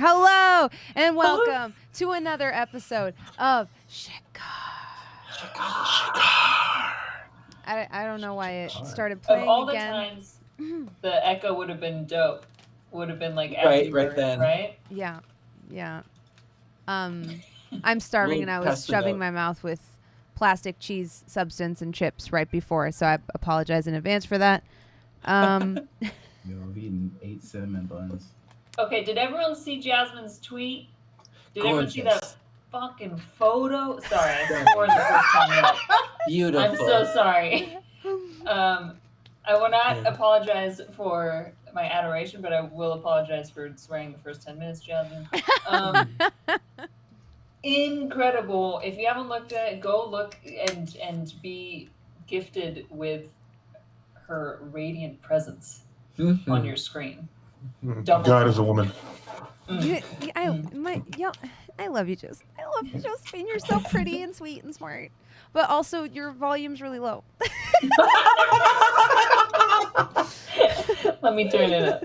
Hello and welcome to another episode of Shikar. I don't know why it started playing of all again. the times, the echo would have been dope. Would have been like right then, right? Yeah. I'm starving and I was shoving my mouth with plastic cheese substance and chips right before, so I apologize in advance for that. Yo, I've eaten 8 cinnamon buns. Okay, did everyone see Jasmine's tweet? Did everyone see that fucking photo? Sorry, I swore the first time. Beautiful. I'm so sorry. I will not apologize for my adoration, but I will apologize for swearing the first 10 minutes, Jasmine. Incredible. If you haven't looked at it, go look and be gifted with her radiant presence on your screen. God is a woman. I love you, Josephine. I love you, Josephine. You're so pretty and sweet and smart. But also, your volume's really low. Let me turn it up.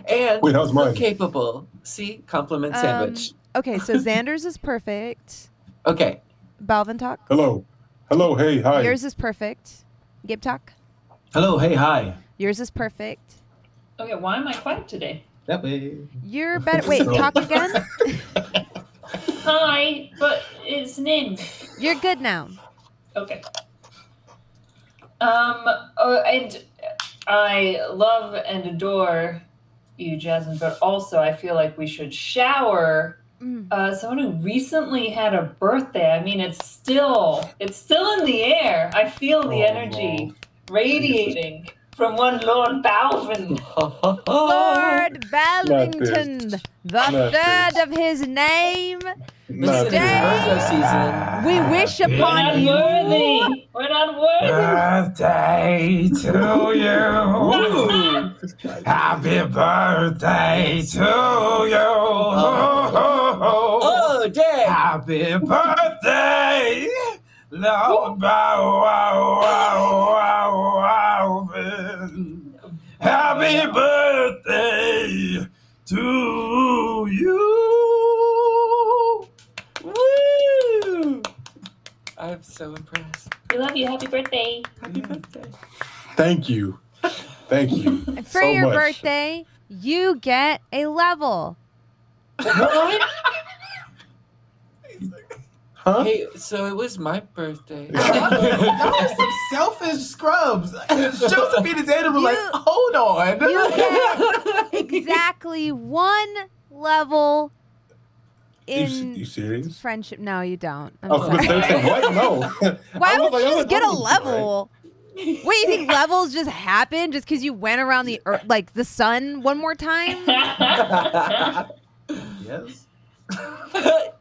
And wait, how's mine? Capable. See? Compliment sandwich. Okay, so Xander's is perfect. Okay. Balvin talk. Hello, hey, hi. Yours is perfect. Gabe talk. Hello, hey, hi. Yours is perfect. Okay, why am I quiet today? That way. You're better. Wait, talk again. Hi, but it's Nin. You're good now. Okay. And I love and adore you, Jasmine, but also I feel like we should shower someone who recently had a birthday. I mean, it's still in the air. I feel the energy radiating from one LordBalvin. Lord Balvington, the third of his name. Listen, it's birthday season. We wish upon you. We're not worthy. Birthday to you. Happy birthday to you. Oh, dang. Happy birthday, LordBalvin. Happy birthday to you. Woo! I'm so impressed. We love you. Happy birthday. Happy birthday. Thank you. For so your much. birthday, you get a level. What? Huh? Hey, so it was my birthday. Y'all are some selfish scrubs. Josephine and Xander were like, hold on. You get exactly one level in You serious? friendship. No, you don't. I'm I was sorry. gonna say, what? No. Why would you just get a right. level? Wait, you think levels just happen just because you went around the earth, like the sun one more time? Yes.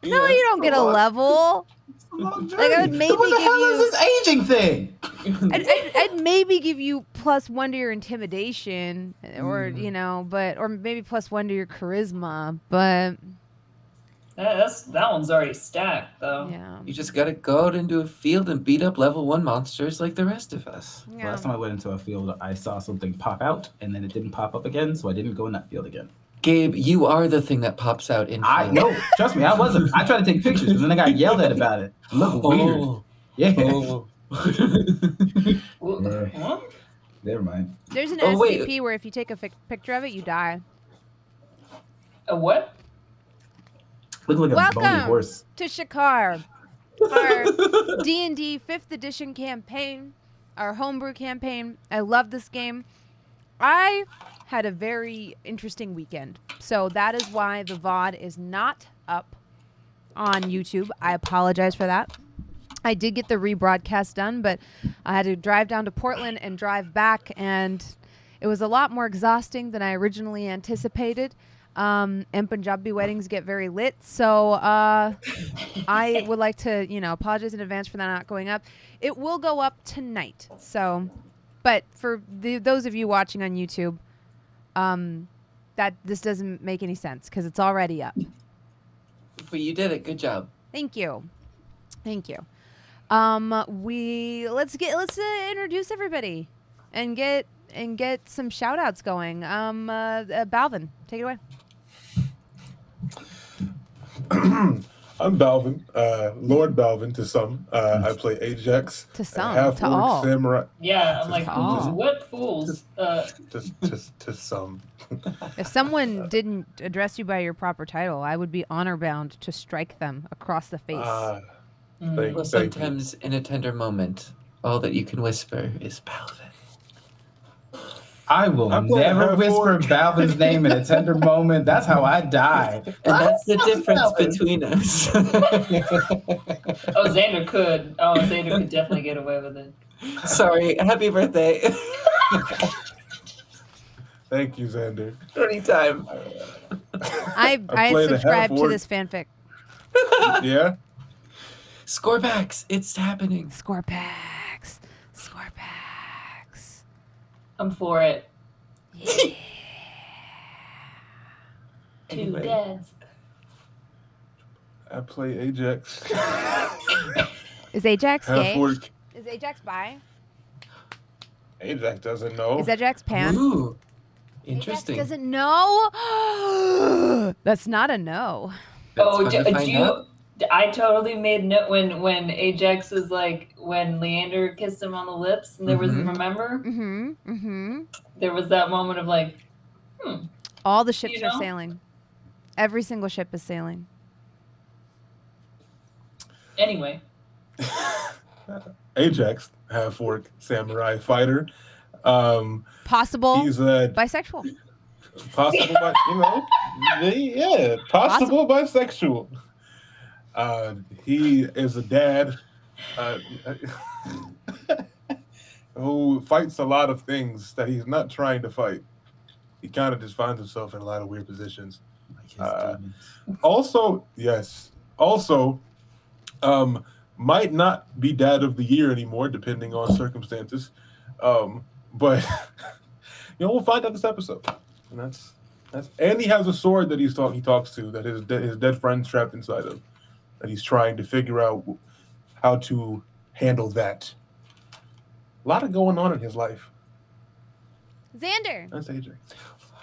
No, you don't get a level. Like I would maybe what the give hell you. is this aging thing? I'd maybe give you +1 to your intimidation, or or maybe +1 to your charisma, but That one's already stacked, though. yeah. You just gotta go out into a field and beat up level 1 monsters like the rest of us. Yeah. Last time I went into a field, I saw something pop out, and then it didn't pop up again, so I didn't go in that field again. Gabe, you are the thing that pops out in I field. know. Trust me, I wasn't. I tried to take pictures, and then I got yelled at about it. It looked weird. Oh. Yeah. Oh. Huh? Never mind. There's an Oh, wait. SCP where if you take a picture of it, you die. A what? Look like a bony Welcome horse. to Shikar, our D&D 5th edition campaign, our homebrew campaign. I love this game. I had a very interesting weekend, so that is why the VOD is not up on YouTube. I apologize for that. I did get the rebroadcast done, but I had to drive down to Portland and drive back, and it was a lot more exhausting than I originally anticipated. And Punjabi weddings get very lit, so I would like to, apologize in advance for that not going up. It will go up tonight, so, but for those of you watching on YouTube, that this doesn't make any sense because it's already up. But you did it. Good job. Thank you. Let's introduce everybody and get and get some shout outs going. Balvin, take it away. I'm Balvin, LordBalvin to some. I play Ajax. To some, half to orc all. samurai. Yeah, I'm like, Oh. what fools? To some. If someone didn't address you by your proper title, I would be honor bound to strike them across the face. Well, Thank you. sometimes in a tender moment, all that you can whisper is Balvin. I will I'm playing never half whisper orc. Balvin's name in a tender moment. That's how I die. And that's the difference Balvin. between us. Oh, Xander could. Oh, Xander could definitely get away with it. Sorry, happy birthday. Thank you, Xander. I Anytime. had played a subscribed to half-orc. this fanfic. Yeah? Scorebacks, it's happening. Scorpacks. I'm for it. Yeah. Two Anyway. dads. I play Ajax. Is Ajax half gay? orc. Is Ajax bi? Ajax doesn't know. Is Ajax pan? Ooh, interesting. Ajax doesn't know? That's not a no. That's Oh, fun to do find you? out. I totally made note when Ajax was like when Leander kissed him on the lips, and there was Mhm. remember Mm-hmm. there was that moment of like, All the ships You are know? sailing. Every single ship is sailing. anyway. Ajax, half orc samurai fighter. Possible He's a bisexual. possible, possible bisexual. He is a dad who fights a lot of things that he's not trying to fight. He kind of just finds himself in a lot of weird positions. Like his Uh, demons. Also, yes. Also, might not be dad of the year anymore, depending on circumstances. But we'll find out this episode, and that's. And he has a sword that he talks to that his dead friend's trapped inside of, that he's trying to figure out how to handle that. A lot of going on in his life. Xander. That's AJ.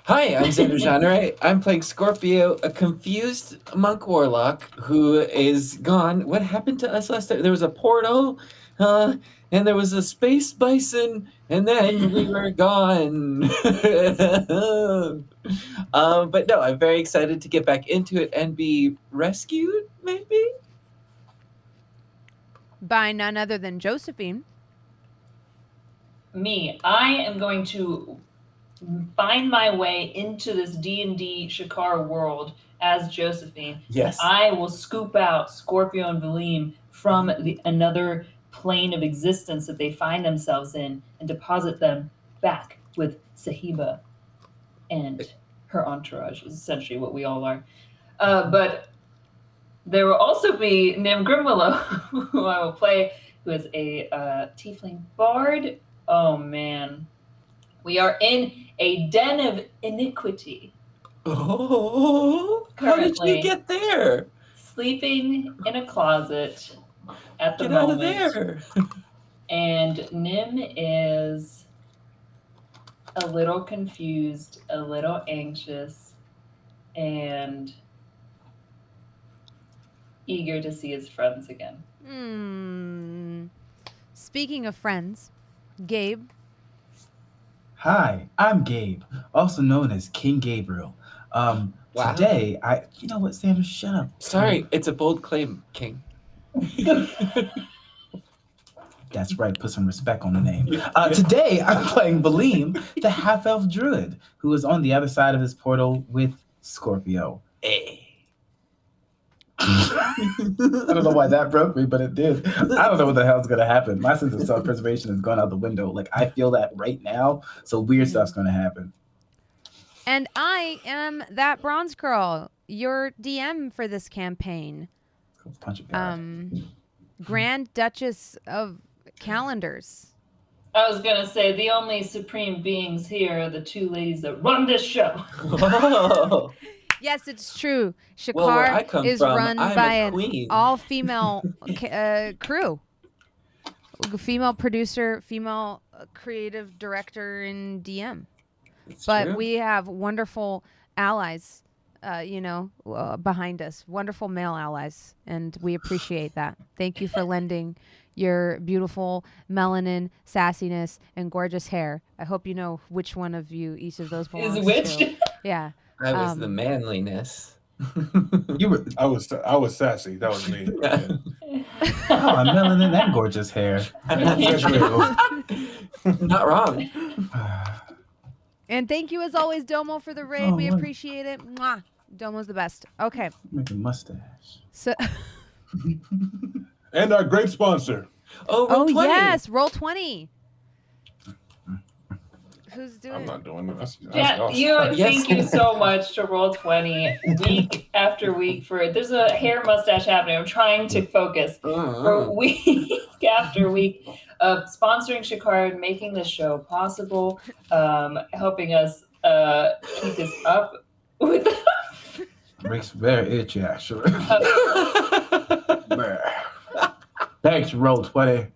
Hi, I'm Xander Jeanneret. I'm playing Scorpio, a confused monk warlock who is gone. What happened to us last time? There was a portal, and there was a space bison, and then we were gone. But no, I'm very excited to get back into it and be rescued, maybe? By none other than Josephine. Me, I am going to find my way into this D&D Shikar world as Josephine. Yes. I will scoop out Scorpio and Valym from another plane of existence that they find themselves in and deposit them back with Sahiba and her entourage, is essentially what we all are. But there will also be Nim Grimwillow, who I will play, who is a tiefling bard. Oh, man. We are in a den of iniquity, Oh, how did Currently. you get there? sleeping in a closet at the Get out of moment. there. And Nim is a little confused, a little anxious, and eager to see his friends again. Speaking of friends, Gabe. Hi, I'm Gabe, also known as King Gabriel. Wow. Today, you know what, Xander, shut up. Sorry, it's a bold claim, King. That's right, put some respect on the name. Today, I'm playing Valym, the half-elf druid, who is on the other side of this portal with Scorpio. Hey. I don't know why that broke me, but it did. I don't know what the hell's gonna happen. My sense of self-preservation has gone out the window. Like, I feel that right now, so weird stuff's gonna happen. And I am that bronze girl, your DM for this campaign. Go punch a guy. Grand Duchess of Calendars. I was going to say, the only supreme beings here are the two ladies that run this show. Oh. Yes, it's true. Well, where I Shikar come is from, run I'm by a an queen. all-female crew. female producer, female creative director, and DM. It's But true. we have wonderful allies, behind us. Wonderful male allies, and we appreciate that. Thank you for lending your beautiful melanin, sassiness, and gorgeous hair. I hope you know which one of you each of those belongs Is which? to. Yeah. I was the um, manliness. You were I was sassy. That was me. Yeah. oh, melanin and gorgeous hair. That's true. Not wrong. And thank you as always, Domo, for the raid. Oh, We what? appreciate it. Mwah. Domo's the best. Okay. Make a mustache. So And our great sponsor. Oh, roll 20. yes, roll 20. Who's doing I'm not doing it. That's Yeah, awesome. Yes. thank you so much to Roll20 week after week for there's a hair mustache happening. I'm trying to focus for week after week of sponsoring Shikar and making this show possible, helping us keep this up with Makes very itchy, actually. Thanks, Roll20.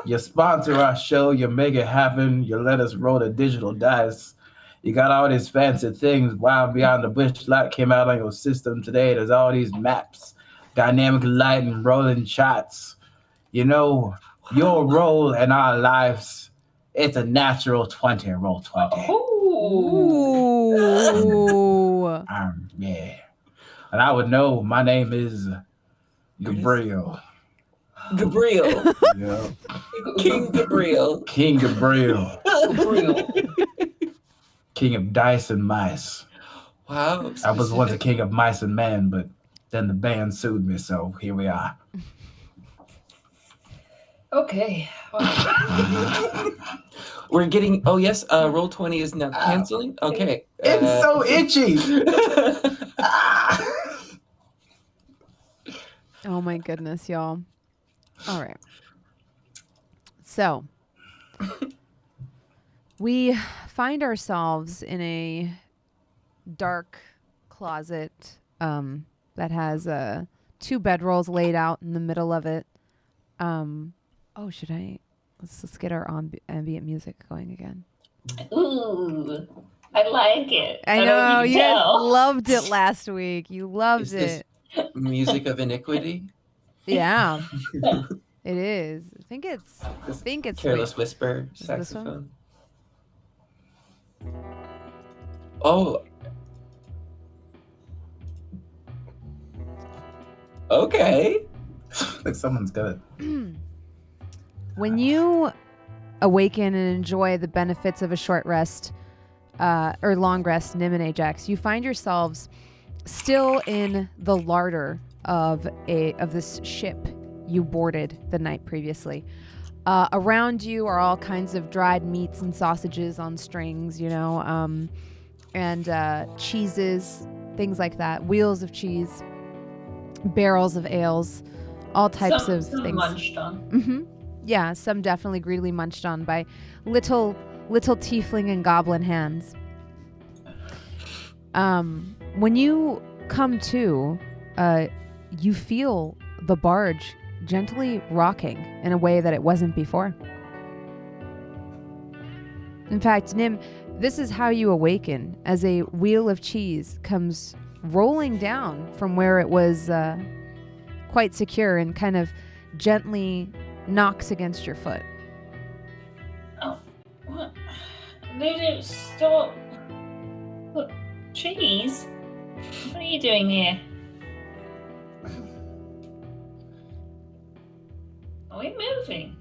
You sponsor our show, you make it happen, you let us roll the digital dice. You got all these fancy things. Wild Beyond the Bush Light came out on your system today. There's all these maps, dynamic lighting, rolling shots. You know, your role in our lives, it's a natural 20, Roll20. Ooh. Yeah. And I would know my name is Gabriel. Gabriel. Yeah. King Gabriel. King Gabriel. Gabriel. King of dice and mice. Wow. I was once a king of mice and men, but then the band sued me, so here we are. Okay. We're getting. Oh yes. Roll 20 is now canceling. Okay. It's so itchy. Oh my goodness, y'all. All right. So we find ourselves in a dark closet that has 2 bedrolls laid out in the middle of it. Should I? Let's get our ambient music going again. Ooh, I like it. I don't know even you guys tell. loved it last week. You loved Is this it. music of iniquity? Yeah, it is. I think it's. Careless Whisper Is it this saxophone. Oh. Okay. Like someone's got it. When you awaken and enjoy the benefits of a short rest or long rest, Nim and Ajax, you find yourselves still in the larder of this ship you boarded the night previously. Around you are all kinds of dried meats and sausages on strings, and cheeses, things like that. Wheels of cheese, barrels of ales, all types of some things. munched on. Mm-hmm. Yeah, some definitely greedily munched on by little tiefling and goblin hands. When you come to, you feel the barge gently rocking in a way that it wasn't before. In fact, Nim, this is how you awaken, as a wheel of cheese comes rolling down from where it was quite secure and kind of gently knocks against your foot. Oh, what? They didn't stop. Look, cheese? What are you doing here? Are we moving?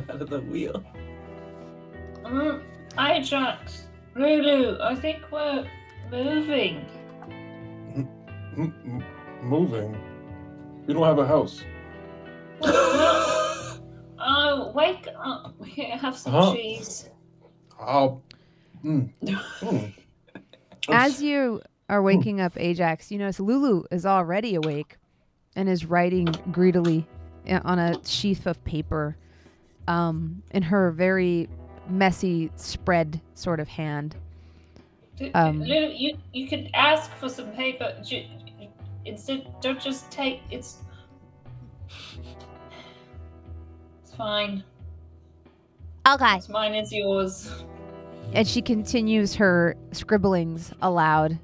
Out of the wheel. Ajax, Lulu, I think we're moving. Moving. We don't have a house. Oh, wake up. Here, have some Huh? cheese. As you are waking up, Ajax, you notice Lulu is already awake and is writing greedily on a sheath of paper in her very messy spread sort of hand. Lulu, you could ask for some paper. don't just take. It's fine. Okay. What's mine is yours. And she continues her scribblings aloud,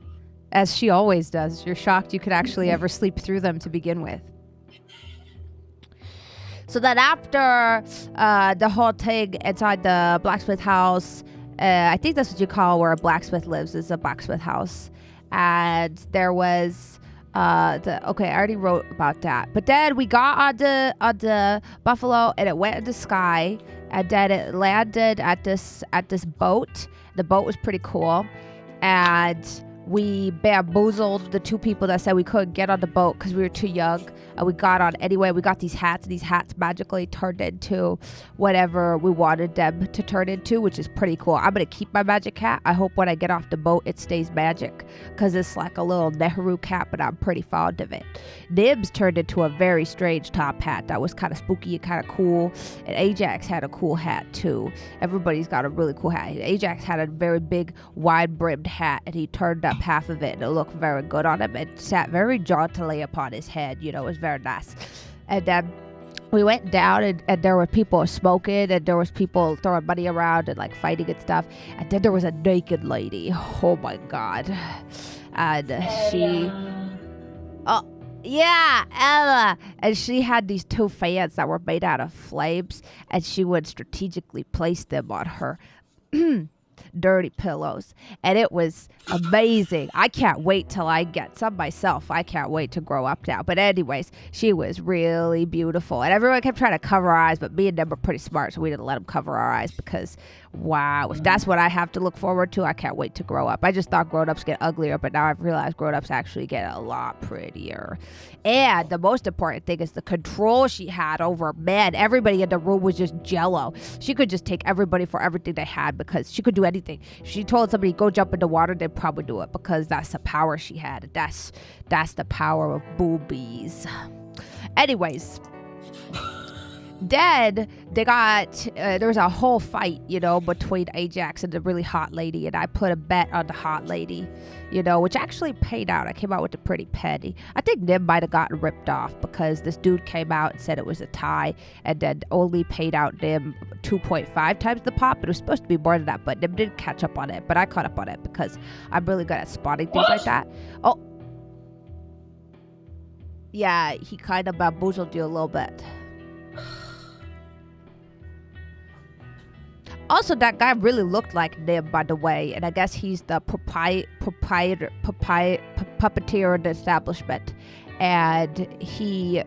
as she always does. You're shocked you could actually ever sleep through them to begin with. So then after the whole thing inside the blacksmith house, I think that's what you call where a blacksmith lives, is a blacksmith house. And there was okay, I already wrote about that. But then we got on the buffalo and it went in the sky, and then it landed at this boat. The boat was pretty cool, and we bamboozled the two people that said we couldn't get on the boat because we were too young. And we got on anyway. We got these hats. These hats magically turned into whatever we wanted them to turn into, which is pretty cool. I'm going to keep my magic hat. I hope when I get off the boat, it stays magic because it's like a little Nehru cap, but I'm pretty fond of it. Nibs turned into a very strange top hat that was kind of spooky and kind of cool. And Ajax had a cool hat too. Everybody's got a really cool hat. Ajax had a very big, wide-brimmed hat, and he turned up half of it, and it looked very good on him. It sat very jauntily upon his head. You know, it was very nice. And then we went down, and there were people smoking, and there was people throwing money around and like fighting and stuff. And then there was a naked lady. Oh my god. And she yeah, Ella. And she had these two fans that were made out of flames, and she would strategically place them on her dirty pillows, and it was amazing. I can't wait till I get some myself. I can't wait to grow up now. But anyways, she was really beautiful, and everyone kept trying to cover our eyes, but me and them were pretty smart, so we didn't let them cover our eyes because wow, if that's what I have to look forward to, I can't wait to grow up. I just thought grown-ups get uglier, but now I've realized grown-ups actually get a lot prettier. And the most important thing is the control she had over men. Everybody in the room was just jello. She could just take everybody for everything they had because she could do anything. If she told somebody go jump in the water, they'd probably do it because that's the power she had. That's the power of boobies. Anyways, then they got there was a whole fight, you know, between Ajax and the really hot lady, and I put a bet on the hot lady, you know, which actually paid out. I came out with a pretty penny. I think Nim might have gotten ripped off because this dude came out and said it was a tie, and then only paid out Nim 2.5 times the pop. It was supposed to be more than that, but Nim didn't catch up on it. But I caught up on it because I'm really good at spotting things like that. Oh, yeah, he kind of bamboozled you a little bit. Also, that guy really looked like Nib, by the way, and I guess he's the puppeteer of the establishment, and he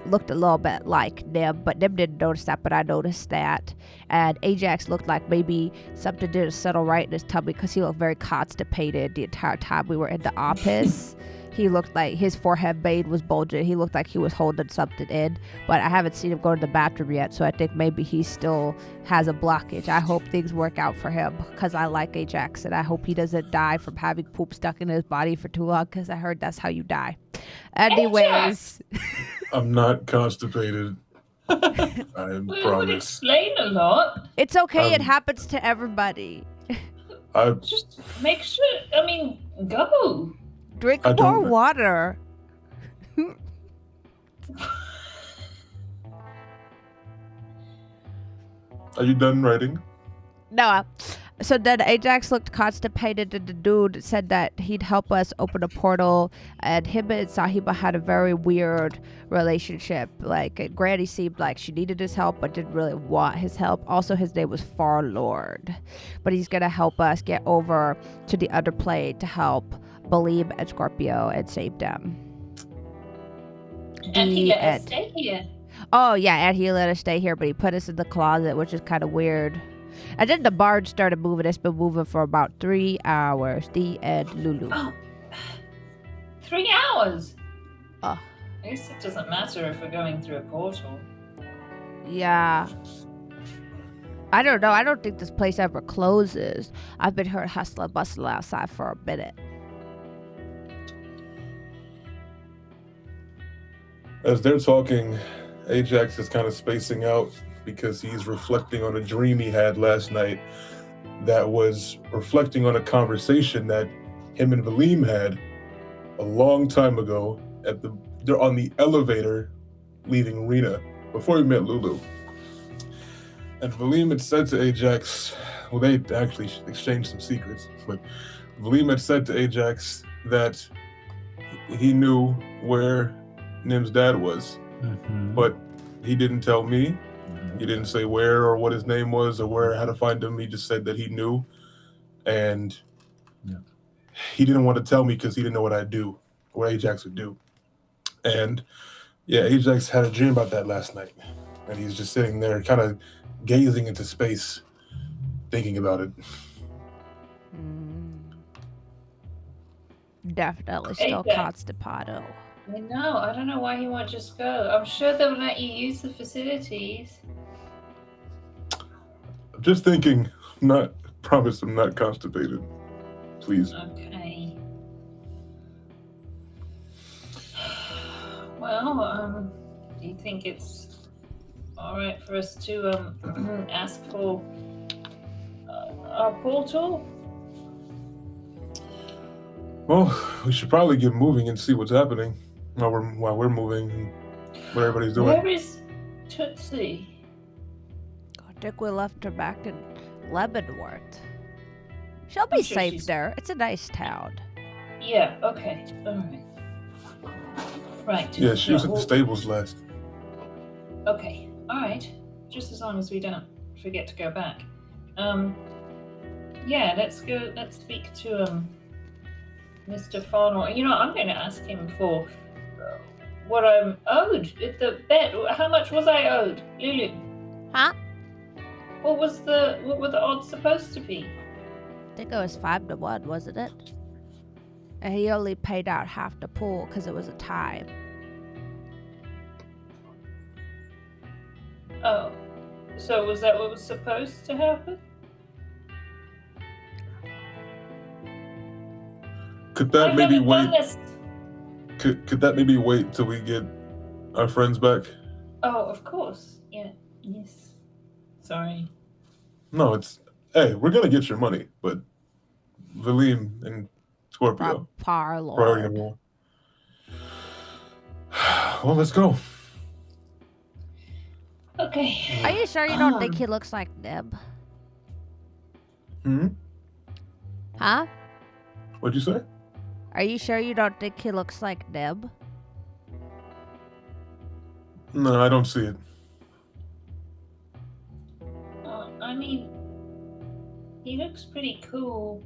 looked a little bit like Nib, but Nib didn't notice that, but I noticed that. And Ajax looked like maybe something didn't settle right in his tummy because he looked very constipated the entire time we were in the office. He looked like his forehead vein was bulging. He looked like he was holding something in, but I haven't seen him go to the bathroom yet, so I think maybe he still has a blockage. I hope things work out for him because I like Ajax, and I hope he doesn't die from having poop stuck in his body for too long because I heard that's how you die. Anyways. I'm not constipated. I It would promise. explain a lot. It's okay. It happens to everybody. Just make sure. I mean, go. Drink I more don't- water. Are you done writing? No. So then Ajax looked constipated, and the dude said that he'd help us open a portal, and him and Sahiba had a very weird relationship. Like, Granny seemed like she needed his help, but didn't really want his help. Also, his name was Far Lord. But he's gonna help us get over to the other plane to help Balym and Scorpio and save them. And he The let us end. stay here. Oh, yeah, and he let us stay here, but he put us in the closet, which is kind of weird. And then the barge started moving. It's been moving for about 3 hours. The end, Lulu. Oh, 3 hours. Oh. I guess it doesn't matter if we're going through a portal. Yeah. I don't know. I don't think this place ever closes. I've been heard hustle and bustle outside for a minute. As they're talking, Ajax is kind of spacing out because he's reflecting on a dream he had last night that was reflecting on a conversation that him and Valym had a long time ago they're on the elevator leaving Rena before we met Lulu. And Valym had said to Ajax, well, they actually exchanged some secrets, but Valym had said to Ajax that he knew where Nim's dad was, but he didn't tell me. He didn't say where or what his name was or how to find him. He just said that he knew, and he didn't want to tell me because he didn't know what I'd do, what Ajax would do. And yeah, Ajax had a dream about that last night, and he's just sitting there kind of gazing into space, thinking about it. Definitely Hey, still Jack. constipado. I know. I don't know why he won't just go. I'm sure they'll let you use the facilities. I'm just thinking, promise I'm not constipated. Please. Okay. Well, do you think it's all right for us to ask for our portal? Well, we should probably get moving and see what's happening while we're moving and what everybody's doing. Where is Tootsie? I think we left her back in Leavenworth. She'll be I'm sure safe she's- there. It's a nice town. Yeah. Okay. All right. Right. Yeah, she was at the well, stables last. Okay. All right. Just as long as we don't forget to go back. Yeah. Let's go. Let's speak to Mr. Farnell. You know, I'm going to ask him for what I'm owed at the bet. How much was I owed, Lulu? Huh? What were the odds supposed to be? I think it was 5-1, wasn't it? And he only paid out half the pool because it was a tie. Oh, so was that what was supposed to happen? Could that I've maybe never done wait? this. Could that maybe wait till we get our friends back? Oh, of course. Yeah. Yes. Sorry. No, hey, we're gonna get your money, but Valym and Scorpio. Parlor. Priority number one. Well, let's go. Okay. Are you sure you don't think he looks like Nib? Huh? What'd you say? Are you sure you don't think he looks like Nib? No, I don't see it. I mean, he looks pretty cool.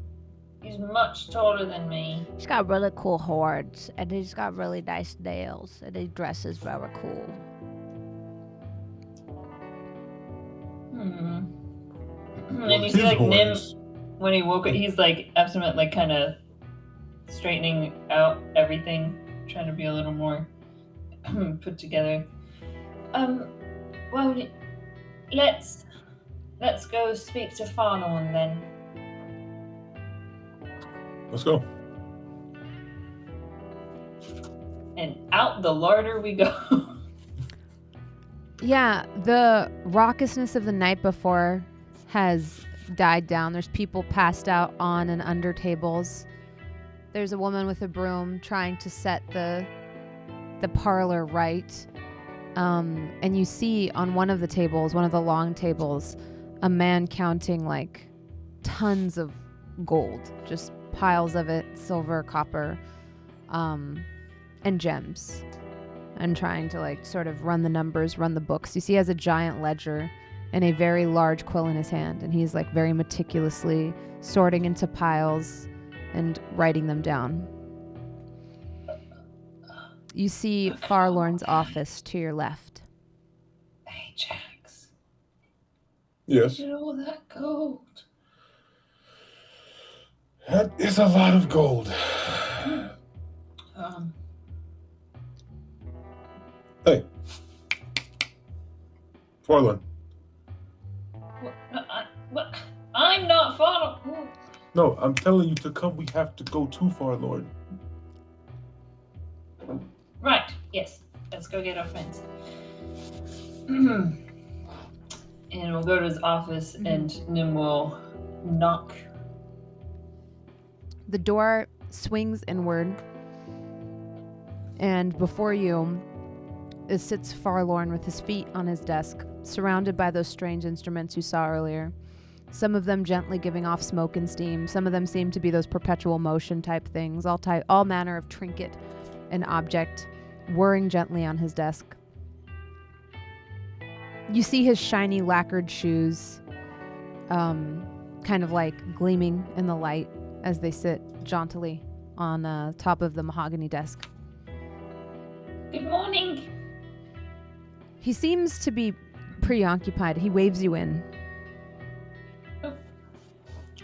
He's much taller than me. He's got really cool horns, and he's got really nice nails, and he dresses very cool. And you see, like, Nim, when he woke up, he's like absolutely like kind of straightening out everything, trying to be a little more put together. Well, let's go speak to Farnell then. Let's go. And out the larder we go. Yeah, the raucousness of the night before has died down. There's people passed out on and under tables. There's a woman with a broom trying to set the parlor right. And you see on one of the tables, one of the long tables, a man counting like tons of gold, just piles of it, silver, copper, and gems, and trying to like sort of run the numbers, run the books. You see he has a giant ledger and a very large quill in his hand, and he's like very meticulously sorting into piles and writing them down. You see Farlorn's office to your left. Ajax. Yes. Look at all that gold. That is a lot of gold. Hey. Farlorn. What? I'm not Farnell. No, I'm telling you to come. We have to go too far, Lord. Right. Yes. Let's go get our friends. And we'll go to his office, and Nim will knock. The door swings inward, And before you sits Farlorn with his feet on his desk, surrounded by those strange instruments you saw earlier. Some of them gently giving off smoke and steam. Some of them seem to be those perpetual motion type things. All manner of trinket and object whirring gently on his desk. You see his shiny lacquered shoes, kind of like gleaming in the light as they sit jauntily on top of the mahogany desk. Good morning. He seems to be preoccupied. He waves you in.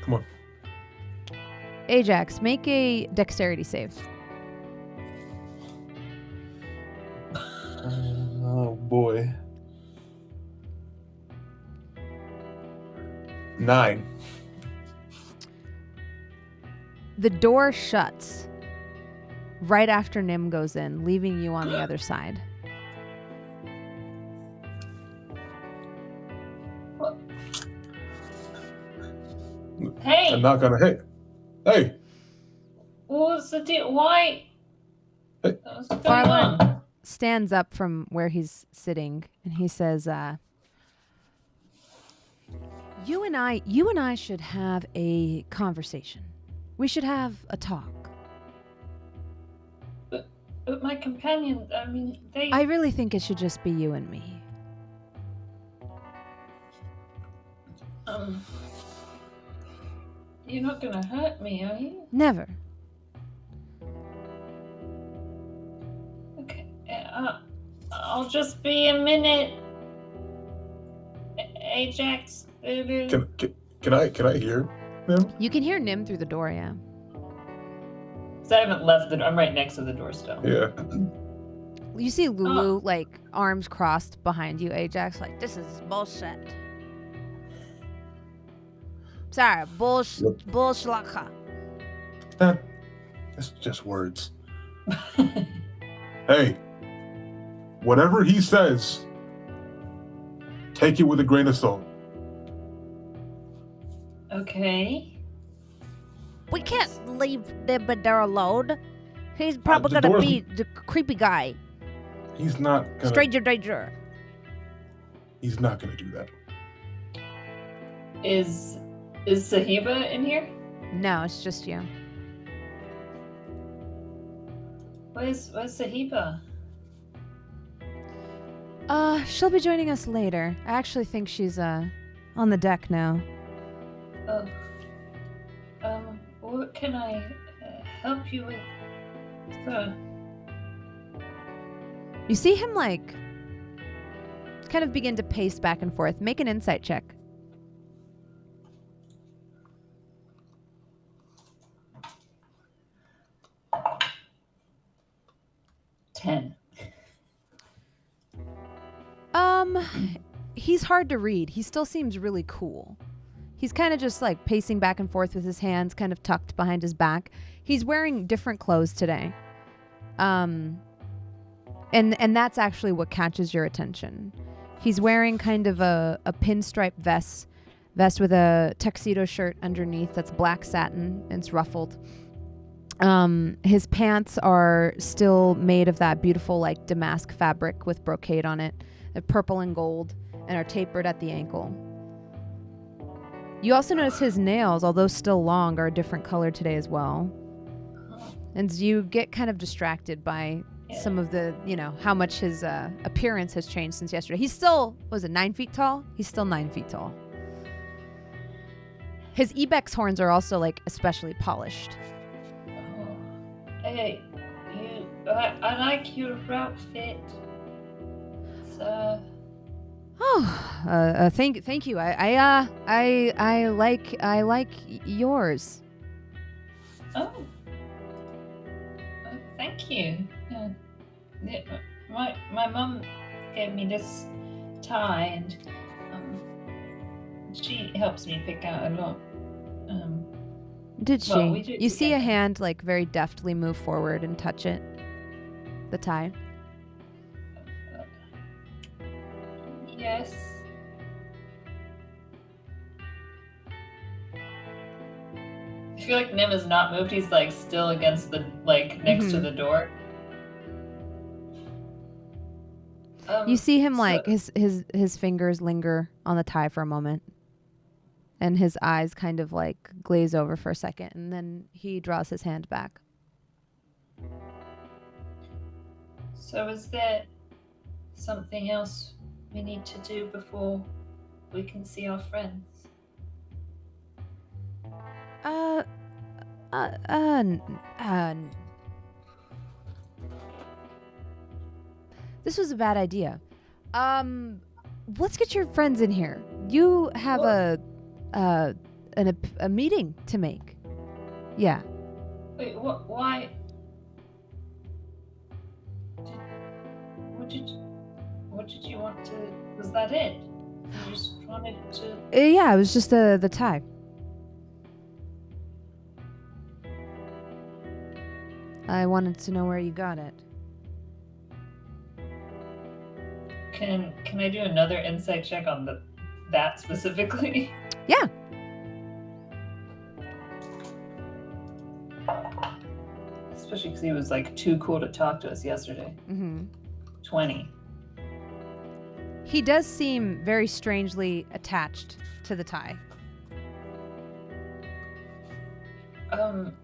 Come on. Ajax, make a dexterity save. Oh boy. 9. The door shuts right after Nim goes in, leaving you on the other side. Hey, I'm not gonna hit. Hey. what's the deal? Why? Hey. What's going Farlorn on? stands up from where he's sitting and he says, you and I should have a conversation. We should have a talk. But my companion, I mean, they... I really think it should just be you and me. You're not gonna hurt me, are you? Never. Okay, I'll just be a minute. Ajax. Can I hear them? You can hear Nim through the door, yeah. So I haven't left I'm right next to the door still. Yeah. You see Lulu, like, arms crossed behind you, Ajax, like, this is bullshit. Sorry, bullshit. That's just words. Hey, whatever he says, take it with a grain of salt. Okay. We can't leave them there alone. He's probably the gonna door's- be the creepy guy. He's not gonna. Stranger danger. He's not gonna do that. Is Sahiba in here? No, it's just you. Where's Sahiba? She'll be joining us later. I actually think she's on the deck now. Oh. What can I help you with, sir? You see him, like, kind of begin to pace back and forth. Make an insight check. 10. He's hard to read. He still seems really cool. He's kind of just like pacing back and forth with his hands kind of tucked behind his back. He's wearing different clothes today. And that's actually what catches your attention. He's wearing kind of a pinstripe vest with a tuxedo shirt underneath that's black satin and it's ruffled. His pants are still made of that beautiful like damask fabric with brocade on it. They're purple and gold and are tapered at the ankle. You also notice his nails, although still long, are a different color today as well. And you get kind of distracted by some of the, how much his appearance has changed since yesterday. He's still, 9 feet tall? He's still 9 feet tall. His ibex horns are also like especially polished. Oh. Hey, I like your outfit. Thank you. I like yours. Oh. Thank you. Yeah, my mom gave me this tie, and she helps me pick out a lot. Did she? Well, we do You see a together. hand like very deftly move forward and touch it. The tie. Yes. I feel like Nim has not moved. He's like still against the next to the door. You see him so- like his fingers linger on the tie for a moment, and his eyes kind of like glaze over for a second, and then he draws his hand back. So is there something else we need to do before we can see our friends? This was a bad idea. Let's get your friends in here. You have a meeting to make. Yeah. Wait, why? What did you want to? Was that it? You just wanted to. Yeah, it was just the tie. I wanted to know where you got it. Can I do another insight check on that specifically? Yeah. Especially because he was like too cool to talk to us yesterday. Mm-hmm. 20. He does seem very strangely attached to the tie.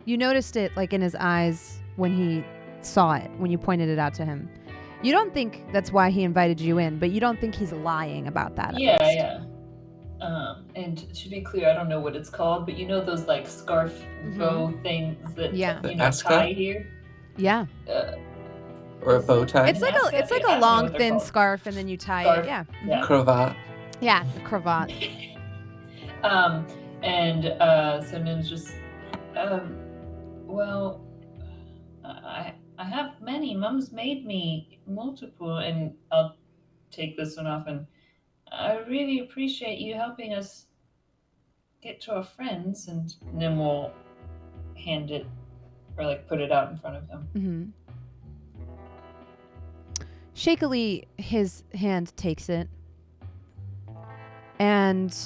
You noticed it like in his eyes when he saw it, when you pointed it out to him. You don't think that's why he invited you in, but you don't think he's lying about that. Yeah. And to be clear, I don't know what it's called, but you know those like scarf bow things that Yeah. The you know ascot? tie here. Yeah. Or a bow tie? It's like ascot? a Yeah, I don't know long what they're thin called. scarf and then you tie Scarf. it. Yeah. Yeah. Cravat. Yeah, the cravat. So Nim's just, well, I have many. Mum's made me multiple, and I'll take this one off. And I really appreciate you helping us get to our friends. And Nim will hand it, or like put it out in front of him. Mm-hmm. Shakily, his hand takes it. And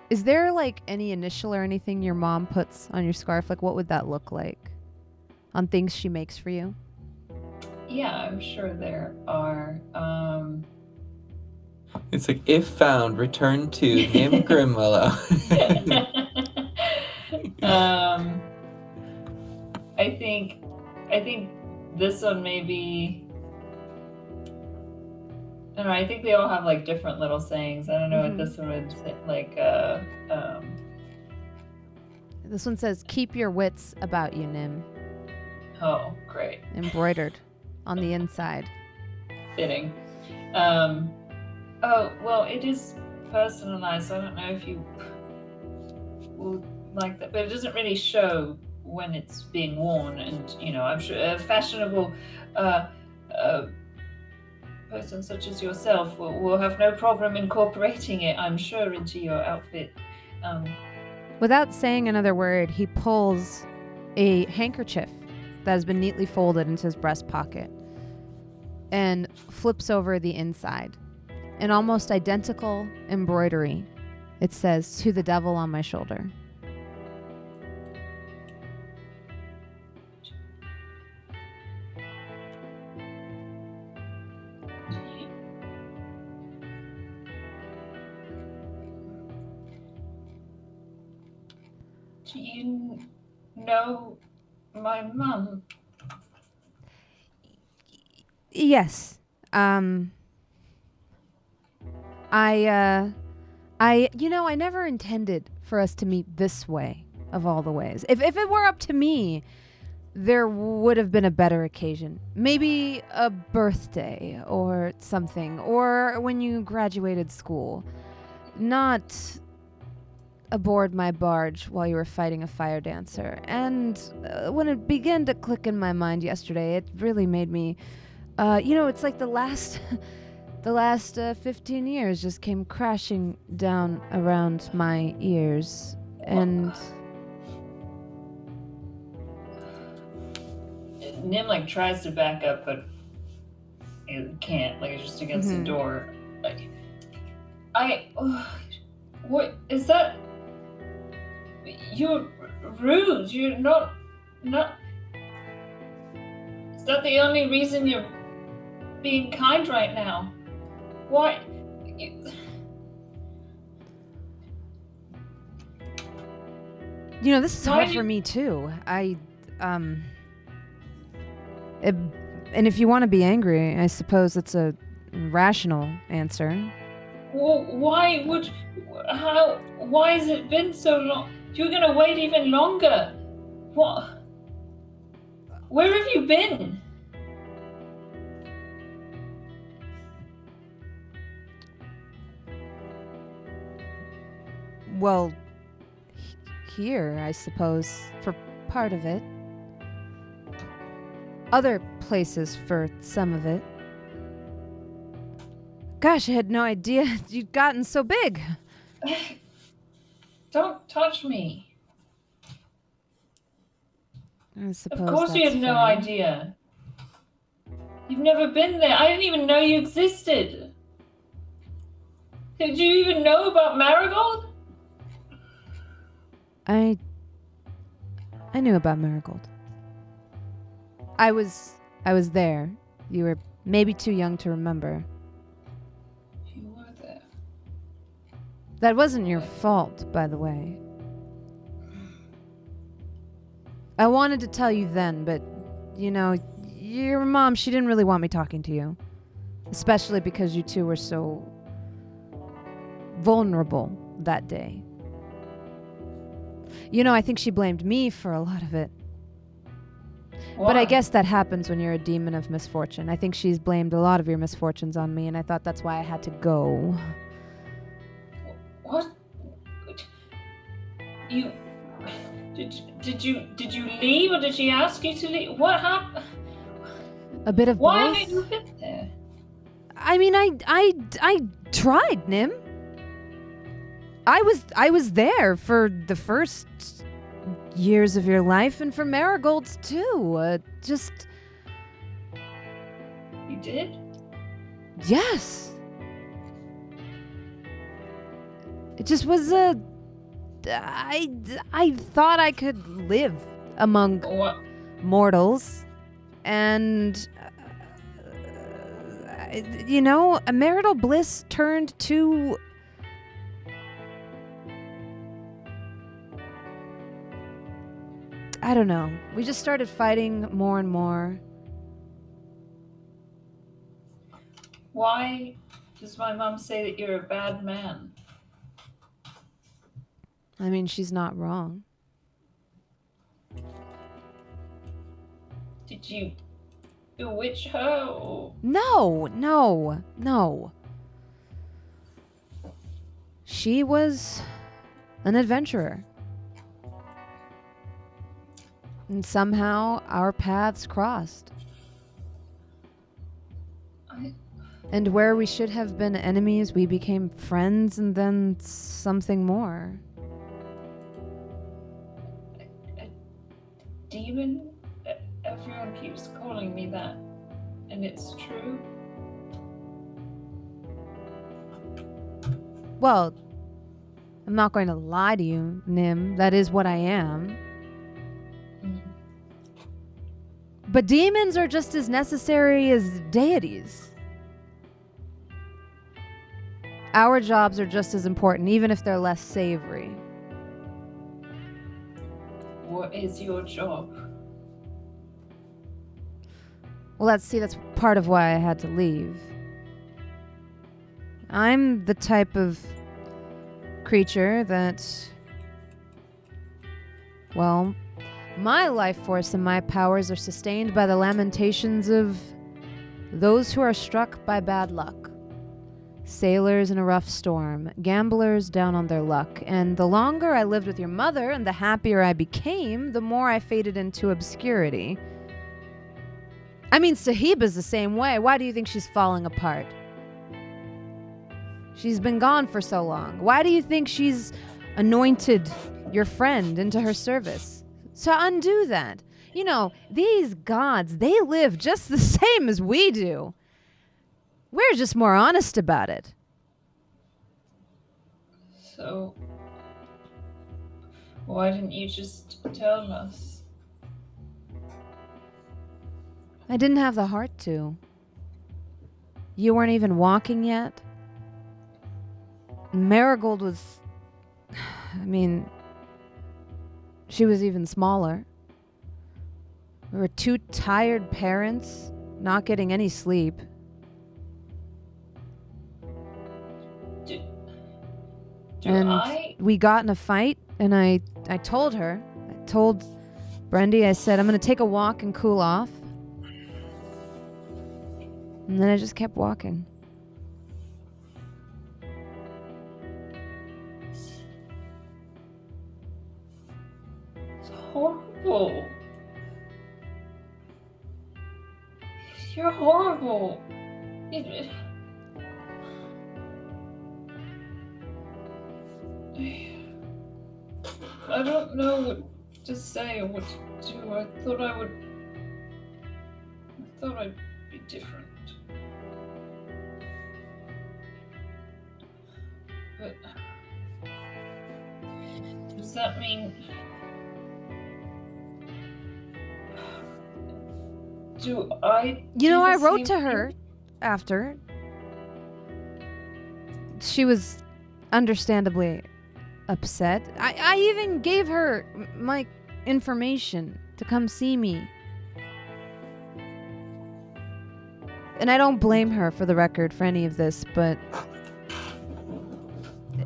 is there like any initial or anything your mom puts on your scarf? Like, what would that look like on things she makes for you? Yeah, I'm sure there are. It's like, if found, return to Nim Grimwillow. I think this one maybe. I don't know. I think they all have like different little sayings. I don't know what this one would say. Like, This one says, "Keep your wits about you, Nim." oh, great, Embroidered on the inside. fitting. Oh well, it is personalized. So I don't know if you will like that, but it doesn't really show when it's being worn. And you know, I'm sure a fashionable person such as yourself will have no problem incorporating it, I'm sure, into your outfit. Without saying another word, he pulls a handkerchief that has been neatly folded into his breast pocket and flips over the inside. An almost identical embroidery. It says, "To the devil on my shoulder." Do you know my mum? Yes. I never intended for us to meet this way of all the ways. If it were up to me, there would have been a better occasion. Maybe a birthday or something, or when you graduated school. Not aboard my barge while you were fighting a fire dancer. And when it began to click in my mind yesterday, it really made me, it's like the last 15 years just came crashing down around my ears. And Nim like tries to back up, but it can't. Like, it's just against the door. Like, what is that? You're rude. You're not. Is that the only reason you're being kind right now. Why? You know, this is Why hard do for you- me too. And if you want to be angry, I suppose it's a rational answer. Well, why has it been so long? You're gonna wait even longer. What? Where have you been? Well, here, I suppose, for part of it. Other places for some of it. Gosh, I had no idea you'd gotten so big. Don't touch me. I suppose Of course you that's had no fair. idea. You've never been there. I didn't even know you existed. Did you even know about Marigold? I knew about Marigold. I was there. You were maybe too young to remember. You were there. That wasn't your fault, by the way. I wanted to tell you then, but, you know, your mom, she didn't really want me talking to you. Especially because you two were so vulnerable that day. You know, I think she blamed me for a lot of it. But I Why? guess that happens when you're a demon of misfortune. I think she's blamed a lot of your misfortunes on me, and I thought that's why I had to go. What? You did you leave, or did she ask you to leave? What happened? A bit of Why both. haven't you been there? I mean, I tried, Nim. I was there for the first years of your life, and for Marigold's too. Just You did? yes. It just was a. I thought I could live among What? mortals, and you know, a marital bliss turned to I don't know. We just started fighting more and more. Why does my mom say that you're a bad man? I mean, she's not wrong. Did you bewitch her, or No. She was an adventurer. And somehow our paths crossed. And where we should have been enemies, we became friends and then something more. a demon? Everyone keeps calling me that, and it's true. Well, I'm not going to lie to you, Nim. That is what I am. But demons are just as necessary as deities. Our jobs are just as important, even if they're less savory. What is your job? Well, that's part of why I had to leave. I'm the type of creature that, well, my life force and my powers are sustained by the lamentations of those who are struck by bad luck. Sailors in a rough storm, gamblers down on their luck, and the longer I lived with your mother and the happier I became, the more I faded into obscurity. I mean, Sahiba's the same way. Why do you think she's falling apart? She's been gone for so long. Why do you think she's anointed your friend into her service? To undo that. You know, these gods, they live just the same as we do. We're just more honest about it. So, why didn't you just tell us? I didn't have the heart to. You weren't even walking yet. Marigold was... I mean... She was even smaller. We were two tired parents, not getting any sleep. We got in a fight, and I told her, I told Brendy, I said, I'm going to take a walk and cool off. And then I just kept walking. It's horrible. You're horrible. I don't know what to say or what to do. I thought I'd be different. But does that mean... Do I... You know, I wrote to her after. She was understandably upset. I even gave her my information to come see me. And I don't blame her, for the record, for any of this, but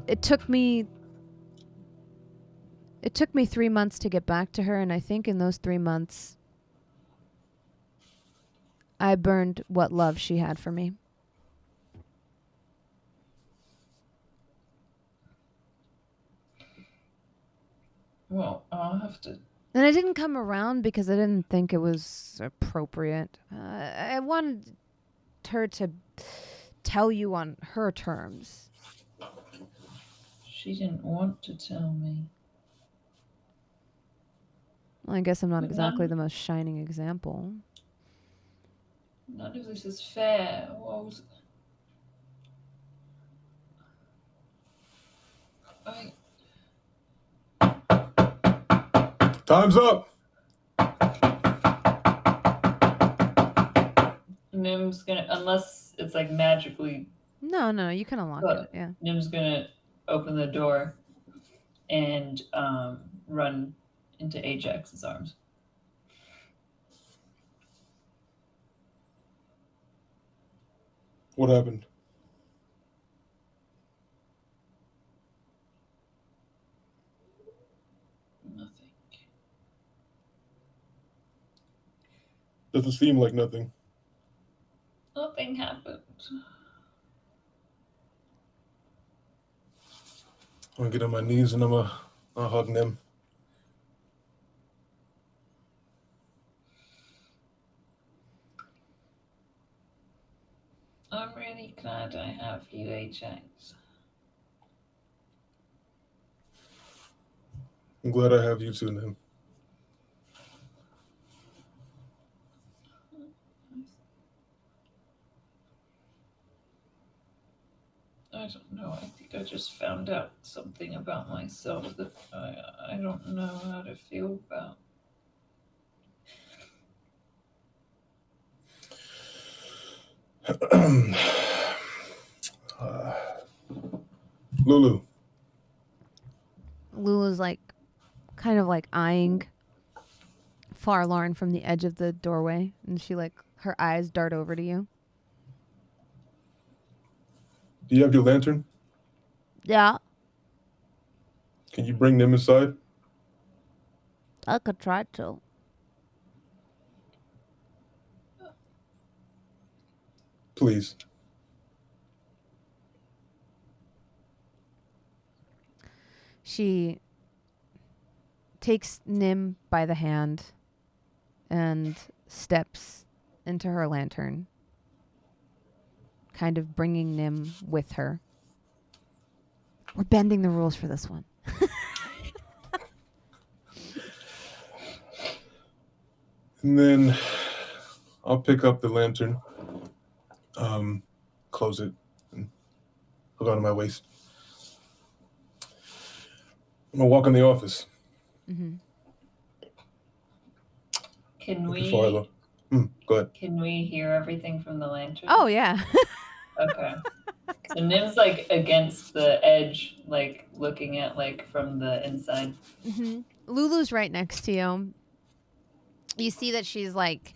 it took me 3 months to get back to her, and I think in those 3 months I burned what love she had for me. Well, I'll have to... And I didn't come around because I didn't think it was appropriate. I wanted her to tell you on her terms. She didn't want to tell me. Well, I guess I'm not exactly the most shining example. None of this is fair. Time's up. Nim's gonna, unless it's like magically... No, you can unlock it, yeah. Nim's gonna open the door and run into Ajax's arms. What happened? Nothing. Doesn't seem like nothing. Nothing happened. I'm gonna get on my knees and I'll hug Nim. I'm really glad I have you, Ajax. I'm glad I have you too, Nim. I don't know. I think I just found out something about myself that I don't know how to feel about. Lulu. Lulu's like, kind of like eyeing Farlorn from the edge of the doorway, and she like, her eyes dart over to you. Do you have your lantern? Yeah, Can you bring Nim inside? I could try to. Please. She takes Nim by the hand and steps into her lantern, kind of bringing Nim with her. We're bending the rules for this one. And then I'll pick up the lantern, close it, and hook onto my waist. I'm gonna walk in the office. Mm-hmm. Can Looking we? for Go ahead. Can we hear everything from the lantern? Oh yeah. Okay. So Nim's like against the edge, like looking at like from the inside. Lulu's right next to you. You see that she's like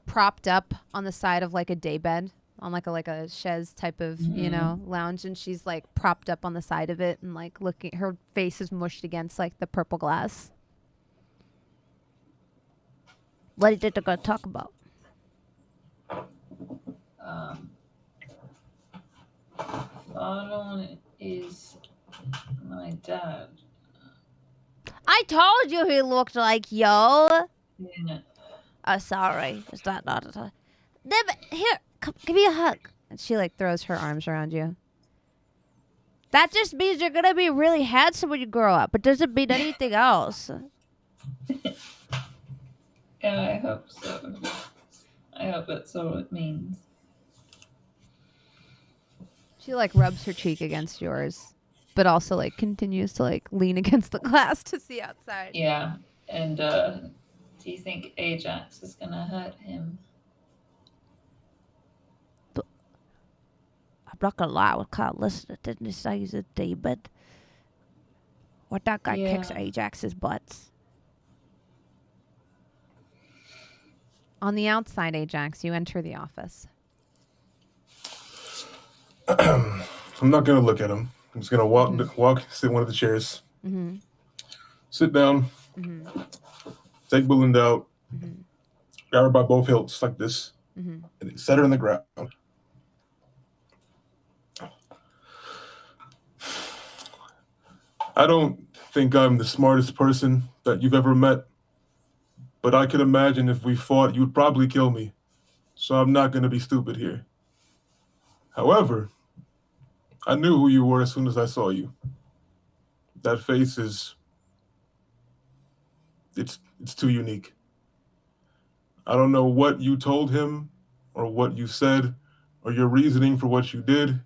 propped up on the side of like a daybed on like a chaise type of lounge, and she's like propped up on the side of it and like looking. Her face is mushed against like the purple glass. What did the girl talk about? Balvin is my dad. I told you he looked like yo. Yeah. Oh, sorry. Is that not a... Here, come, give me a hug. And she like throws her arms around you. That just means you're gonna be really handsome when you grow up. It doesn't mean anything else. Yeah, I hope so. I hope that's what it means. She like rubs her cheek against yours, but also like continues to like lean against the glass to see outside. Yeah. And do you think Ajax is gonna hurt him? I'm not gonna lie, I was kind of listening. Didn't he say he's a demon? What that guy kicks Ajax's butts. On the outside, Ajax, you enter the office. I'm not gonna look at him. I'm just gonna walk, sit in one of the chairs, sit down, take Belinda out, grab her by both hilts like this, and then set her on the ground. I don't think I'm the smartest person that you've ever met, but I could imagine if we fought, you'd probably kill me. So I'm not gonna be stupid here. However, I knew who you were as soon as I saw you. That face is... It's too unique. I don't know what you told him or what you said or your reasoning for what you did,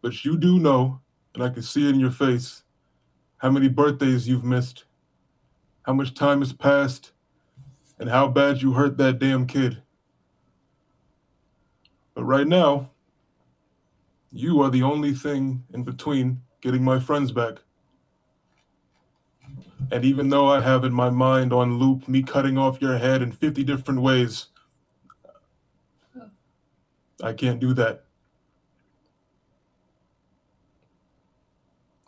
but you do know, and I can see it in your face, how many birthdays you've missed, how much time has passed, and how bad you hurt that damn kid. But right now, you are the only thing in between getting my friends back. And even though I have in my mind on loop me cutting off your head in 50 different ways, I can't do that.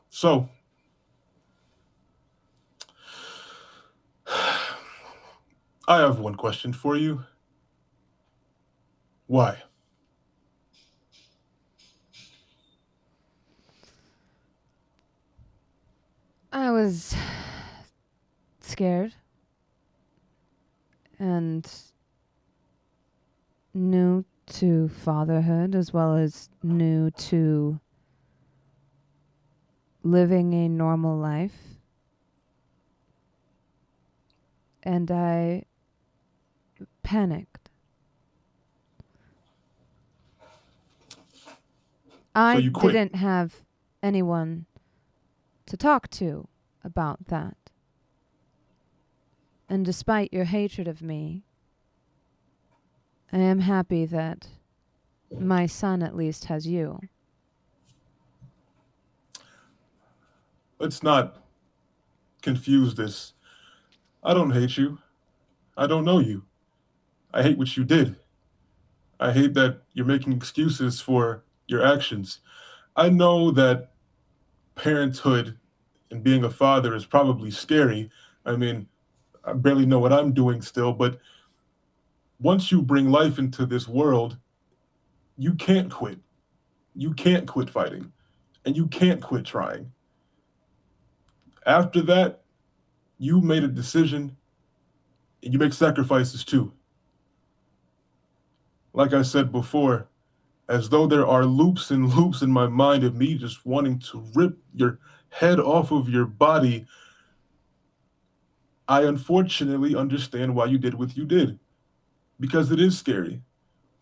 So, I have one question for you. Why? I was scared and new to fatherhood as well as new to living a normal life. And I panicked. I you quit. didn't have anyone to talk to about that. And despite your hatred of me, I am happy that my son at least has you. Let's not confuse this. I don't hate you. I don't know you. I hate what you did. I hate that you're making excuses for your actions. I know that parenthood and being a father is probably scary. I mean, I barely know what I'm doing still, but once you bring life into this world, you can't quit. You can't quit fighting, and you can't quit trying. After that, you made a decision, and you make sacrifices too. Like I said before, as though there are loops and loops in my mind of me just wanting to rip your head off of your body, I unfortunately understand why you did what you did, because it is scary.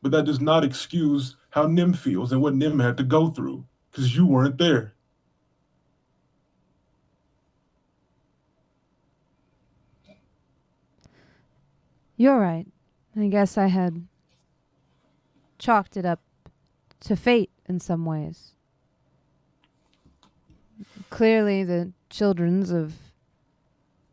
But that does not excuse how Nim feels and what Nim had to go through, because you weren't there. You're right. I guess I had chalked it up to fate in some ways. Clearly, the children's of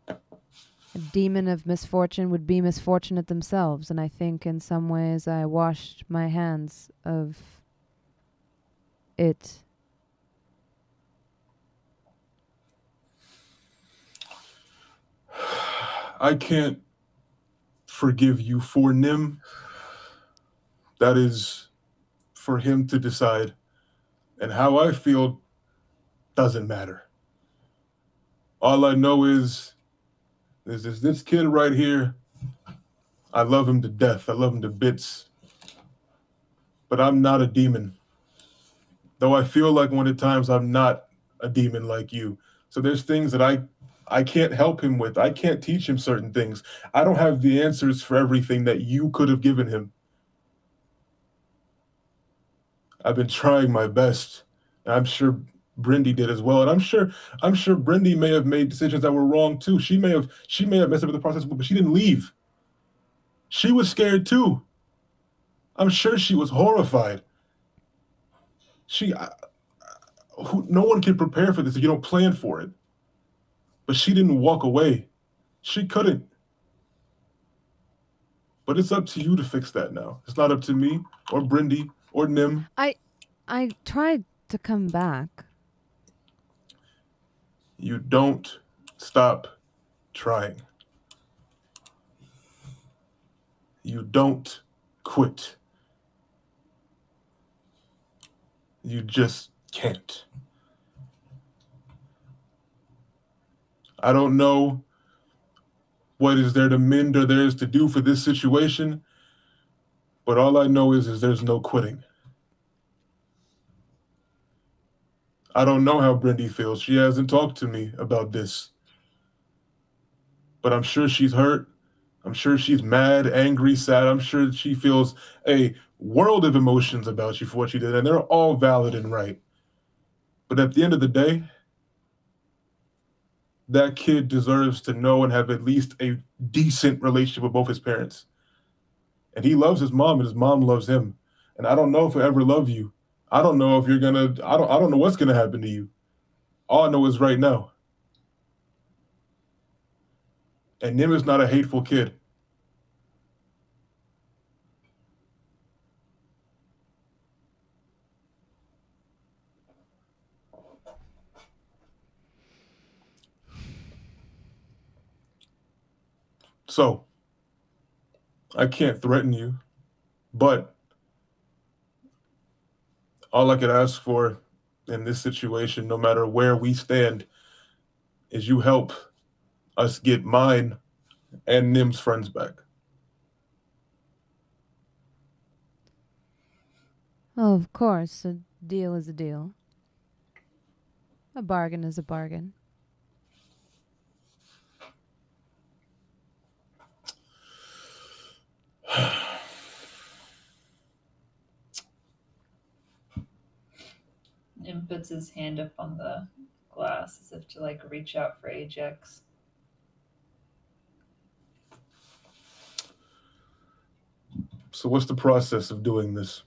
a demon of misfortune would be misfortunate themselves, and I think in some ways I washed my hands of it. I can't forgive you for Nim. That is for him to decide. And how I feel doesn't matter. All I know is this kid right here. I love him to death. I love him to bits. But I'm not a demon. Though I feel like one of the times I'm not a demon like you. So there's things that I can't help him with. I can't teach him certain things. I don't have the answers for everything that you could have given him. I've been trying my best. And I'm sure Brindy did as well. And I'm sure Brindy may have made decisions that were wrong too. She may have messed up with the process, but she didn't leave. She was scared too. I'm sure she was horrified. No one can prepare for this if you don't plan for it. But she didn't walk away. She couldn't. But it's up to you to fix that now. It's not up to me or Brindy or Nim. I tried to come back. You don't stop trying. You don't quit. You just can't. I don't know what is there to mend or there is to do for this situation, but all I know is there's no quitting. I don't know how Brindy feels. She hasn't talked to me about this. But I'm sure she's hurt. I'm sure she's mad, angry, sad. I'm sure she feels a world of emotions about you for what you did, and they're all valid and right. But at the end of the day, that kid deserves to know and have at least a decent relationship with both his parents. And he loves his mom, and his mom loves him. And I don't know if he'll ever love you. I don't know if you're gonna. I don't know what's gonna happen to you. All I know is right now. And Nim is not a hateful kid. So, I can't threaten you, but all I could ask for in this situation, no matter where we stand, is you help us get mine and Nim's friends back. Oh, of course, a deal is a deal. A bargain is a bargain. Nim puts his hand up on the glass as if to like reach out for Ajax. So what's the process of doing this?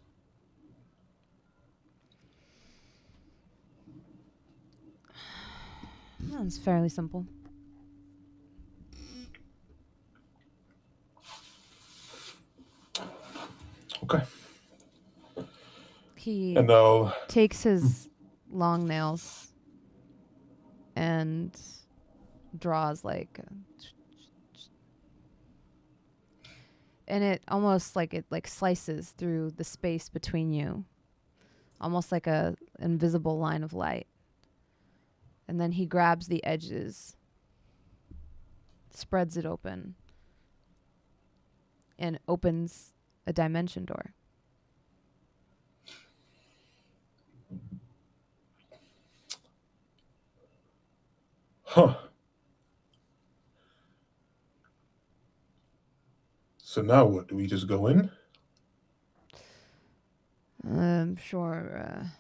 It's fairly simple. Okay. He And I'll takes his long nails and draws like and it almost like it like slices through the space between you, almost like a invisible line of light. And then he grabs the edges, spreads it open, and opens a dimension door. Huh. So now what? Do we just go in? Sure.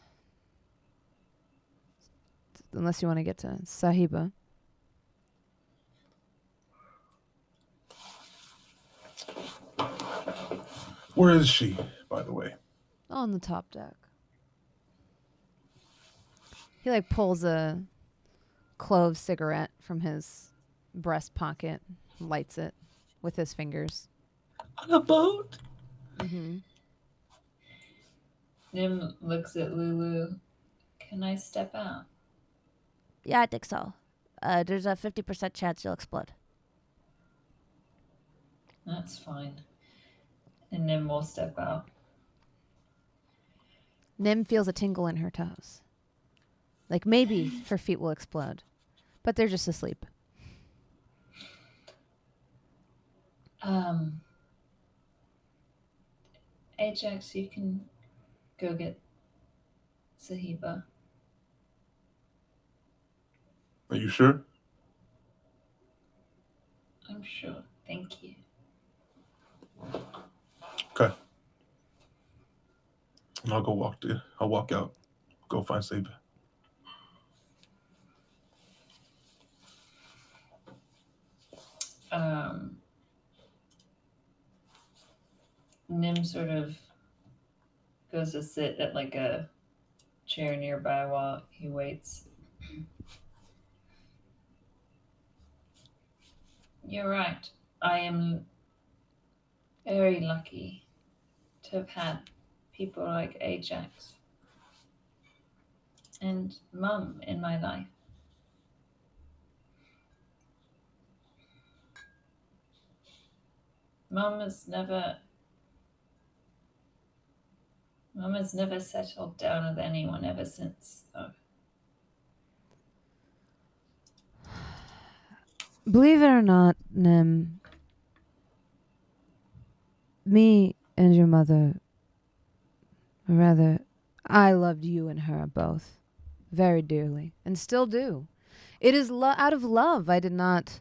Unless you want to get to Sahiba. Where is she, by the way? On the top deck. He like pulls a clove cigarette from his breast pocket, lights it with his fingers. On a boat? Mm-hmm. Nim looks at Lulu. Can I step out? Yeah, I think so. There's a 50% chance you'll explode. That's fine. And Nim will step out. Nim feels a tingle in her toes. Like maybe her feet will explode, but they're just asleep. Ajax, you can go get Sahiba. Are you sure? I'm sure. Thank you. Okay. And I'll go I'll walk out. Go find Saber. Nim sort of goes to sit at like a chair nearby while he waits. You're right. I am very lucky to have had people like Ajax and Mum in my life. Mum has never settled down with anyone ever since, though. Believe it or not, Nim, me and your mother, or rather, I loved you and her both very dearly, and still do. It is out of love I did not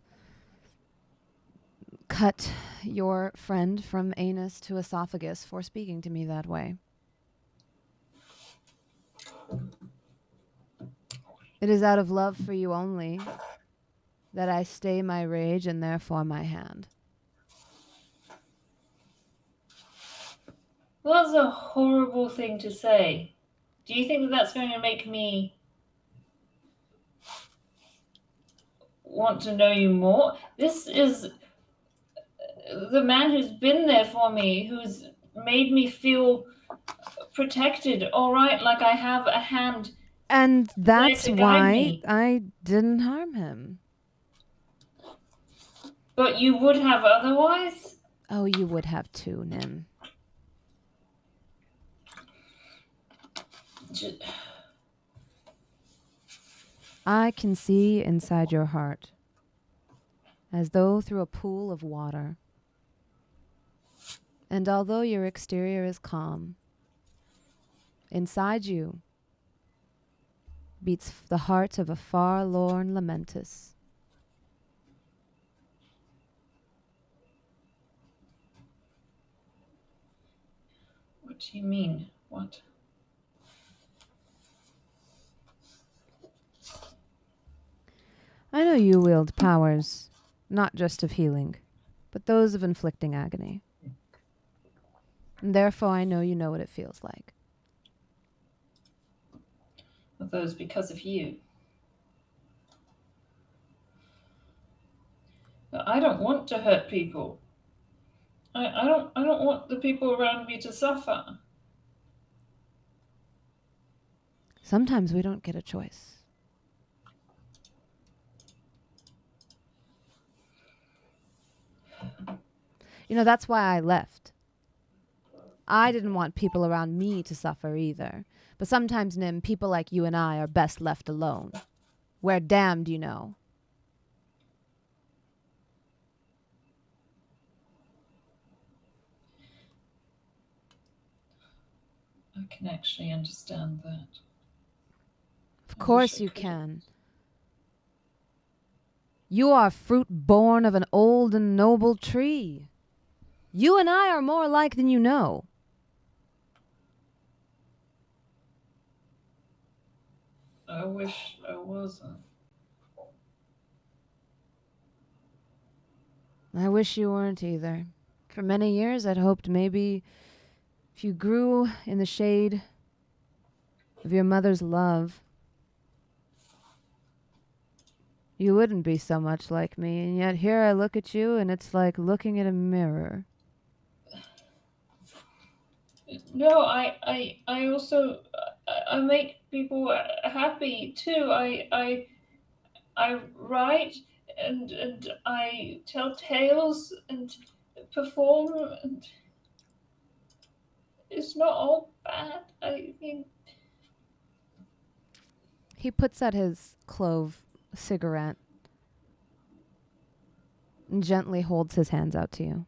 cut your friend from anus to esophagus for speaking to me that way. It is out of love for you only that I stay my rage and therefore my hand. Well, that's a horrible thing to say. Do you think that that's going to make me want to know you more? This is the man who's been there for me, who's made me feel protected, all right, like I have a hand. And that's to guide why me. I didn't harm him. But you would have otherwise? Oh, you would have too, Nim. I can see inside your heart, as though through a pool of water. And although your exterior is calm, inside you beats the heart of a forlorn lamentus. What do you mean? What? I know you wield powers, not just of healing, but those of inflicting agony. And therefore I know you know what it feels like. Are those because of you? But I don't want to hurt people. I don't want the people around me to suffer. Sometimes we don't get a choice. You know, that's why I left. I didn't want people around me to suffer either. But sometimes, Nim, people like you and I are best left alone. We're damned, you know. I can actually understand that. Of course you can. You are fruit born of an old and noble tree. You and I are more alike than you know. I wish I wasn't. I wish you weren't either. For many years, I'd hoped maybe if you grew in the shade of your mother's love, you wouldn't be so much like me. And yet here I look at you, and it's like looking at a mirror. No, I also I make people happy too. I write and I tell tales and perform, and it's not all bad. I mean, He puts out his clove cigarette and gently holds his hands out to you.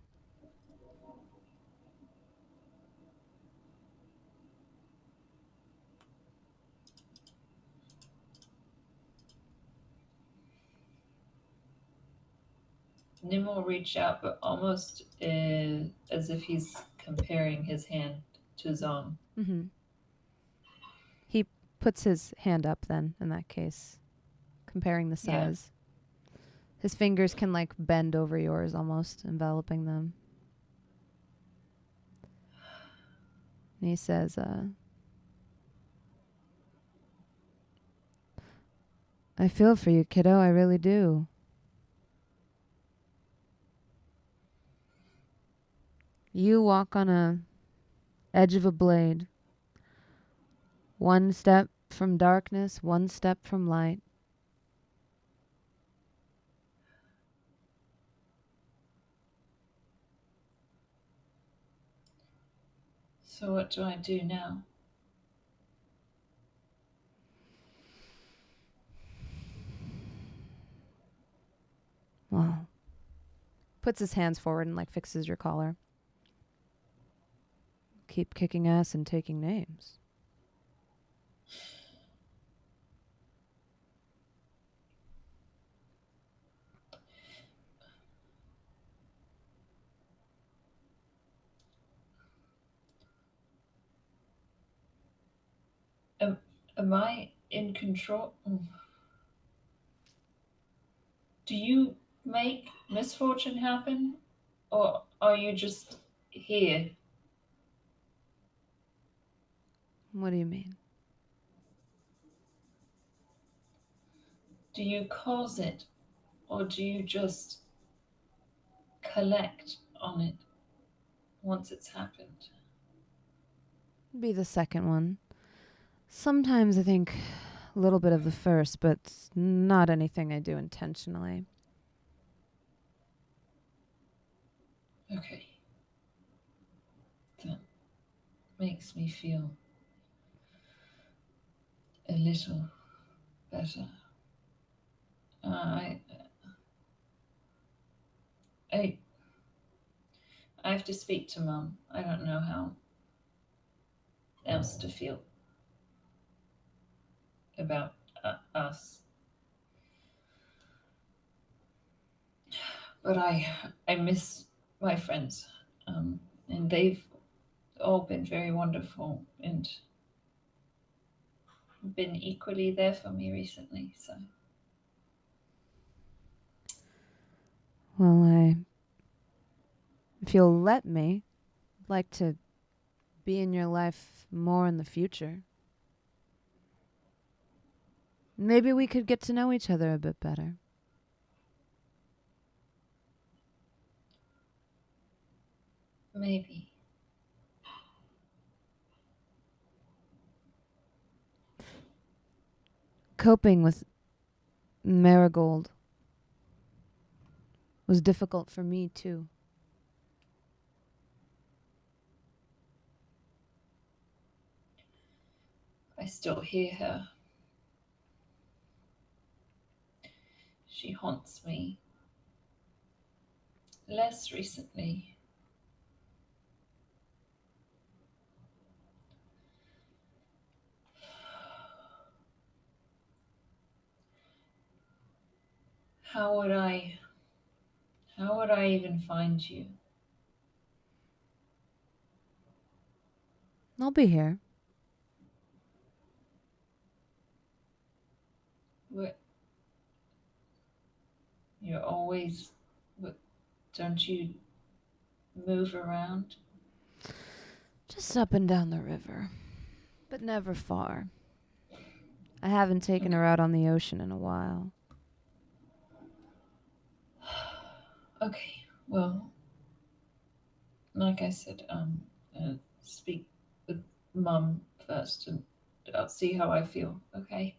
Nim will reach out, but almost as if he's comparing his hand to his own. Mm-hmm. He puts his hand up then, in that case, comparing the Yeah. size. His fingers can like bend over yours almost, enveloping them. And he says, I feel for you, kiddo, I really do. You walk on a edge of a blade. One step from darkness, one step from light. So what do I do now? Wow. Puts his hands forward and like fixes your collar. Keep kicking ass and taking names. Am I in control? Do you make misfortune happen? Or are you just here? What do you mean? Do you cause it? Or do you just collect on it once it's happened? Be the second one. Sometimes I think a little bit of the first, but not anything I do intentionally. Okay. That makes me feel a little better. I have to speak to Mum. I don't know how else to feel about us. But I miss my friends, and they've all been very wonderful and been equally there for me recently. So Well, if you'll let me, I'd like to be in your life more in the future. Maybe we could get to know each other a bit better. maybe. Coping with Marigold was difficult for me too. I still hear her. She haunts me. Less recently. How would I even find you? I'll be here. What? You're always. What? Don't you move around? Just up and down the river, but never far. I haven't taken her out on the ocean in a while. Okay, well, like I said, speak with Mom first, and I'll see how I feel, okay?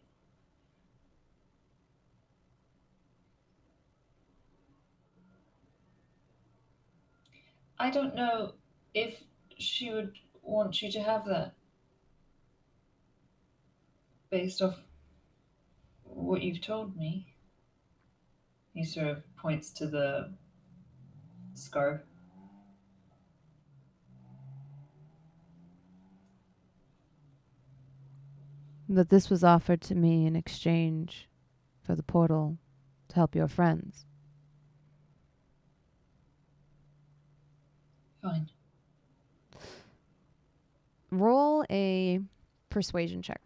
I don't know if she would want you to have that, based off what you've told me. He sort of points to the scarf. But this was offered to me in exchange for the portal to help your friends. Fine. Roll a persuasion check.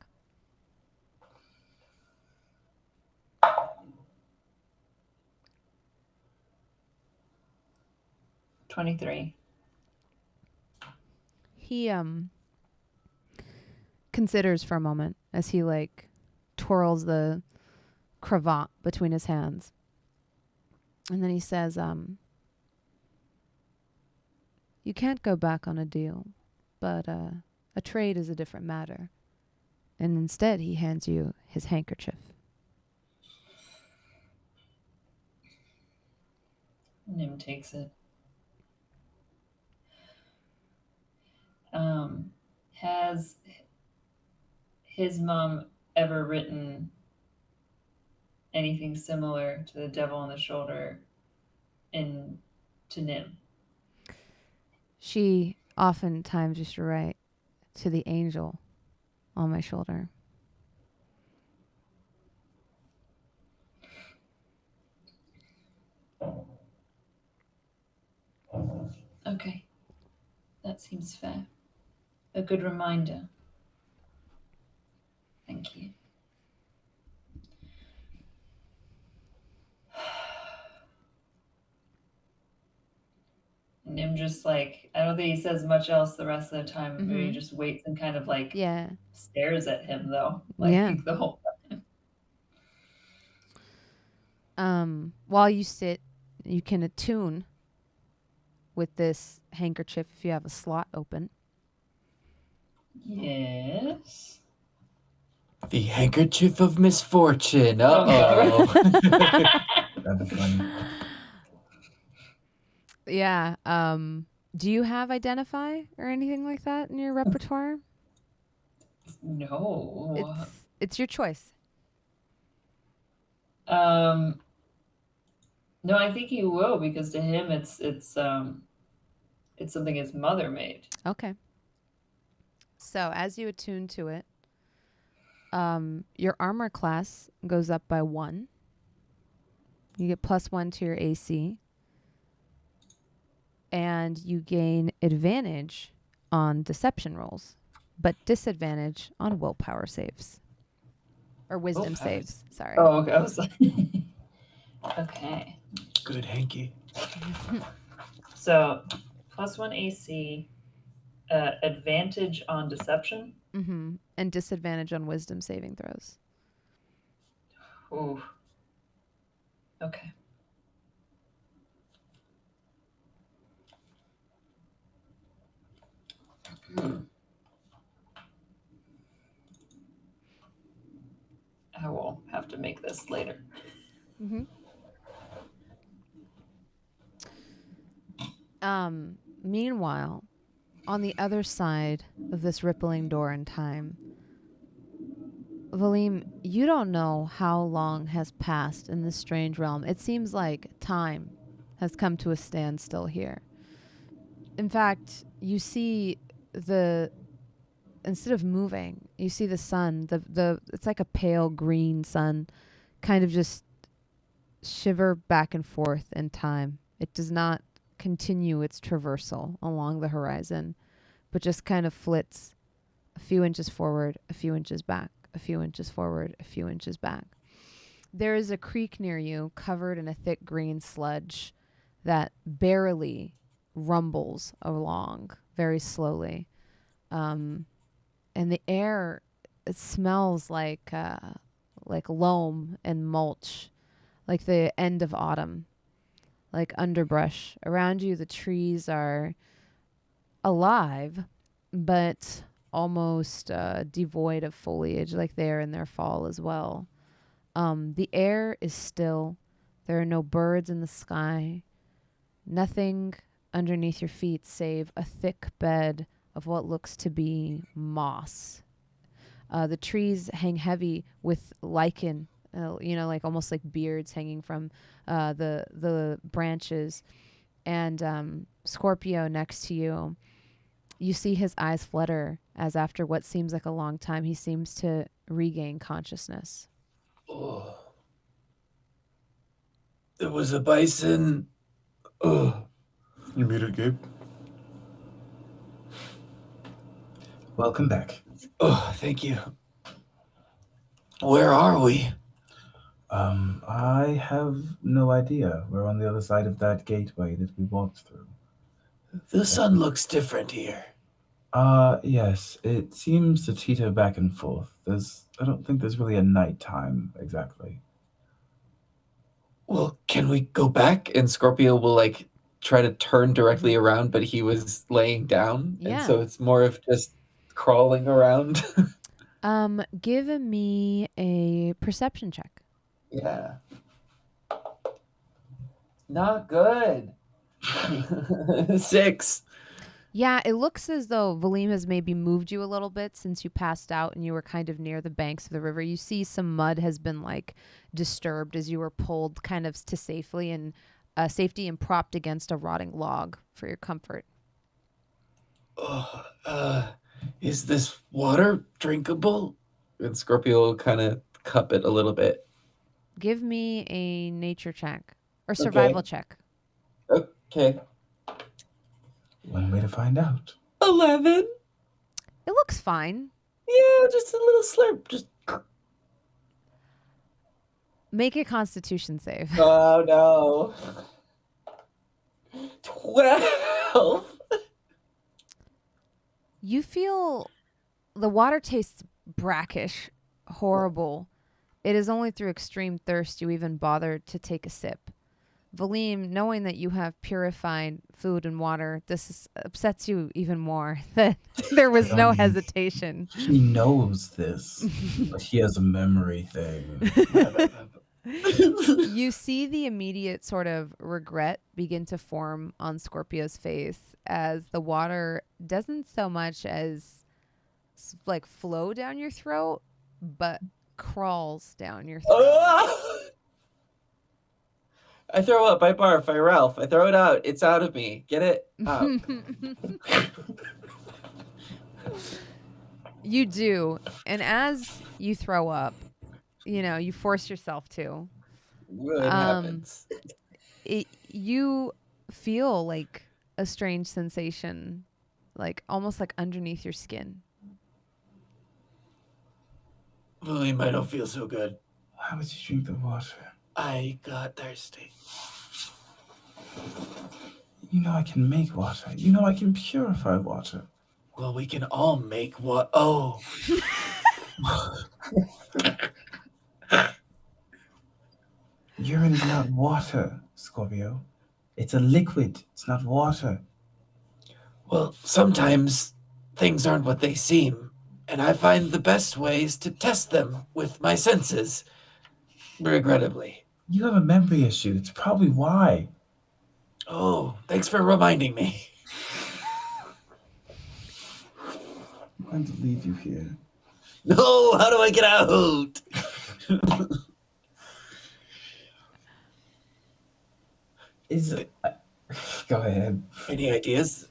23. He considers for a moment as he like twirls the cravat between his hands. And then he says, you can't go back on a deal, but a trade is a different matter. And instead he hands you his handkerchief. Nim takes it. Has his mom ever written anything similar to the devil on the shoulder to Nim? She oftentimes used to write to the angel on my shoulder. Okay. That seems fair. A good reminder. Thank you. Nim just like, I don't think he says much else the rest of the time. Maybe he just waits and kind of like stares at him though. Like the whole time. While you sit, you can attune with this handkerchief if you have a slot open. Yes. The handkerchief of misfortune. Uh-oh. That'd be funny. Yeah. Do you have Identify or anything like that in your repertoire? No. It's your choice. No, I think he will, because to him it's something his mother made. Okay. So as you attune to it, your armor class goes up by 1. You get +1 to your AC. And you gain advantage on deception rolls, but disadvantage on willpower saves. Or wisdom saves, sorry. Oh, okay. I was like, okay. Good hanky. So, +1 AC, advantage on deception. Mm-hmm. And disadvantage on wisdom saving throws. Ooh. Okay. I will have to make this later. Mm-hmm. Meanwhile, on the other side of this rippling door in time, Valym, you don't know how long has passed in this strange realm. It seems like time has come to a standstill here. In fact, you see instead of moving, you see the sun, it's like a pale green sun, kind of just shiver back and forth in time. It does not continue its traversal along the horizon, but just kind of flits a few inches forward, a few inches back, a few inches forward, a few inches back. There is a creek near you covered in a thick green sludge that barely rumbles along very slowly. And the air, it smells like loam and mulch, like the end of autumn, like underbrush. Around you, the trees are alive, but almost devoid of foliage, like they are in their fall as well. The air is still. There are no birds in the sky. Nothing underneath your feet save a thick bed of what looks to be moss. The trees hang heavy with lichen, like almost like beards hanging from the branches. And Scorpio next to you, you see his eyes flutter as after what seems like a long time, he seems to regain consciousness. Oh. There was a bison. Oh. You muted, Gabe. Welcome back. Oh, thank you. Where are we? I have no idea. We're on the other side of that gateway that we walked through. The sun looks different here. Yes. It seems to teeter back and forth. I don't think there's really a nighttime exactly. Well, can we go back? And Scorpio will like try to turn directly around, but he was laying down. Yeah. And so it's more of just crawling around. Give me a perception check. Yeah. Not good. 6. Yeah, it looks as though Valym has maybe moved you a little bit since you passed out and you were kind of near the banks of the river. You see some mud has been like disturbed as you were pulled kind of to safety and propped against a rotting log for your comfort. Is this water drinkable? And Scorpio will kind of cup it a little bit. Give me a nature check or survival check. Okay. One way to find out. 11. It looks fine. Yeah, just a little slurp. Just. Make a constitution save. Oh no. 12. You feel the water tastes brackish, horrible. It is only through extreme thirst you even bother to take a sip. Valym, knowing that you have purified food and water, upsets you even more that there was no hesitation. He knows this, but he has a memory thing. You see the immediate sort of regret begin to form on Scorpio's face as the water doesn't so much as like flow down your throat, but crawls down your throat. I throw up, I barf, I Ralph, I throw it out. It's out of me. Get it out. You do. And as you throw up, you force yourself to. What happens? You feel like a strange sensation, like almost like underneath your skin. Valym, I don't feel so good. Why would you drink the water? I got thirsty. You know I can make water. You know I can purify water. Well, we can all make what? Oh. Urine is not water, Scorpio. It's a liquid. It's not water. Well, sometimes things aren't what they seem, and I find the best ways to test them with my senses, regrettably. You have a memory issue. It's probably why. Oh, thanks for reminding me. I'm going to leave you here. No, how do I get out? Go ahead. Any ideas?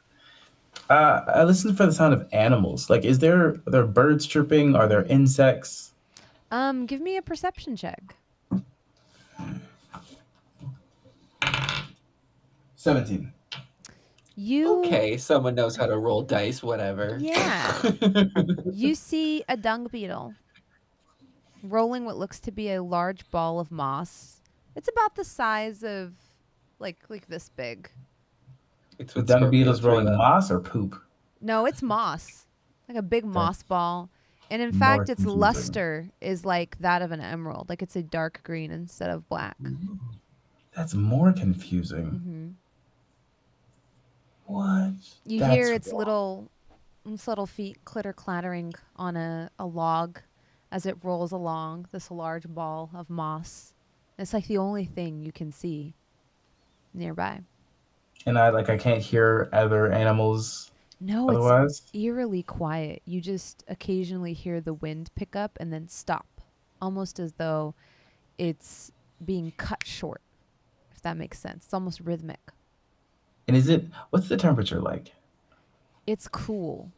I listened for the sound of animals. Like, are there birds chirping? Are there insects? Give me a perception check. 17. Okay, someone knows how to roll dice, whatever. Yeah. You see a dung beetle rolling what looks to be a large ball of moss. It's about the size of like this big. It's The what dung Scorpio beetle's threw rolling up. moss or poop? No, it's moss, like a big moss ball. And in more fact, its confusing. luster is like that of an emerald. Like it's a dark green instead of black. That's more confusing. hmm What? You That's hear its wrong. little feet clitter clattering on a log as it rolls along this large ball of moss. It's like the only thing you can see nearby. And I can't hear other animals No, otherwise. it's eerily quiet. You just occasionally hear the wind pick up and then stop, almost as though it's being cut short, if that makes sense. It's almost rhythmic. And what's the temperature like? It's cool.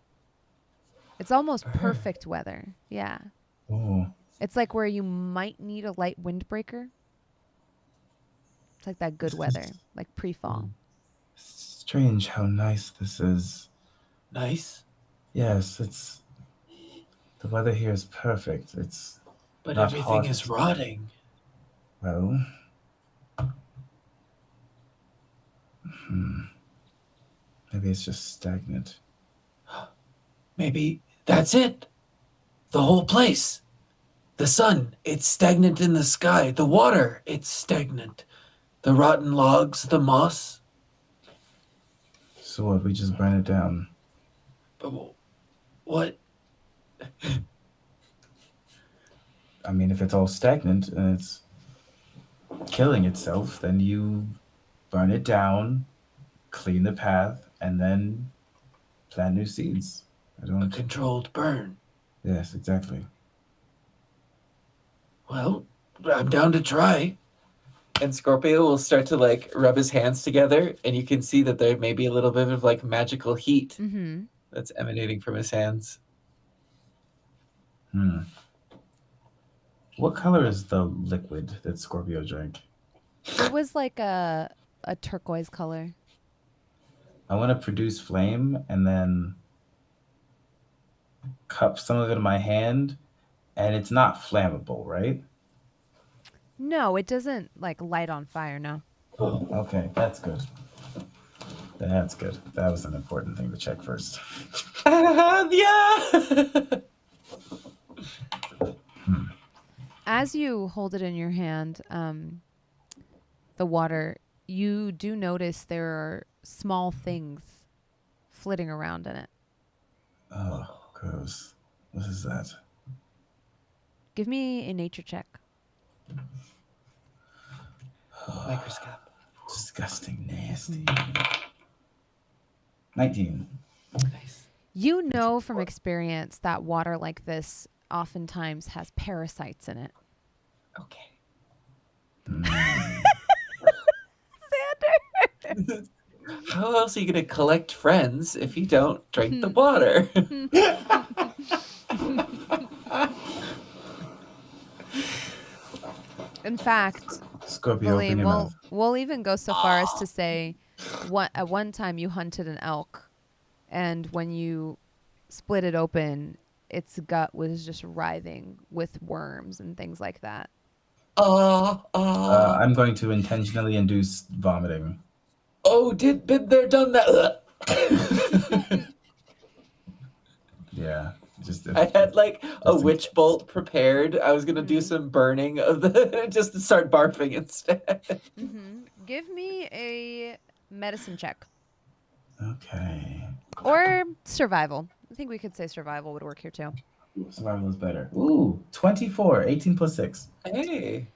It's almost perfect weather. Yeah. Oh, It's like where you might need a light windbreaker. It's like that good weather, like pre-fall. strange how nice this is. Nice. Yes, the weather here is perfect. It's But not everything hot. is rotting. Well, maybe it's just stagnant. Maybe that's it. The whole place. The sun, it's stagnant in the sky. The water, it's stagnant. The rotten logs, the moss. So what? We just burn it down. But what? I mean, if it's all stagnant and it's killing itself, then you burn it down, clean the path, and then plant new seeds. I A don't. controlled burn. Yes, exactly. Well, I'm down to try. And Scorpio will start to like rub his hands together, and you can see that there may be a little bit of like magical heat Mm-hmm. that's emanating from his hands. What color is the liquid that Scorpio drank? It was like a turquoise color. I want to produce flame and then cup some of it in my hand, and it's not flammable, right? No, it doesn't like light on fire, no. Oh, okay, that's good. That's good. That was an important thing to check first. Yeah. As you hold it in your hand, the water, you do notice there are small things flitting around in it. Oh, gross. What is that? Give me a nature check. Microscope. Disgusting, nasty. 19. Nice. You know from experience that water like this oftentimes has parasites in it. Okay. Xander! How else are you gonna collect friends if you don't drink the water? In fact, Scorpio, open Valym, your mouth. we'll even go so far as to say at one time you hunted an elk, and when you split it open, its gut was just writhing with worms and things like that. I'm going to intentionally induce vomiting. Oh, been there, done that. Yeah, just I had like a Just- witch bolt prepared. I was gonna do some burning of the just to start barfing instead. Give me a medicine check. Okay. Or survival. I think we could say survival would work here too. Survival is better. Ooh, 24, 18 plus 6. Hey.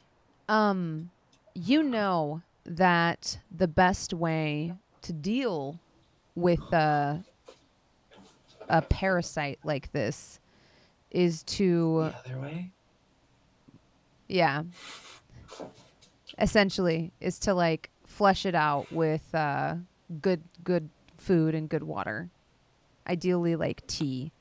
You know that the best way to deal with a parasite like this is to The other way. yeah. Essentially is to like flush it out with good food and good water. Ideally like tea.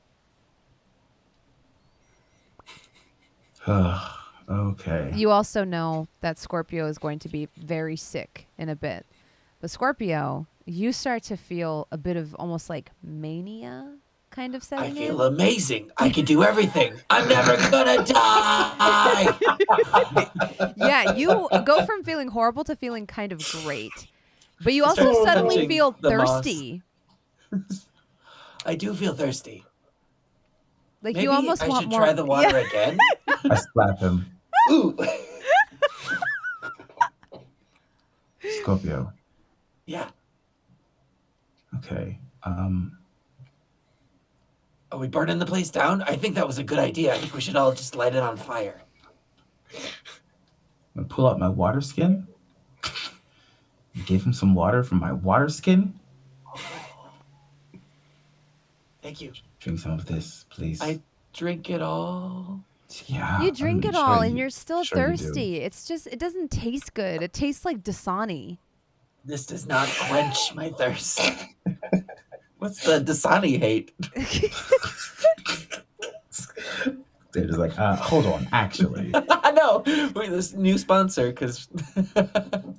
Okay. You also know that Scorpio is going to be very sick in a bit. But Scorpio, you start to feel a bit of almost like mania kind of I setting feel in. amazing. I can do everything. I'm never gonna die. Yeah, you go from feeling horrible to feeling kind of great. But you I also start suddenly touching feel the moss. thirsty. I do feel thirsty. Like Maybe you almost I want should more. try the water again. I slap him. Ooh. Scorpio. Yeah. Okay. Are we burning the place down? I think that was a good idea. I think we should all just light it on fire. I pull out my water skin. Give him some water from my water skin. Thank you. Drink some of this, please. I drink it all. Yeah. You drink I'm it sure all and you're still sure you do. thirsty. It's just, it doesn't taste good. It tastes like Dasani. This does not quench my thirst. What's the Dasani hate? They're just like, hold on, actually. No, wait, this new sponsor, because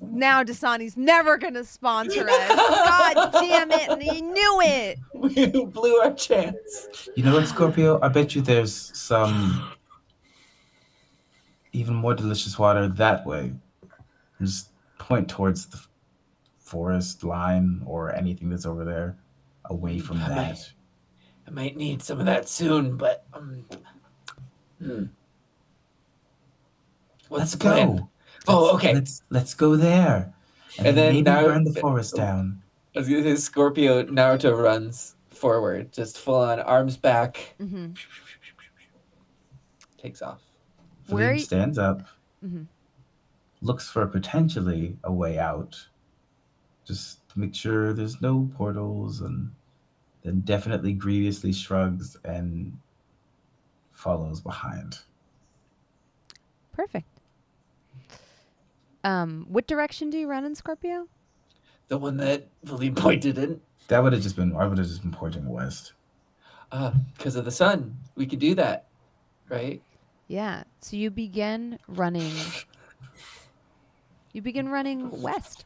Now Dasani's never going to sponsor us. God damn it. And he knew it. we blew our chance. You know what, Scorpio? I bet you there's some even more delicious water that way. Just point towards the forest line or anything that's over there, away from that. I might need some of that soon, but Let's the plan? go. Oh, okay. Let's go there, and then maybe now burn the forest down. I was gonna say Scorpio Naruto runs forward, just full on arms back, Mm-hmm. takes off. Where Valym stands up, Mm-hmm. looks for potentially a way out, just to make sure there's no portals, and then definitely grievously shrugs and follows behind. Perfect. What direction do you run in, Scorpio? The one that Valym pointed in. I would have just been pointing west. Because of the sun. We could do that, right? Yeah. So you begin running. West.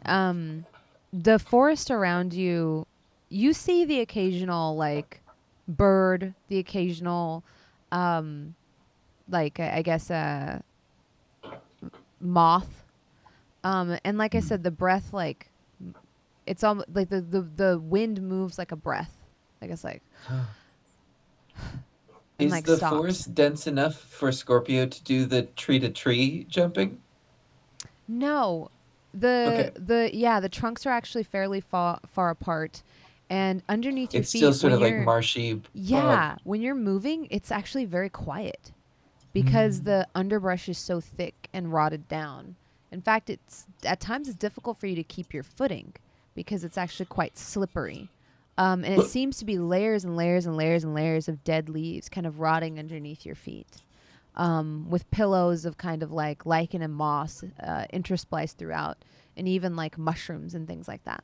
The forest around you, you see the occasional like bird, the occasional like I guess moth. And like I said, the breath, like it's almost like the wind moves like a breath. I guess like and, Is like, the stops. forest dense enough for Scorpio to do the tree-to-tree jumping? No. The trunks are actually fairly far apart, and underneath your It's feet still sort of when like you're- marshy. Yeah, when you're moving, it's actually very quiet because the underbrush is so thick and rotted down. In fact, at times it's difficult for you to keep your footing because it's actually quite slippery. And it seems to be layers and layers and layers and layers of dead leaves kind of rotting underneath your feet, with pillows of kind of like lichen and moss interspliced throughout, and even like mushrooms and things like that.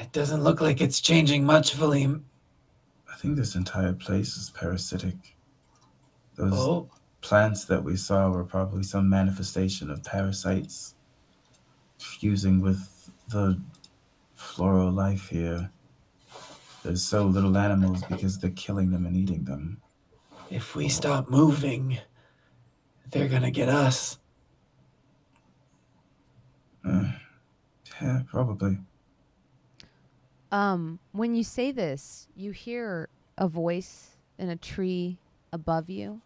It doesn't look like it's changing much, Valym. I think this entire place is parasitic. Those Oh, plants that we saw were probably some manifestation of parasites fusing with the floral life here. There's so little animals because they're killing them and eating them. if we stop moving, they're gonna get us. Yeah, probably. When you say this, you hear a voice in a tree above you.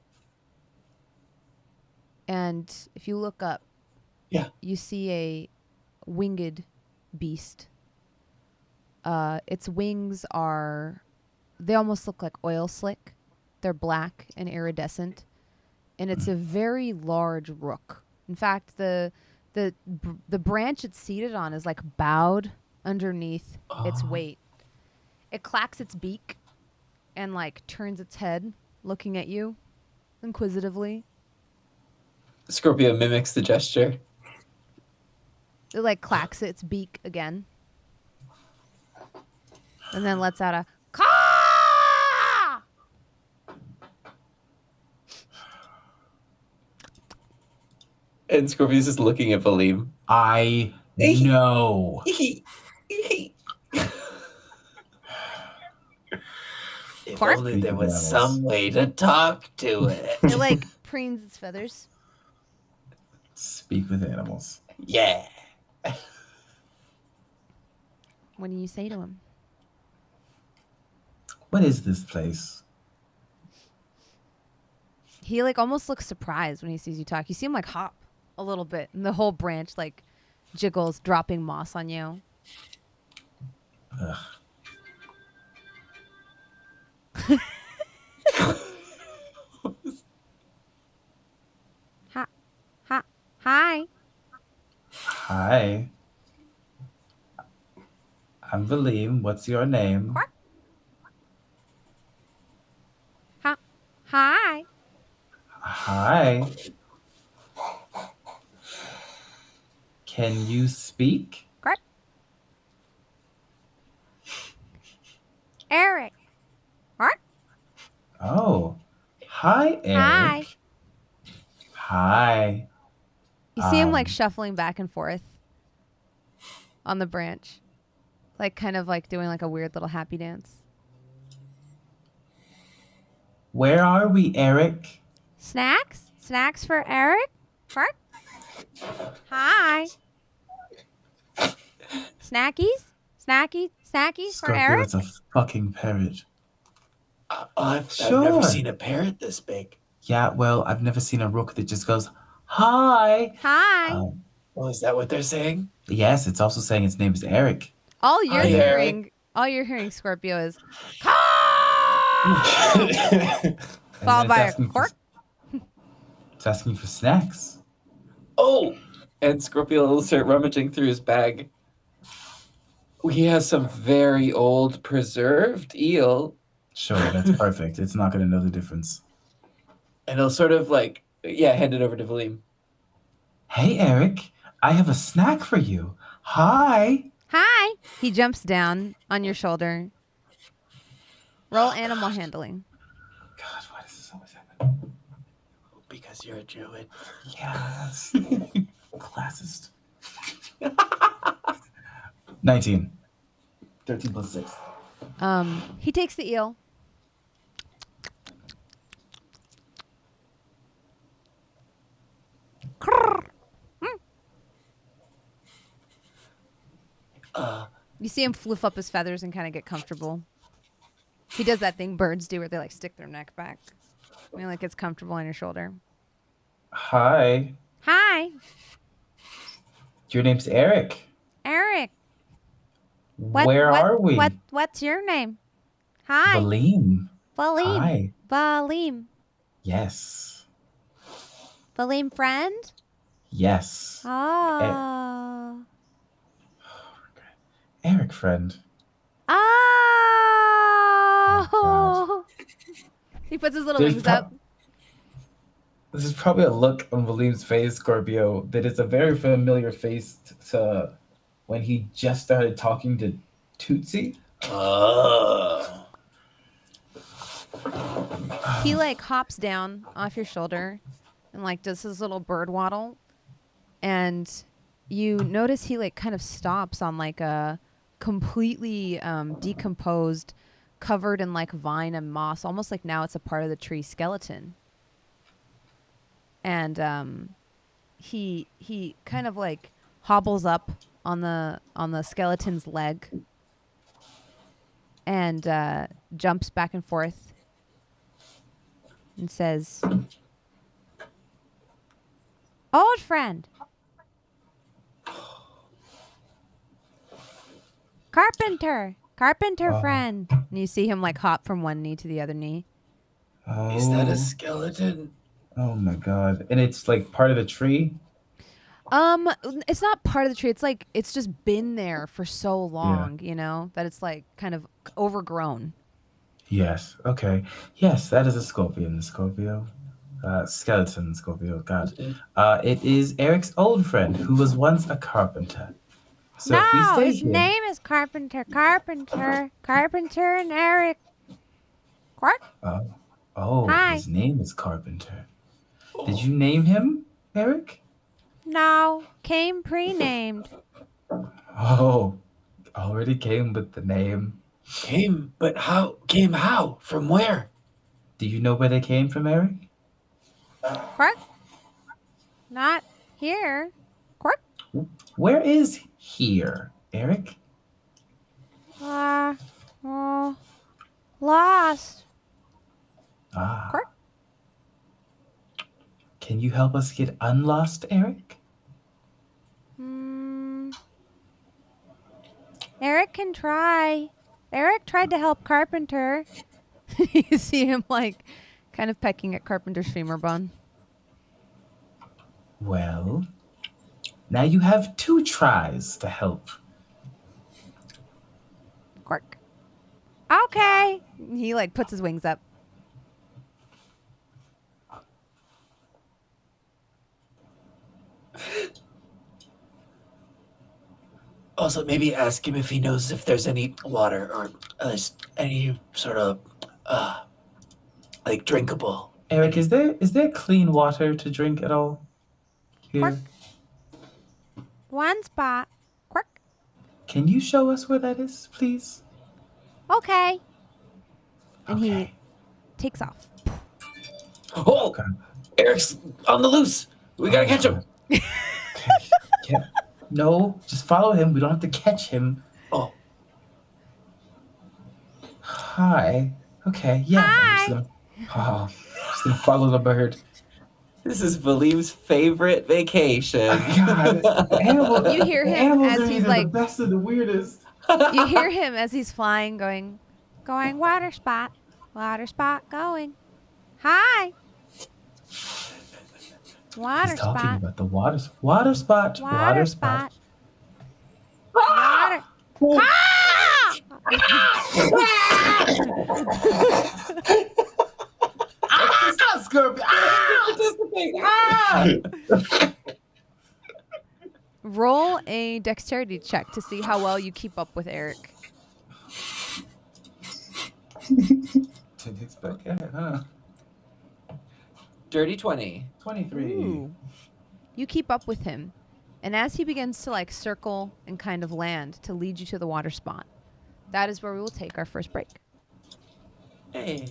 And if you look up, Yeah. you see a winged beast. Its wings they almost look like oil slick. They're black and iridescent. And it's a very large rook. In fact, the branch it's seated on is like bowed underneath its weight. It clacks its beak and like turns its head looking at you inquisitively. Scorpio mimics the gesture. It like clacks its beak again. And then lets out a caw! And Scorpio's just looking at Valym. I know. If Quark? only there was some way to talk to it. It like preens its feathers. Speak with animals. Yeah. What do you say to him? What is this place? He like almost looks surprised when he sees you talk. You see him like hop a little bit, and the whole branch like jiggles, dropping moss on you. Ugh. Hi. Hi. I'm Valym. What's your name? Quack. Hi. Hi. Can you speak? Quack. Eric. What? Oh. Hi, Eric. Hi. You see him like shuffling back and forth on the branch. Like kind of like doing like a weird little happy dance. Where are we, Eric? Snacks? Snacks for Eric? What? Hi. Snackies? Snackies for Scorpio, Eric? it's a fucking parrot. I've Sure. never seen a parrot this big. Yeah, well, I've never seen a rook that just goes, hi. Hi. Oh, is that what they're saying? Yes, it's also saying its name is Eric. All you're Hi, hearing, Scorpio, is And followed then by a it's asking for- cork. It's asking for snacks. Oh! And Scorpio will start rummaging through his bag. He has some very old preserved eel. Sure, that's perfect. It's not going to know the difference. And he'll sort of like, hand it over to Valym. Hey, Eric, I have a snack for you. Hi. Hi. He jumps down on your shoulder. Roll animal handling. God, why does this always happen? Because you're a druid. Yes. Classist. 19. 13 plus 6. He takes the eel. You see him floof up his feathers and kind of get comfortable. He does that thing birds do where they like stick their neck back. I mean, like it's comfortable on your shoulder. Hi. Hi, Your name's Eric. Eric. Where are we? What's your name? Hi, Valym. Valym. Hi. Valym. Yes. Valym friend? Yes. Oh. Eric friend. Oh. He puts his little There's wings up. This is probably a look on Valym's face, Scorpio, that is a very familiar face to when he just started talking to Tootsie. He like hops down off your shoulder and like does his little bird waddle. And you notice he like kind of stops on like a completely decomposed, covered in like vine and moss, almost like now it's a part of the tree skeleton. And he kind of like hobbles up on the skeleton's leg and jumps back and forth and says, "Old friend, carpenter Oh. friend." And you see him like hop from one knee to the other knee. Oh. Is that a skeleton? Oh my god. And it's like part of the tree? It's not part of the tree. It's like it's just been there for so long, you know, that it's like kind of overgrown. Yes. Okay. Yes, that is a scorpion, Scorpio. Skeleton, Scorpio. God. It is Eric's old friend who was once a carpenter. So if we No, stay his here, name is Carpenter and Eric. What? Oh, Hi. his name is Carpenter. Did you name him, Eric? No, came pre-named. Oh, already came with the name. Came, but how? Came how? From where? Do you know where they came from, Eric? What? Not Here. Quirk. Where is here, Eric? Lost. Ah. Quirk. Can you help us get unlost, Eric? Eric can try. Eric tried to help Carpenter. You see him like kind of pecking at Carpenter's femur bone. Well, now you have 2 tries to help. Quirk. Okay. He like puts his wings up. Also, maybe ask him if he knows if there's any water or any sort of like drinkable. Eric, is there clean water to drink at all? Here. Quirk. One spot. Quirk. Can you show us where that is, please? Okay. And Okay. he takes off. Oh, Okay. Eric's on the loose. We gotta catch him. No, just follow him. We don't have to catch him. Oh, Hi. Okay, yeah. I'm just gonna follow the bird. this is Valym's favorite vacation. God, animal, You hear him animals as are he's either like- the best or the weirdest. You hear him as he's flying, going, water spot, going. Hi. Water He's talking spot, about the water spot. Water spot. water spot. Water. Scorpio. Roll a dexterity check to see how well you keep up with Eric. Didn't expect that, huh? Dirty 20. 23. Ooh. You keep up with him. And as he begins to like circle and kind of land to lead you to the water spot, that is where we will take our first break. Hey.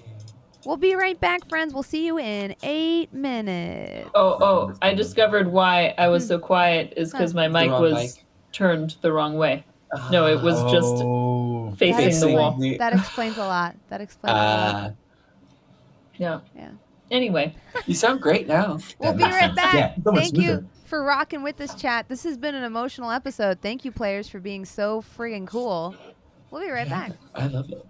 We'll be right back, friends. We'll see you in 8 minutes. Oh, I discovered why I was so quiet is because my mic wrong was mic. turned the wrong way. No, it was just Oh, facing the wall. That explains a lot. That explains a lot. Yeah. Yeah. Anyway, You sound great now. We'll that be makes right sense. back. Yeah, so much Thank you smoother. for rocking with this chat. This has been an emotional episode. Thank you, players, for being so friggin' cool. We'll be right back. I love it.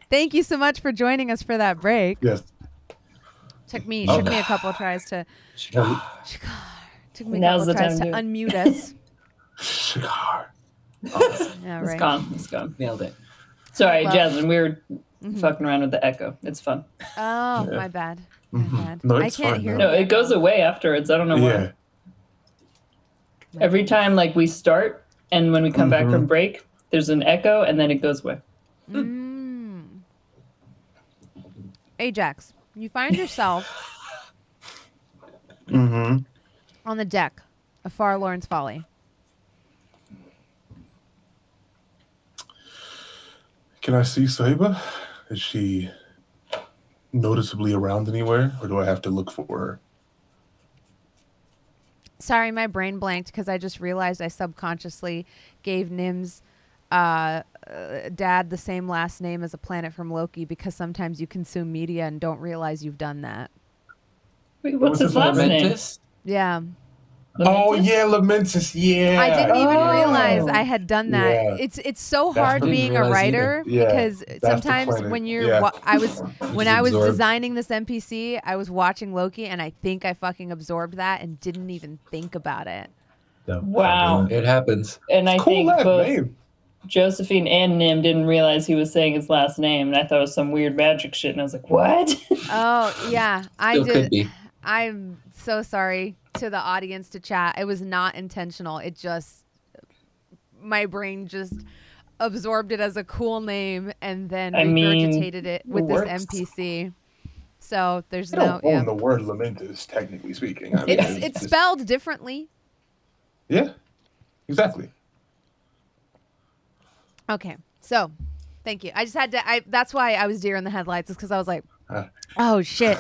Thank you so much for joining us for that break. Yes. Took me a couple tries to. Took me a Now's couple the tries to time to unmute us. Shikar. Yeah, It's right. gone. It's gone. Nailed it. Sorry, Well- Jasmine. We were fucking around with the echo. It's fun. Oh, Yeah. my bad. My bad. No, I it's can't fine hear. now. No, the it goes echo. away afterwards. I don't know why. Yeah. Every time like we start and when we come back Mhm. from break, there's an echo and then it goes away. Ajax, you find yourself Mm-hmm. on the deck of Farlorn's Folly. Can I see Sahiba? Is she noticeably around anywhere, or do I have to look for her? Sorry, my brain blanked because I just realized I subconsciously gave Nim's dad the same last name as a planet from Loki because sometimes you consume media and don't realize you've done that. Wait, what's his last name? Momentous? Yeah. Oh Lamentus? yeah, Lamentus. Yeah. I didn't even Oh. realize I had done that. Yeah. It's so That's hard the- being a Didn't realize writer either. Yeah, because that's the sometimes planet. when you're Yeah. when I was absorb. designing this NPC, I was watching Loki and I think I fucking absorbed that and didn't even think about it. Wow. It happens. And I Cool think last both name. Josephine and Nim didn't realize he was saying his last name, and I thought it was some weird magic shit, and I was like, "What?" Oh, yeah. I Still did. could be. I'm so sorry to the audience to chat. It was not intentional. It just my brain just absorbed it as a cool name and then I mean, regurgitated it with it this works. NPC. So there's I no don't yeah. own the word Lamentus, technically speaking. I mean, It's spelled differently. Yeah, exactly. Okay. So, thank you. I just had to that's why I was deer in the headlights is cuz I was like, Uh. "Oh shit."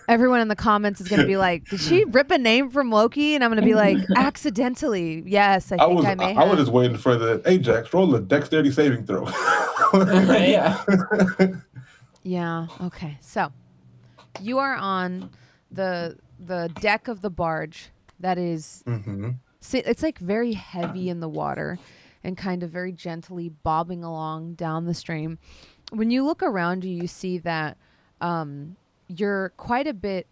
Everyone in the comments is going to be like, "Did she rip a name from Loki?" And I'm going to be like, "Accidentally." Yes, I think I may I was have. just waiting for the Ajax roll a dexterity saving throw. Yeah. Yeah. Okay. So, you are on the deck of the barge that is Mm-hmm. it's like very heavy in the water and kind of very gently bobbing along down the stream. When you look around you, you see that you're quite a bit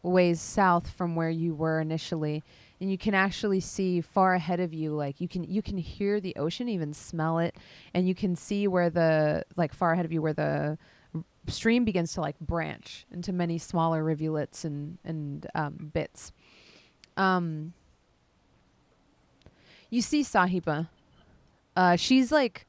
ways south from where you were initially, and you can actually see far ahead of you, like you can hear the ocean, even smell it, and you can see where the far ahead of you where the stream begins to like branch into many smaller rivulets and bits. You see Sahiba. She's like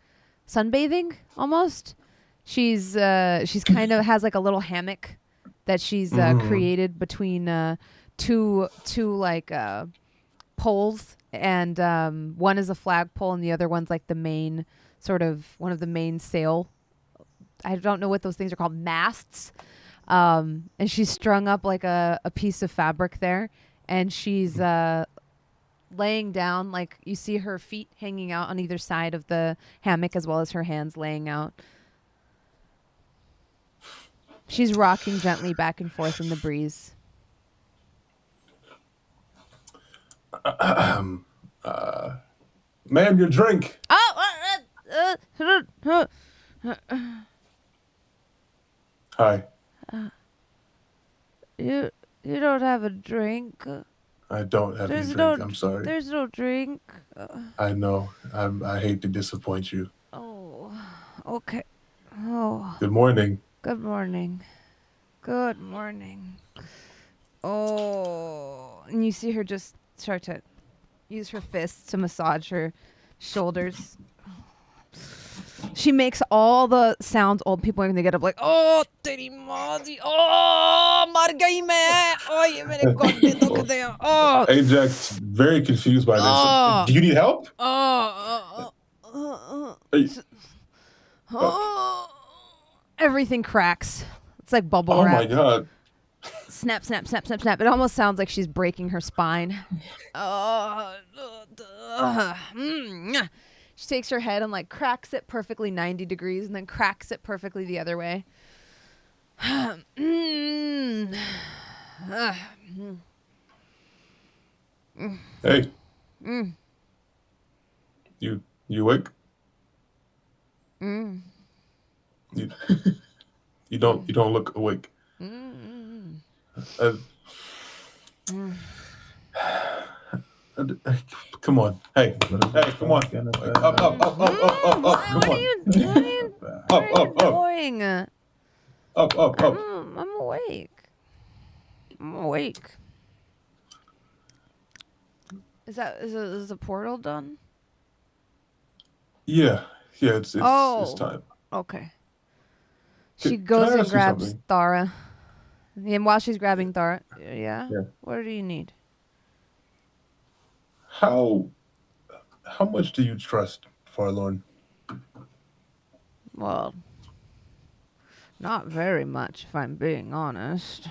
sunbathing almost. She's kind of has like a little hammock that she's created between two like poles, and one is a flagpole and the other one's like the main one of the main sail. I don't know what those things are called, masts. And she's strung up like a piece of fabric there, and she's laying down, like you see her feet hanging out on either side of the hammock as well as her hands laying out. She's rocking gently back and forth in the breeze. Ma'am, your drink. Hi. You don't have a drink. I don't have any There's drink. no- I'm sorry. There's no drink. I know. I hate to disappoint you. Oh, okay. Oh, Good morning. good morning. Good morning. Oh, and you see her just start to use her fists to massage her shoulders. She makes all the sounds old people are going to get up like, oh, teri mazi, oh, mar gayi main, oh, ye mere godde dukh de, oh, Ajax, very confused by this. Oh. Do you need help? oh, Are you- oh. Everything cracks. It's like bubble oh wrap. my god. Snap, snap, snap, snap, snap. It almost sounds like she's breaking her spine. She takes her head and like cracks it perfectly 90 degrees and then cracks it perfectly the other way. Hey. You awake? You don't look awake. Mm. Uh, come on. Hey, come on. Up. Come on. What are you doing? Up. I'm awake. I'm awake. Is the portal done? Yeah, it's time. Okay. Can- She can goes I and ask you grabs something? Thara. And while she's grabbing Thara, yeah? Yeah. What do you need? How much do you trust Farlorn? Well, not very much, if I'm being honest.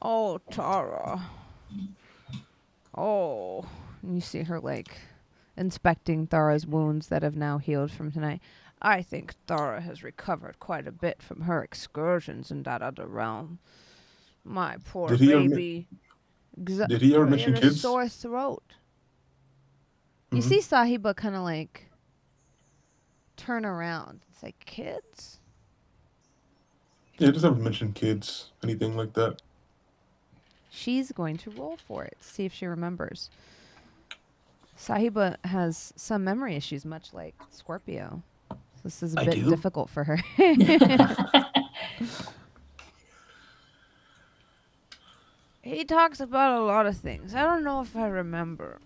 Oh, Tara. Oh. And you see her, like, inspecting Thara's wounds that have now healed from tonight. I think Thara has recovered quite a bit from her excursions in that other realm. My poor Did he ever baby. Did he ever mention had a kids? sore throat. You Mhm. see Sahiba kind of like turn around. It's like, kids? Yeah, just ever mention kids, anything like that. She's going to roll for it to see if she remembers. Sahiba has some memory issues, much like Scorpio. This is a I bit do? difficult for her. He talks about a lot of things. I don't know if I remember.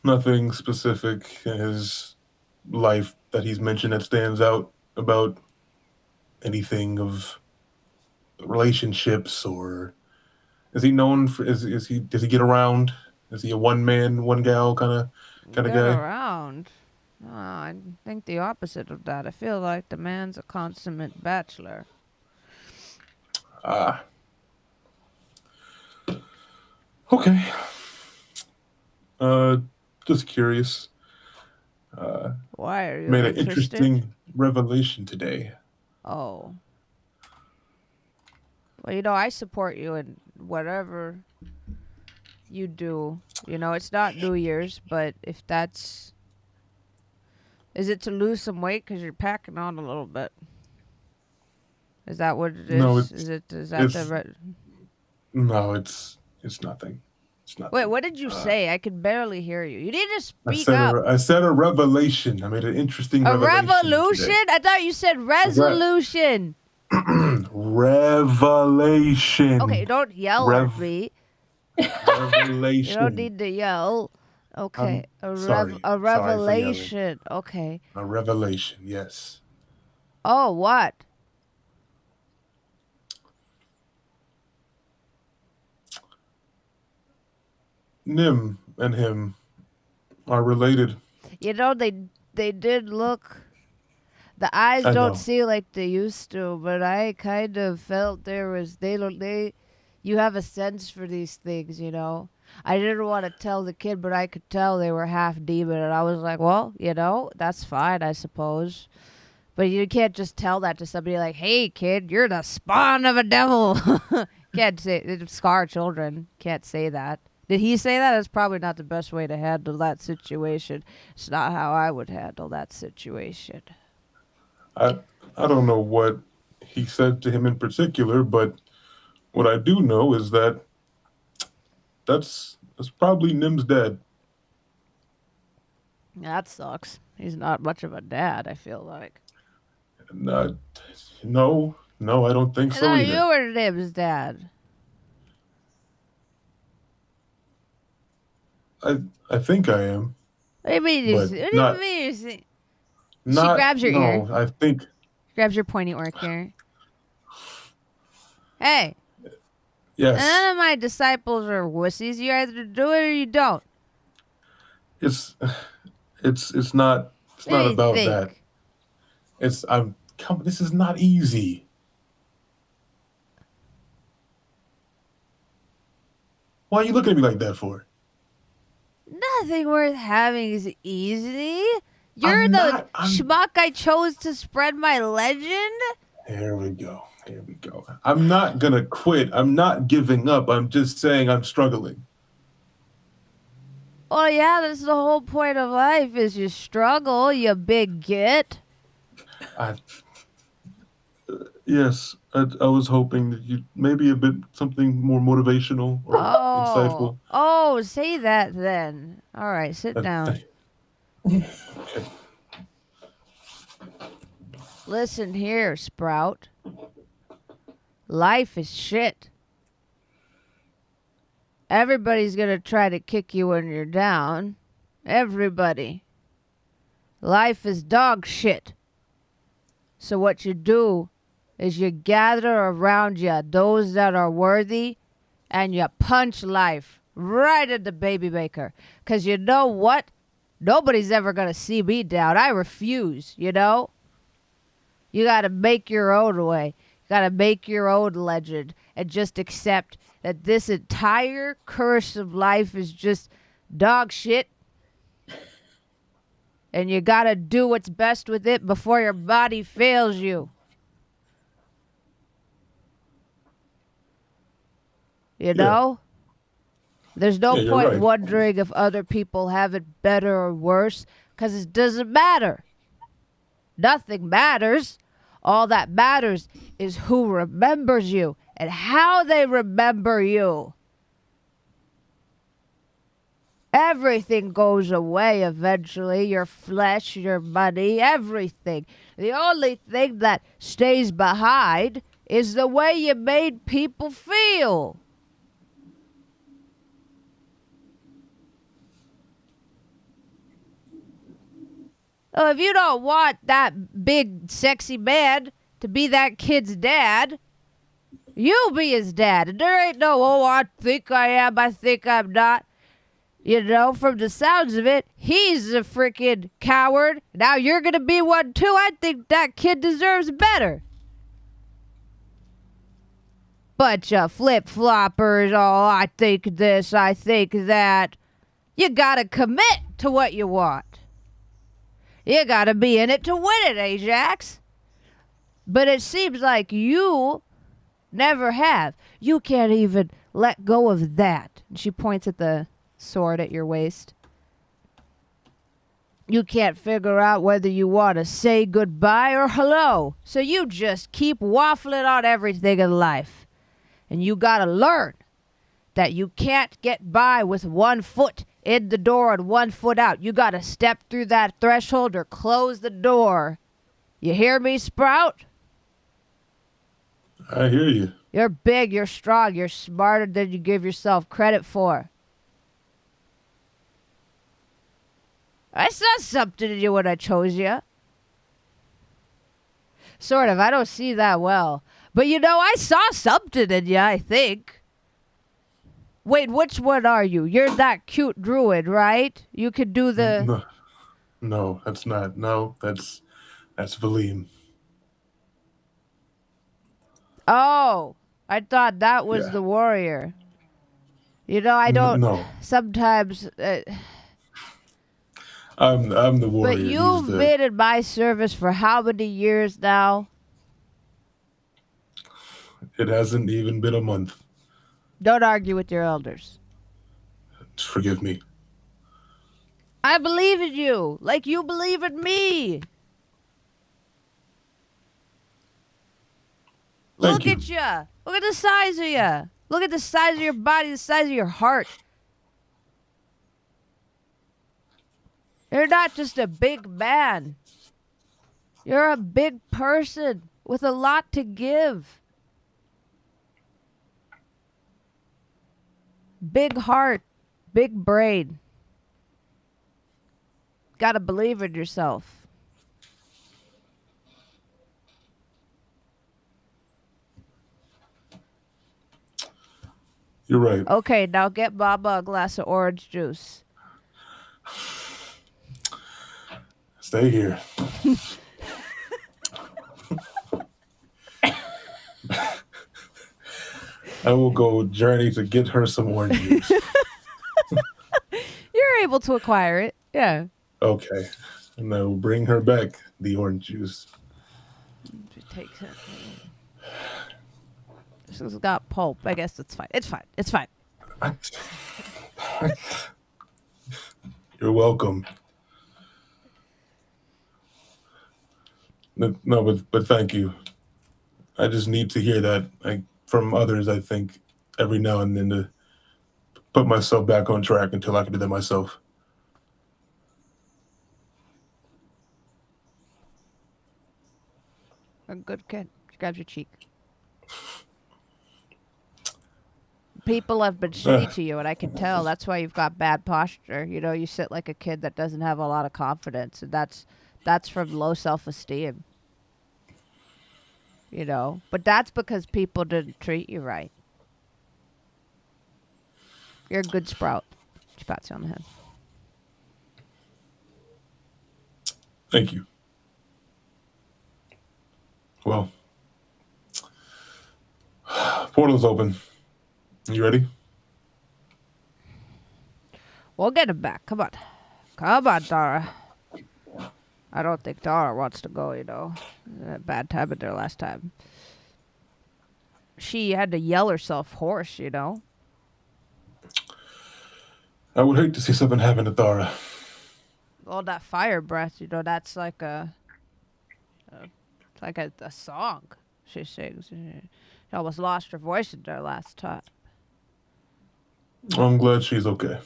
Nothing specific in his life that he's mentioned that stands out about anything of relationships, or is he known for does he get around? Is he a one man, one gal kind of Get guy? around. No, I think the opposite of that. I feel like the man's a consummate bachelor. Ah. Okay. Just curious. Why are you Made an interested? interesting revelation today. Oh. Well, you know, I support you in whatever you do. You know, it's not New Year's, but if that's... Is it to lose some weight because you're packing on a little bit? Is that what it is? No, it's Is that it's no, it's nothing. It's nothing. Wait, what did you say? I could barely hear you. You need to I speak said up. I said a revelation. I made an interesting A revelation. revolution? I thought you said resolution. Revelation. Okay, don't yell at me. Revelation. You don't need to yell. Okay, sorry for yelling. revelation. Okay. A revelation, yes. Oh, what? Nim and him are related. You know, they did look. The eyes I don't know. see like they used to, but I kind of felt there was you have a sense for these things, you know. I didn't want to tell the kid, but I could tell they were half demon, and I was like, well, you know, that's fine, I suppose. But you can't just tell that to somebody like, hey, kid, you're the spawn of a devil. Can't say it. Scar children. Can't say that. Did he say that? That's probably not the best way to handle that situation. It's not how I would handle that situation. I don't know what he said to him in particular, but what I do know is that that's probably Nim's dad. That sucks. He's not much of a dad, I feel like. No, I don't think so No, either. you were Nim's dad. I think I am. What do you mean? But What do not- you mean? You think? Not, grabs your no, ear. I think Grabs your pointy orc here. Hey, yes. none of my disciples are wussies. You either do it or you don't. It's not What do you about think? that. This is not easy. Why are you looking at me like that for? Nothing worth having is easy. You're I'm the not- I'm- schmuck I chose to spread my legend. Here we go. I'm not gonna quit. I'm not giving up. I'm just saying I'm struggling. Oh yeah, that's the whole point of life is you struggle, you big git. Yes, I was hoping that you maybe a bit something more motivational or insightful. Oh, say that then. All right, sit down. Okay. Listen here, Sprout. Life is shit. Everybody's gonna try to kick you when you're down. Everybody. Life is dog shit. So what you do is you gather around you those that are worthy and you punch life right at the baby maker. 'Cause you know what? Nobody's ever gonna see me down. I refuse, you know? You gotta make your own way. You gotta make your own legend and just accept that this entire curse of life is just dog shit. And you gotta do what's best with it before your body fails you. You know? There's no Yeah, you're point right. wondering if other people have it better or worse, 'cause it doesn't matter. Nothing matters. All that matters is who remembers you and how they remember you. Everything goes away eventually. Your flesh, your money, everything. The only thing that stays behind is the way you made people feel. Oh, if you don't want that big, sexy man to be that kid's dad, you be his dad. And there ain't no, oh, I think I am, I think I'm not. You know, from the sounds of it, he's a freaking coward. Now you're going to be one too. I think that kid deserves better. Bunch of flip-floppers. Oh, I think this, I think that. You got to commit to what you want. You got to be in it to win it, Ajax. But it seems like you never have. You can't even let go of that. And she points at the sword at your waist. You can't figure out whether you want to say goodbye or hello. So you just keep waffling on everything in life. And you got to learn that you can't get by with one foot in the door and one foot out. You got to step through that threshold or close the door. You hear me, Sprout? I hear you. You're big, you're strong, you're smarter than you give yourself credit for. I saw something in you when I chose you. Sort of, I don't see that well. But you know, I saw something in you, I think. Wait, which one are you? You're that cute druid, right? You could do the... No, that's not. No, that's Valym. Oh, I thought that was the warrior. You know, I don't... No. Sometimes... I'm the warrior. But you've been in my service for how many years now? It hasn't even been a month. Don't argue with your elders. Forgive me. I believe in you, like you believe in me. Look at you. Look at the size of you. Look at the size of your body, the size of your heart. You're not just a big man. You're a big person with a lot to give. Big heart, big brain. Gotta believe in yourself. You're right. Okay, now get Mama a glass of orange juice. Stay here. I will go journey to get her some orange juice. You're able to acquire it. Yeah. Okay. And I will bring her back the orange juice. Take it. This has got pulp. I guess it's fine. It's fine. It's fine. You're welcome. No, but thank you. I just need to hear that from others, I think, every now and then to put myself back on track until I can do that myself. A good kid. She grabs your cheek. People have been shitty to you, and I can tell. That's why you've got bad posture. You know, you sit like a kid that doesn't have a lot of confidence, and that's from low self-esteem. You know, but that's because people didn't treat you right. You're a good sprout. She pats you on the head. Thank you. Well, portal's open. You ready? We'll get him back. Come on. Come on, Dara. I don't think Dara wants to go, you know. Bad time at there last time. She had to yell herself hoarse, you know. I would hate to see something happen to Thara. All that fire breath, you know, that's like a song she sings. She almost lost her voice in there last time. I'm glad she's okay.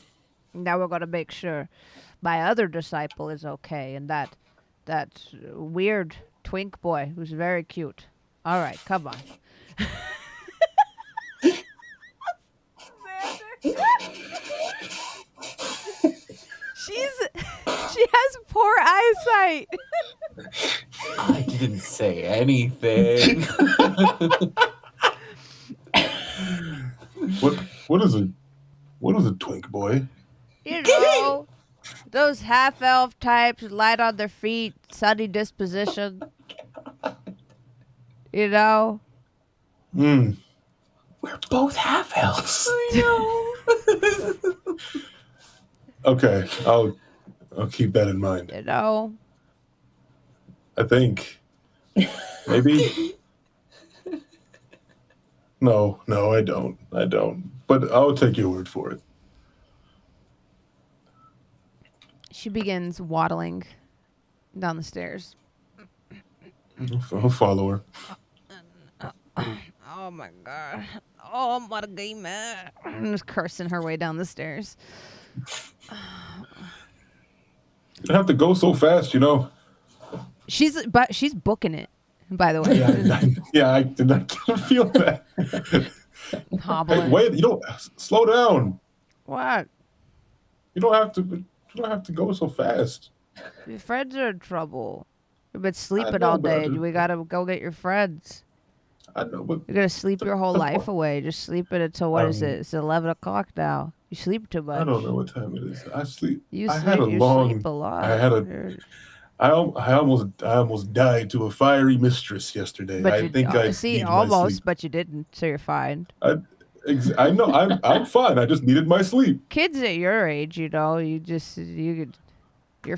Now we're going to make sure my other disciple is okay, and that weird twink boy who's very cute. All right, come on. She has poor eyesight. I didn't say anything. What is a twink boy? You know, those half-elf types, light on their feet, sunny disposition. You know? Hmm. We're both half elves. Okay, I'll keep that in mind. You know? I think maybe. No, I don't. But I'll take your word for it. She begins waddling down the stairs. I'll follow her. Oh my god. Oh my god. I'm just cursing her way down the stairs. You don't have to go so fast, you know. She's booking it, by the way. Yeah, I did not feel that. Hobbling. Hey, wait, you don't slow down. What? You don't have to go so fast. Your friends are in trouble. You've been sleeping know, all but I day. just- We gotta go get your friends. I know, but You're gonna sleep your whole the life po- away. Just sleep it until what is it? It's 11 o'clock now. You sleep too much. I don't know what time it is. I sleep. You I sleep. had a You long. sleep a lot. I had a. You're- I almost died to a fiery mistress yesterday. But I you think I see need my almost, sleep. but you didn't. So you're fine. I know I'm fine. I just needed my sleep. Kids at your age, you know, you're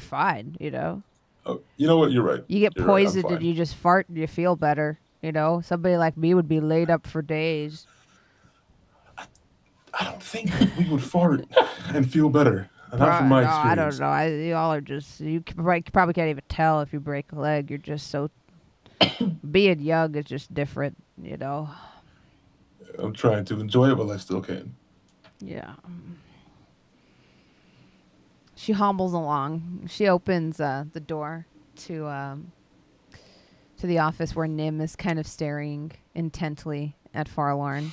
fine. You know, Oh, you know what? You're right. you get You're right, I'm poisoned and fine. you just fart and you feel better. You know, somebody like me would be laid up for days. I don't think we would fart and feel better. Not from my No, I experience. don't know. Y'all are just probably can't even tell if you break a leg. You're just so being young is just different, you know. I'm trying to enjoy it, but I still can. Yeah. She hobbles along. She opens the door to the office where Nim is kind of staring intently at Farlorn.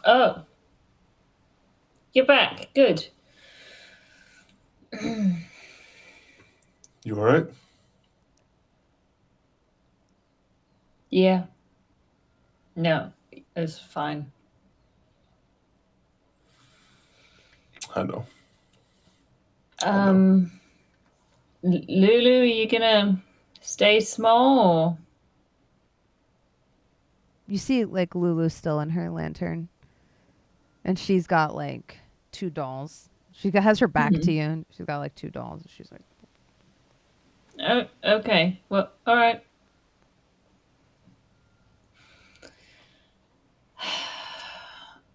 Oh. You're back. Good. You all right? Yeah. No, it's fine. I know. Lulu, are you gonna stay small? Or? You see, like, Lulu's still in her lantern. And she's got, like, 2 dolls. Has her back to you, and she's got, like, 2 dolls. And she's like... Oh, okay. Well, all right.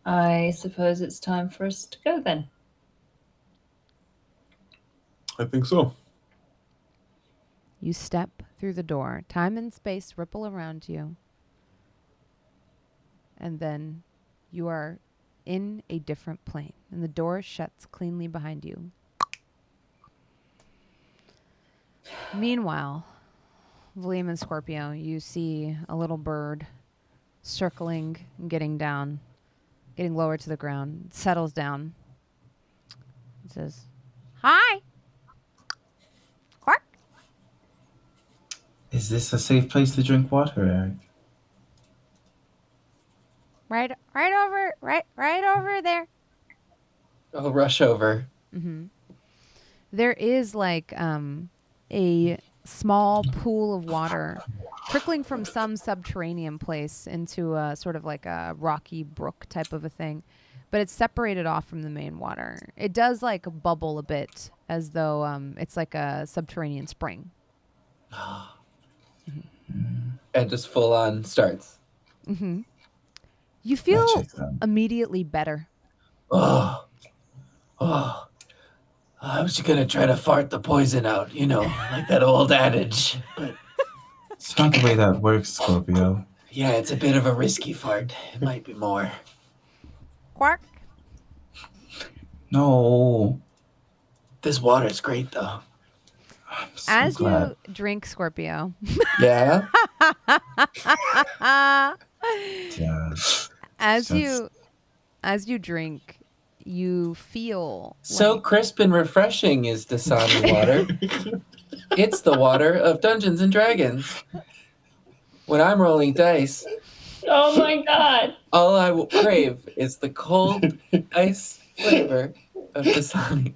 I suppose it's time for us to go then. I think so. You step through the door. Time and space ripple around you. And then you are in a different plane. And the door shuts cleanly behind you. Meanwhile, Valym and Scorpio, you see a little bird circling and getting down, getting lower to the ground. It settles down. It says, "Hi." Quark. Is this a safe place to drink water, Eric? Right over there. I'll rush over. Mm-hmm. There is like a small pool of water trickling from some subterranean place into a sort of like a rocky brook type of a thing, but it's separated off from the main water. It does like bubble a bit as though it's like a subterranean spring. And just full on starts. Mm-hmm. You feel immediately better. Oh, I was gonna try to fart the poison out, like that old adage. But it's not the way that works, Scorpio. Yeah, it's a bit of a risky fart. It might be more. Quark. No. This water's great, though. So As glad. you drink, Scorpio. Yeah? Yeah. As you drink, you feel So like, crisp and refreshing is Dasani water. It's the water of Dungeons and Dragons. When I'm rolling dice, Oh my god. all I will crave is the cold ice flavor of Dasani.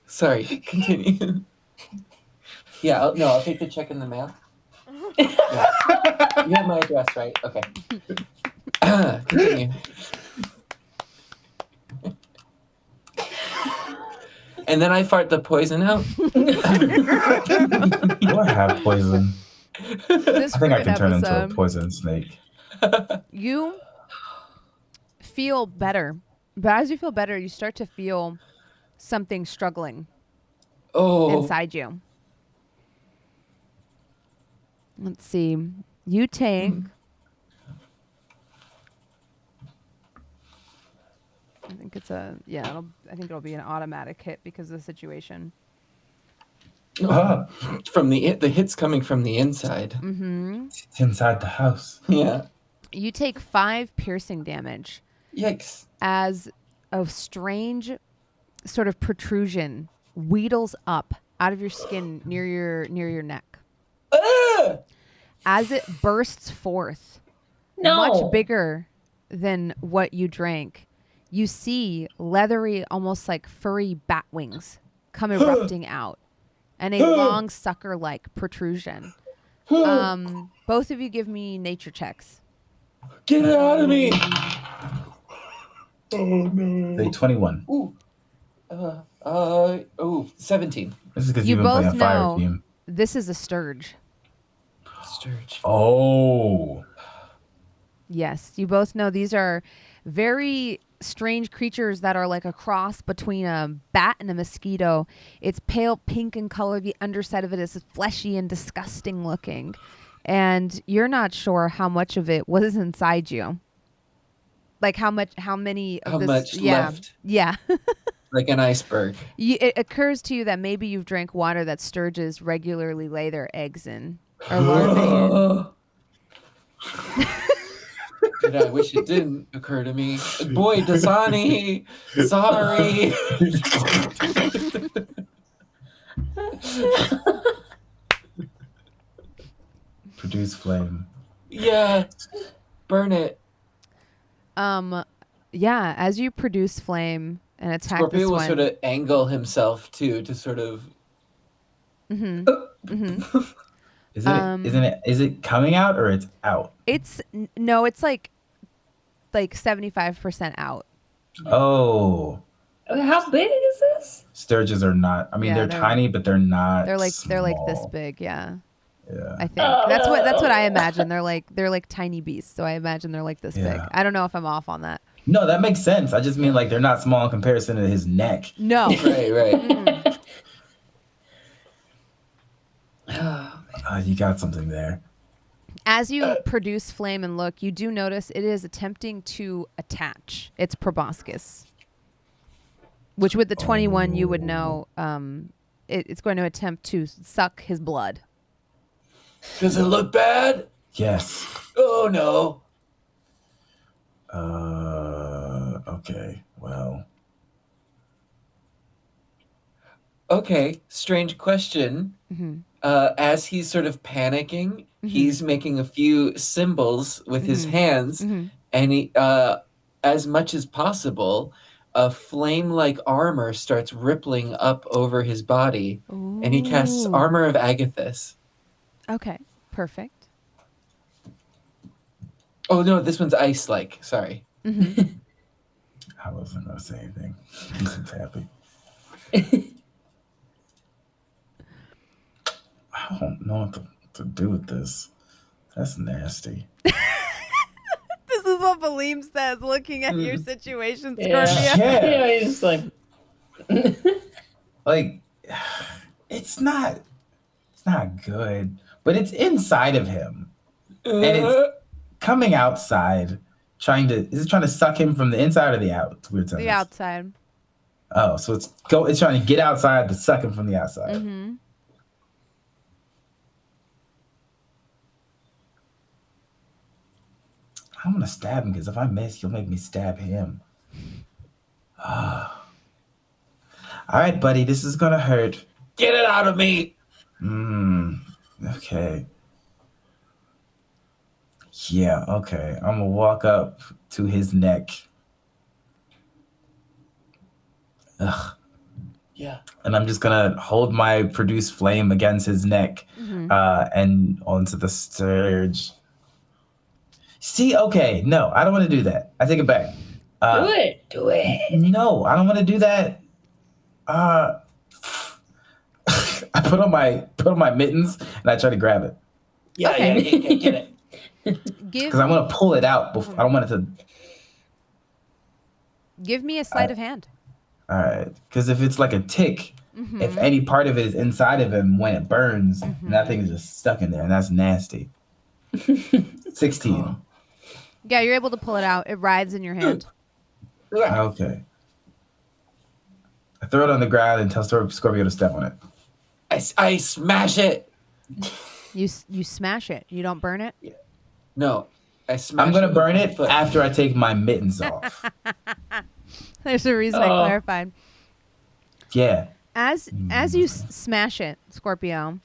Sorry, continue. Yeah, I'll take the check in the mail. Yeah. You have my address, right? Okay. Continue. And then I fart the poison out. Do I have poison? this I think I freaking can turn into a episode, poison snake. you feel better. But as you feel better, you start to feel something struggling inside you. Let's see. You take... I think it's I think it'll be an automatic hit because of the situation. From the hits coming from the inside. Mm-hmm. It's inside the house. Yeah. You take 5 piercing damage Yikes. as a strange sort of protrusion wheedles up out of your skin near your neck. Ah! As it bursts forth, No. much bigger than what you drank, you see leathery, almost like furry bat wings come erupting out, and a long sucker-like protrusion. Both of you give me nature checks. Get it out of me! Oh no. Say 21. Ooh. 17. This is because You you've been both playing Fire know Team. this is a sturge. Sturge. Oh. Yes, you both know these are very strange creatures that are like a cross between a bat and a mosquito. It's pale pink in color. The underside of it is fleshy and disgusting looking. And you're not sure how much of it was inside you. Like how much Left? Yeah. Like an iceberg. It occurs to you that maybe you've drank water that sturges regularly lay their eggs in or larvae in. And I wish it didn't occur to me. Boy, Dasani, sorry. Produce flame. Yeah, burn it. Yeah, as you produce flame and attack Scorpio this will one. sort of angle himself too to sort of. Mm-hmm. Mm-hmm. Is it coming out or it's out? It's like 75% out. Oh. How big is this? Sturges are not. I mean, Yeah, they're they're- tiny, but they're not. They're like this small. big, yeah. Yeah. I think that's what I imagine. They're like tiny beasts, so I imagine they're like this big. Yeah. I don't know if I'm off on that. No, that makes sense. I just mean like they're not small in comparison to his neck. No. Right. You got something there. As you produce flame and look, you do notice it is attempting to attach its proboscis, which with the 21 you would know it's going to attempt to suck his blood. Does it look bad? Yes. Oh no. Okay. Well. Okay, strange question. Mm-hmm. As he's sort of panicking, he's making a few symbols with his hands, and he, as much as possible, a flame-like armor starts rippling up over his body, and he casts Ooh. Armor of Agathis. Okay, perfect. Oh no, this one's ice-like. Sorry. I wasn't gonna say anything. He's happy. I don't know what to do with this. That's nasty. This is what Valym says, looking at your situation, Scorpio. Yeah, he's like, Like, it's not good, but it's inside of him, and it's coming outside, trying to suck him from the inside or the out? It's weird. The outside. Oh, so it's trying to get outside to suck him from the outside. Mm-hmm. I'm gonna stab him because if I miss, you'll make me stab him. All right, buddy, this is gonna hurt. Get it out of me! Okay. Yeah, okay. I'm gonna walk up to his neck. Ugh. Yeah. And I'm just gonna hold my produced flame against his neck, and onto the sturge. See, okay, no, I don't want to do that. I take it back. do it. No, I don't want to do that. I put on my mittens and I try to grab it Yeah, Okay. get it. because I want to pull it out. I don't want it to. Give me a sleight of hand. All right, because if it's like a tick, if any part of it is inside of him when it burns, that thing is just stuck in there, and that's nasty. 16. Yeah, you're able to pull it out. It writhes in your hand. Okay. I throw it on the ground and tell Scorpio to step on it. I smash it. You smash it. You don't burn it. No, I smash. I'm gonna with burn my it foot. after I take my mittens off. There's a reason I clarified. Yeah. As you smash it, Scorpio,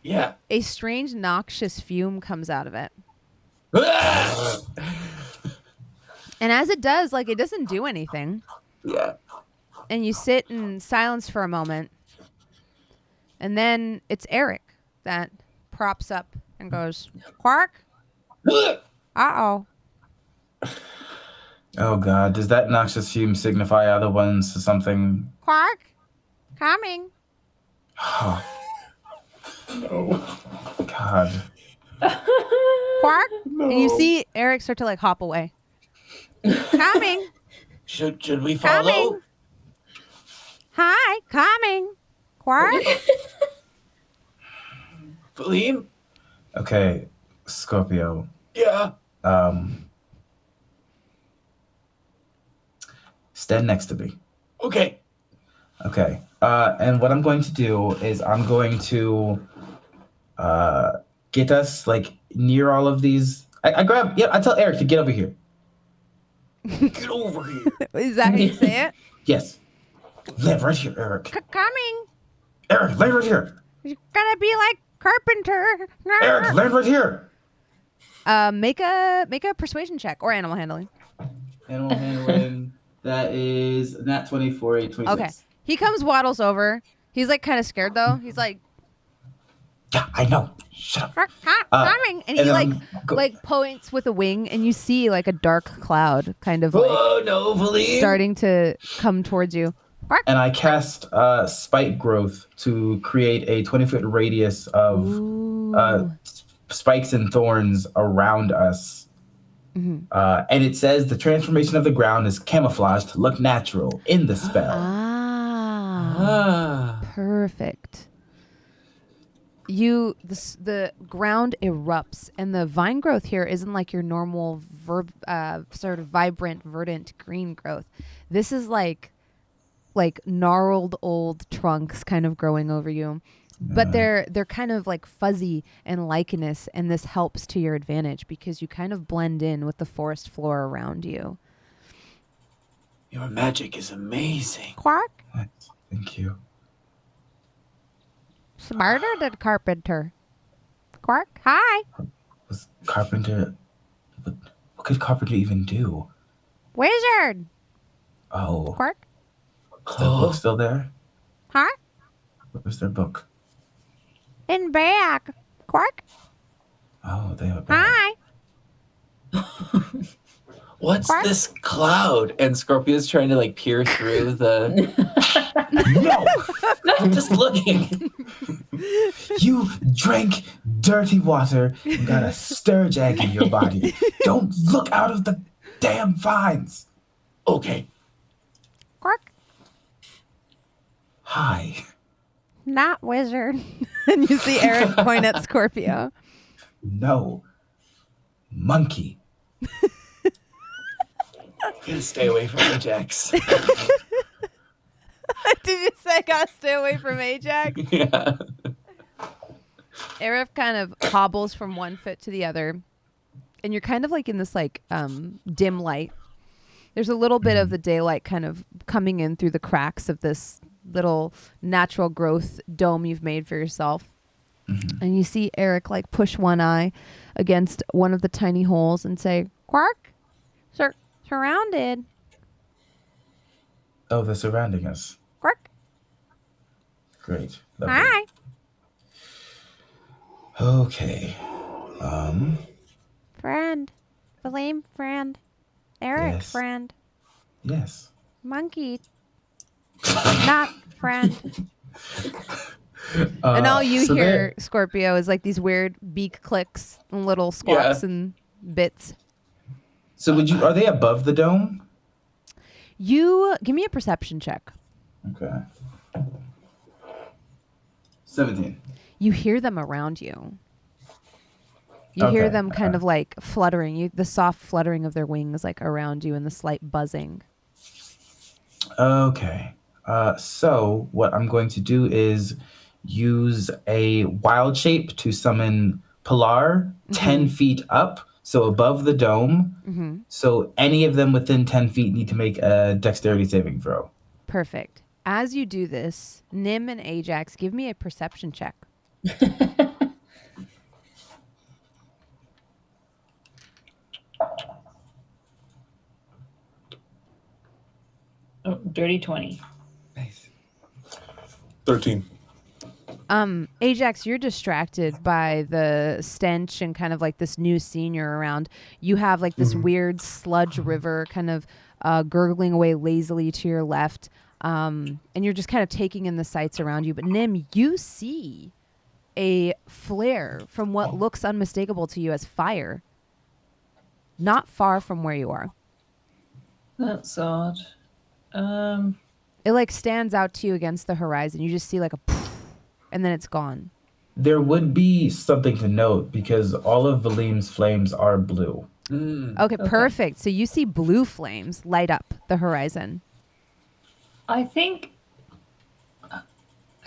Yeah. a strange noxious fume comes out of it. And as it does, like, it doesn't do anything. Yeah. And you sit in silence for a moment. And then it's Eric that props up and goes, Quark? Uh-oh. Oh God, does that noxious fume signify other ones to something? Quark? Coming. No. God. Quark? No. And you see Eric start to, like, hop away. Coming. Should we follow? Coming. Hi, coming. Quark? Valym? Okay, Scorpio. Yeah. Stand next to me. Okay. Okay. And what I'm going to do is I'm going to get us like near all of these. I tell Eric to get over here. Get over here. Is that how you say it? Yes. Land right here, Eric. Coming. Eric, land right here. You're gonna be like Carpenter. Eric, land right here. Make a persuasion check or animal handling. Animal handling. That is nat 20 for a 26. Okay. He waddles over. He's like kind of scared though. He's like, Yeah, I know. Shut up. coming, and he then like points with a wing, and you see like a dark cloud kind of like Oh no, Valym. starting to come towards you. And I cast spike growth to create a 20-foot radius of Ooh. spikes and thorns around us. And it says the transformation of the ground is camouflaged to look natural in the spell. Perfect. The ground erupts, and the vine growth here isn't like your normal sort of vibrant, verdant green growth. This is like gnarled old trunks kind of growing over you. But they're kind of like fuzzy and lichenous, and this helps to your advantage because you kind of blend in with the forest floor around you. Your magic is amazing. Quark? Thank you. Smarter than Carpenter. Quark, hi. Was Carpenter... What could Carpenter even do? Wizard. Oh. Quark? Is their book still there? Huh? Where's their book? In back. Quark? Oh, they have a bag. Hi. What's What? this cloud? And Scorpio's trying to like peer through the. No! I'm just looking. You drank dirty water and got a sturge egg in your body. Don't look out of the damn vines. Okay. Quark? Hi. Not wizard. And you see Eric point at Scorpio. No. Monkey. Gotta stay away from Ajax. Did you say gotta stay away from Ajax? Yeah. Eric kind of hobbles from one foot to the other. And you're kind of like in this like dim light. There's a little bit of the daylight kind of coming in through the cracks of this little natural growth dome you've made for yourself. And you see Eric like push one eye against one of the tiny holes and say, Quark, surrounded. Oh, they're surrounding us. Quark, Great. Lovely. hi. Okay. Friend. Valym, friend. Eric, Yes. friend. Yes. Monkey. Not friend. And all you so hear, Scorpio, is like these weird beak clicks and little squawks and bits. So are they above the dome? You give me a perception check. Okay. 17. You hear them around you. You hear Okay, them kind of like fluttering. The soft fluttering of their wings like around you and the slight buzzing. Okay. So what I'm going to do is use a wild shape to summon Pilar 10 feet up, so above the dome. So any of them within 10 feet need to make a dexterity saving throw. Perfect. As you do this, Nim and Ajax, give me a perception check. Oh, dirty 20. Nice. 13. Ajax, you're distracted by the stench and kind of like this new scene you're around. You have like this weird sludge river kind of gurgling away lazily to your left. And you're just kind of taking in the sights around you. But Nim, you see a flare from what looks unmistakable to you as fire, not far from where you are. That's odd. It like stands out to you against the horizon. You just see like a poof, and then it's gone. There would be something to note because all of Valym's flames are blue. Okay, perfect. So you see blue flames light up the horizon. I think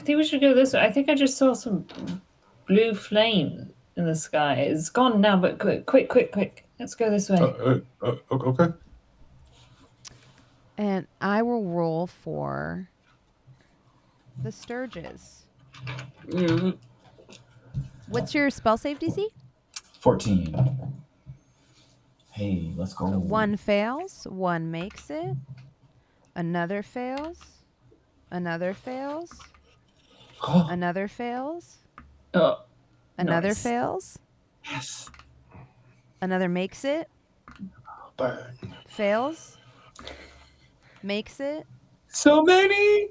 we should go this way. I think I just saw some blue flame in the sky. It's gone now, but quick. Let's go this way. Okay. And I will roll for the Sturges. What's your spell save DC? 14. Hey, let's go. One fails, one makes it. Another fails. Another fails. Another fails. Oh, Another nice. fails. Yes. Another makes it. Burn. Fails. Makes it. So many.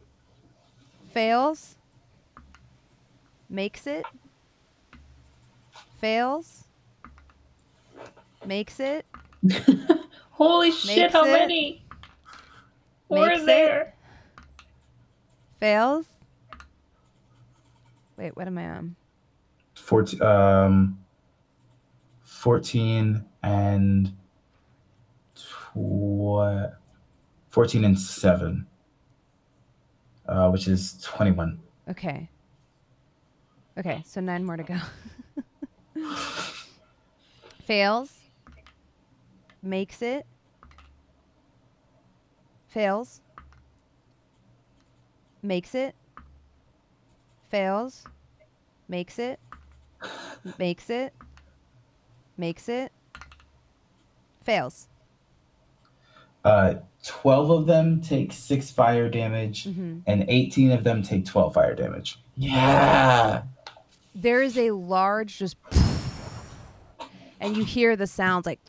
Fails. Makes it. Fails. Makes it. Holy shit, Makes how it. many? Four Makes is it. there? Fails. Wait, what am I on? 14, 14 and 14 and 7, which is 21. Okay. Okay, so 9 more to go. Fails. Makes it. Fails. Makes it. Fails. Makes it. Makes it. Makes it. Fails. 12 of them take 6 fire damage, Mhm. and 18 of them take 12 fire damage. Yeah. There is a large just and you hear the sounds like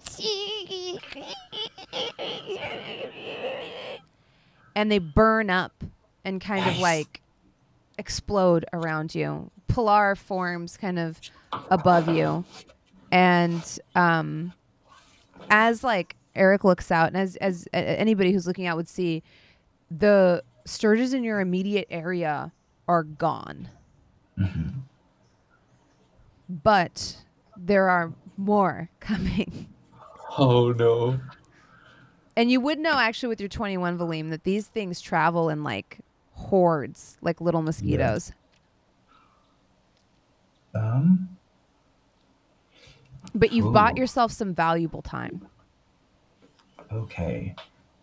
and they burn up and kind of Nice. like explode around you. Pilar forms kind of above you. And as like Eric looks out, and as anybody who's looking out would see, the sturges in your immediate area are gone. Mhm. But there are more coming. Oh no. And you would know actually with your 21 Valym that these things travel in like hordes, like little mosquitoes. But you've bought Ooh. yourself some valuable time. Okay.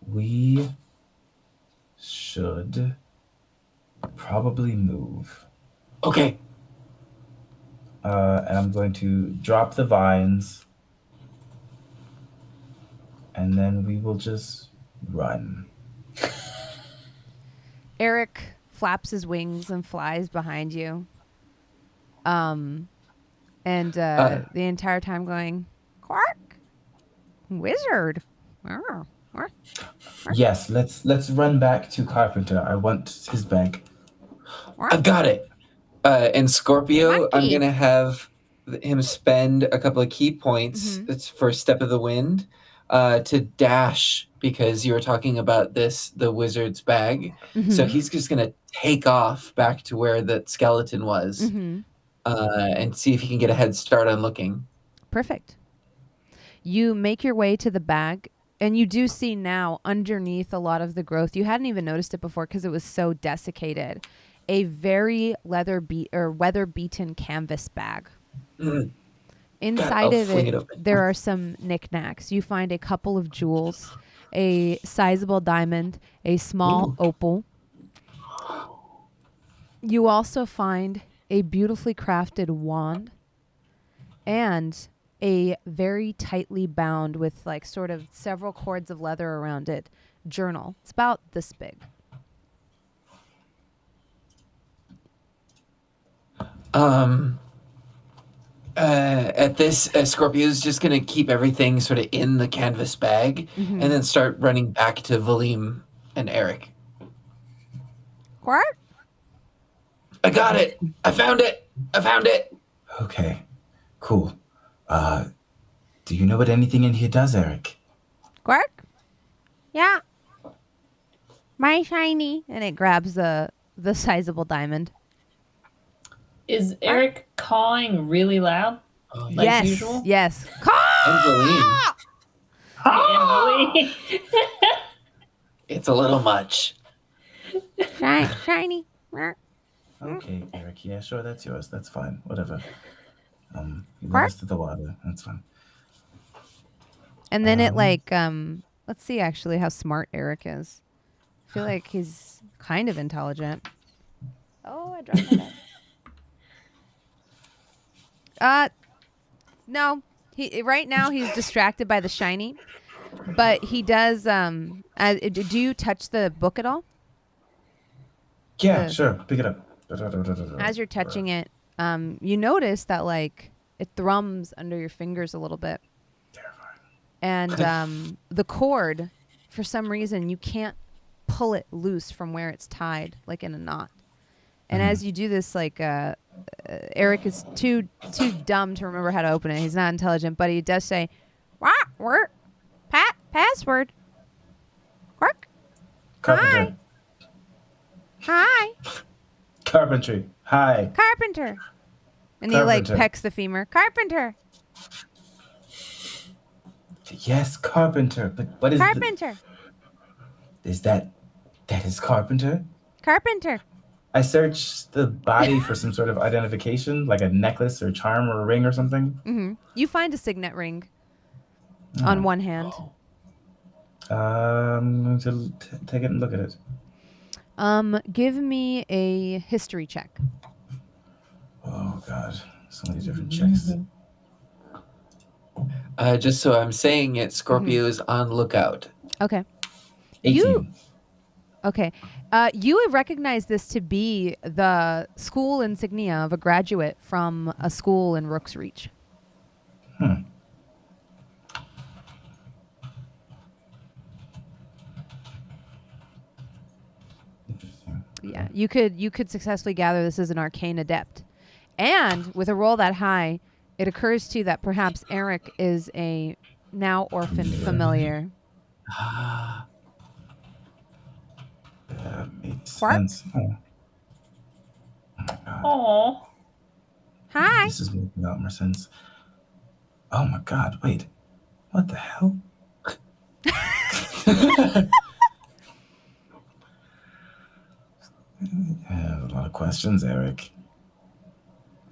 We should probably move. Okay. And I'm going to drop the vines, and then we will just run. Eric flaps his wings and flies behind you. The entire time going, Quark, wizard. Arr, arr. Yes, let's run back to Carpenter. I want his bank. I've got it. And Scorpio, I'm Monkey. gonna have him spend a couple of key points. Mhm. It's for Step of the Wind, to dash because you were talking about the wizard's bag. So Mhm. he's just gonna take off back to where that skeleton was, Mhm. and see if he can get a head start on looking. Perfect. You make your way to the bag, and you do see now underneath a lot of the growth. You hadn't even noticed it before because it was so desiccated. A very weather-beaten canvas bag. Mm. Inside I'll of fling it, it open. there are some knickknacks. You find a couple of jewels, a sizable diamond, a small Ooh. opal. You also find a beautifully crafted wand and a very tightly bound with like sort of several cords of leather around it journal. It's about this big. At this, Scorpio's just gonna keep everything sort of in the canvas bag, Mhm. and then start running back to Valym and Eric. Quark? I got it. I found it. Okay, cool. Do you know what anything in here does, Eric? Quark? Yeah. My shiny. And it grabs the sizable diamond. Is Eric cawing really loud? Oh, Like yes. usual? Yes. And Valym. Emily. It's a little much. Shiny. Okay, Eric. Yeah, sure, that's yours. That's fine. Whatever. You What? let us to the water. That's fine. And then it like let's see actually how smart Eric is. I feel like he's kind of intelligent. Oh, I dropped my bag. No. He right now he's distracted by the shiny. But he does do you touch the book at all? Yeah, The- sure. Pick it up. As you're touching it, you notice that like it thrums under your fingers a little bit. And the cord, for some reason, you can't pull it loose from where it's tied, like in a knot. And as you do this, like Eric is too dumb to remember how to open it. He's not intelligent, but he does say, "What? Password. Quark. Carpenter. Hi. Carpentry. Hi. Carpenter. And he like Carpenter. pecks the femur. Carpenter. Yes, carpenter. But what is Carpenter. is that is carpenter? Carpenter. I searched the body for some sort of identification, like a necklace or charm or a ring or something. Mm-hmm. You find a signet ring on one hand. I'm going to take it and look at it. Give me a history check. Oh God, so many different checks. Just so I'm saying it, Scorpio is on lookout. Okay. 18. Okay. You would recognize this to be the school insignia of a graduate from a school in Rook's Reach. Yeah, you could successfully gather this as an arcane adept. And with a roll that high, it occurs to you that perhaps Eric is a now orphaned familiar. That makes Quark? sense. Oh my God. Aw. Hi. This is making a lot more sense. Oh my God, wait. What the hell? I have a lot of questions, Eric.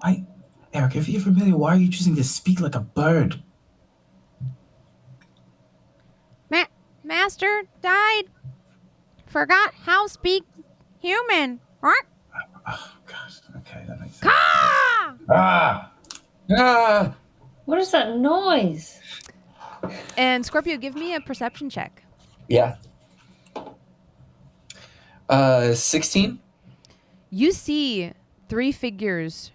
Why, Eric, if you're familiar, why are you choosing to speak like a bird? Master died. Forgot how speak human. What? Oh gosh, okay, that makes sense. Caw! Ah! What is that noise? And Scorpio, give me a perception check. Yeah. 16? You see 3 figures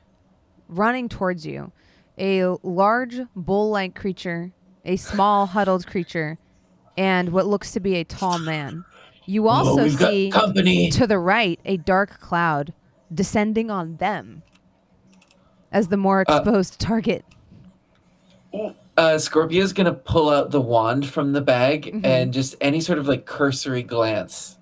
running towards you. A large bull-like creature, a small huddled creature, and what looks to be a tall man. You also we've got see company. to the right a dark cloud descending on them as the more exposed target. Scorpio's gonna pull out the wand from the bag and just any sort of like cursory glance.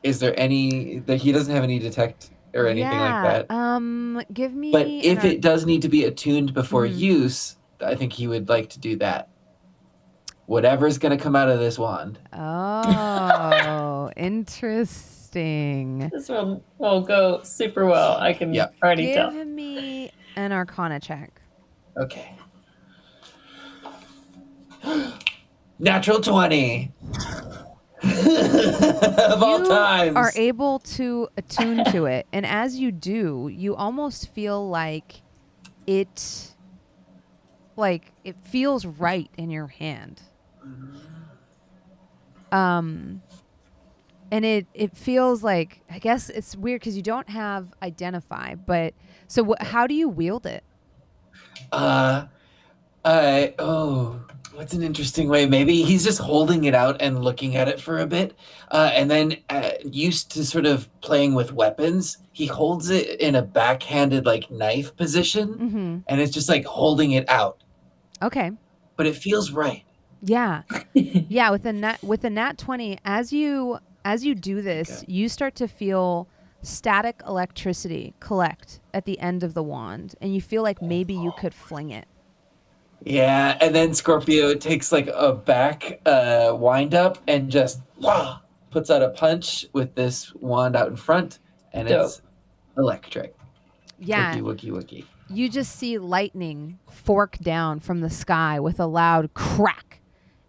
Is there any that he doesn't have any detect or anything like that? Give me. But if an it does need to be attuned before use, I think he would like to do that. Whatever's gonna come out of this wand. Oh, interesting. This one will go super well. I can already tell. Give me an Arcana check. Okay. Natural 20. Of all times. You are able to attune to it, and as you do, you almost feel like it feels right in your hand. And it feels like, I guess it's weird because you don't have identify, but so how do you wield it? What's an interesting way? Maybe he's just holding it out and looking at it for a bit. And then used to sort of playing with weapons, he holds it in a backhanded like knife position and it's just like holding it out. Okay. But it feels right. Yeah. Yeah, with the nat 20, as you do this, you start to feel static electricity collect at the end of the wand, and you feel like maybe you could fling it. Yeah, and then Scorpio takes like a back wind up and just puts out a punch with this wand out in front, and it's electric. Yeah. Wookie, wookie, wookie. You just see lightning fork down from the sky with a loud crack.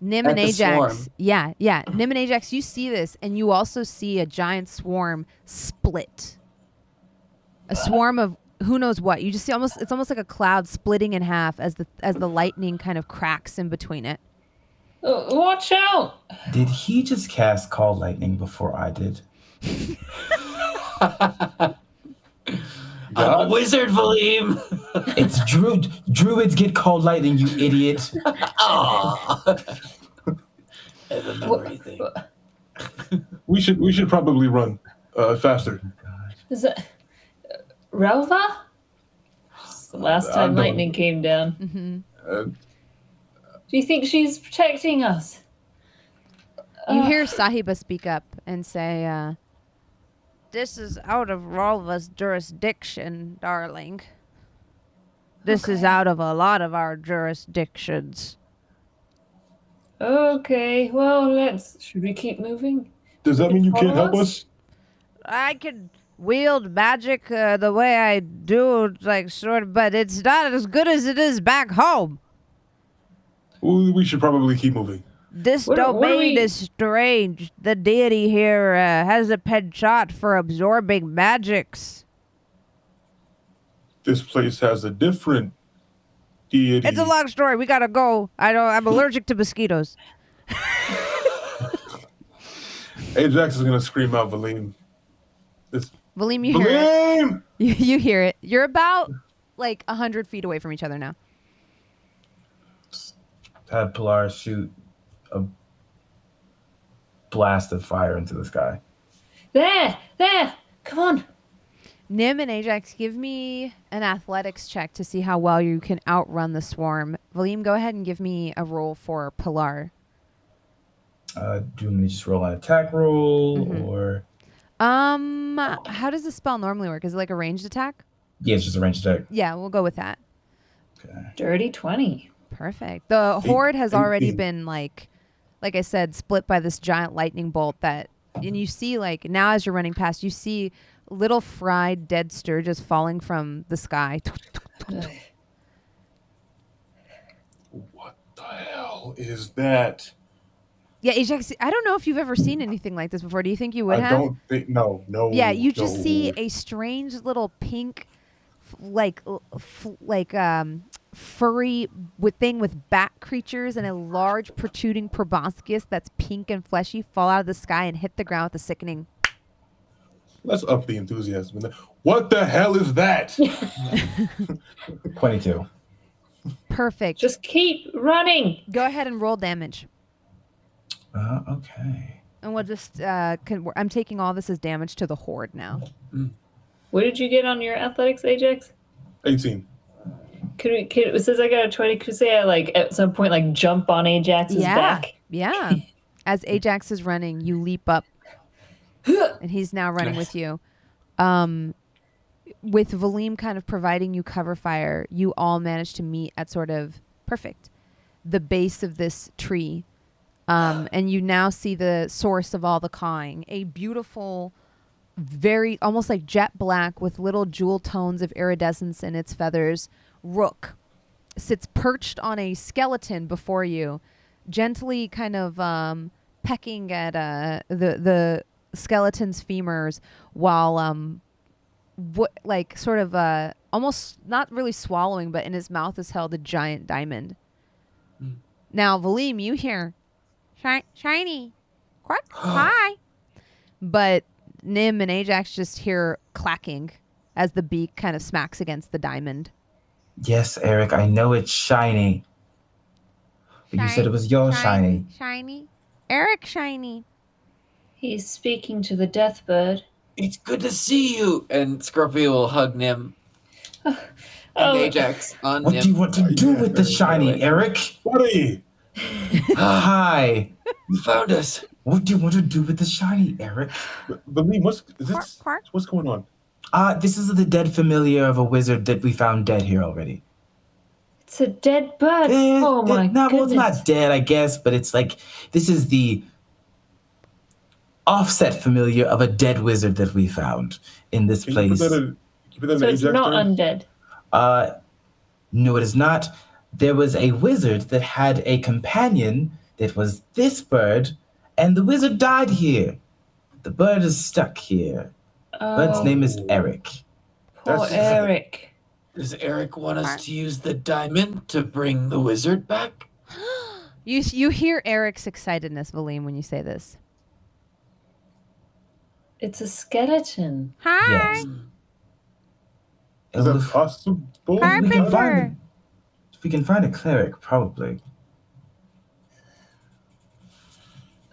Nim and Ajax. Yeah. Nim and Ajax, you see this, and you also see a giant swarm split. A swarm of who knows what. You just see it's almost like a cloud splitting in half as the lightning kind of cracks in between it. Watch out! Did he just cast Call Lightning before I did? I'm a wizard, Valym. It's druids get Called Lightning, you idiot. Aw. I have a memory thing. We should probably run faster. Is that Relva? It's the last time lightning came down. Mm-hmm. Do you think she's protecting us? You hear Sahiba speak up and say, This is out of all of us jurisdiction, darling. This is out of a lot of our jurisdictions. Okay, well, should we keep moving? Does that mean you can't Follow help us? I could wield magic the way I do, like, sort of, but it's not as good as it is back home. Well, we should probably keep moving. This What are domain we- is strange. The deity here has a penchant for absorbing magics. This place has a different deity. It's a long story. We gotta go. I'm allergic to mosquitoes. Ajax is gonna scream out Valym. Valym, you hear it. Valym! You hear it. You're about like 100 feet away from each other now. Have Pilar shoot a blast of fire into the sky. There! Come on. Nim and Ajax, give me an athletics check to see how well you can outrun the swarm. Valym, go ahead and give me a roll for Pilar. Do you want me to just roll an attack roll or? How does the spell normally work? Is it like a ranged attack? Yeah, it's just a ranged attack. Yeah, we'll go with that. Okay. Dirty 20. Perfect. The horde has already 18. been like I said, split by this giant lightning bolt and you see like now as you're running past, you see little fried dead sturges falling from the sky. What the hell is that? Yeah, Ajax, I don't know if you've ever seen anything like this before. Do you think you would I have? don't think. No. Yeah, you just no. see a strange little pink, furry thing with bat creatures and a large protruding proboscis that's pink and fleshy fall out of the sky and hit the ground with a sickening. Let's up the enthusiasm. What the hell is that? 22. Perfect. Just keep running. Go ahead and roll damage. Okay. And we'll just, I'm taking all this as damage to the horde now. What did you get on your athletics, Ajax? 18. It says I got a 20. Could say I at some point jump on Ajax's back? Yeah. As Ajax is running, you leap up. And he's now running with you. With Valym kind of providing you cover fire, you all manage to meet at sort of the base of this tree. And you now see the source of all the cawing. A beautiful, very almost like jet black with little jewel tones of iridescence in its feathers. Rook sits perched on a skeleton before you, gently kind of pecking at the skeleton's femurs while almost not really swallowing, but in his mouth is held a giant diamond. Now, Valym, you hear shiny, quack, hi. But Nim and Ajax just hear clacking as the beak kind of smacks against the diamond. Yes, Eric, I know it's shiny. But you said it was your shiny. Shiny. Eric shiny. He's speaking to the death bird. It's good to see you. And Scorpio will hug Nim. And Ajax on What Nim. do you want to do with the shiny, Eric? Buddy! Hi. You found us. What do you want to do with the shiny, Eric? Valym, what's going on? This is the dead familiar of a wizard that we found dead here already. It's a dead bird. Oh my no, goodness. well, it's not dead, I guess, but it's this is the offset familiar of a dead wizard that we found in this Can place. you put that in So it's Ajax not term? undead. No, it is not. There was a wizard that had a companion that was this bird, and the wizard died here. The bird is stuck here. Bird's name is Eric. Poor That's- Eric. Does Eric want us to use the diamond to bring the wizard back? You hear Eric's excitedness, Valym, when you say this. It's a skeleton. Hi. Yes. Is that If possible? Carpenter. we can find a cleric, probably.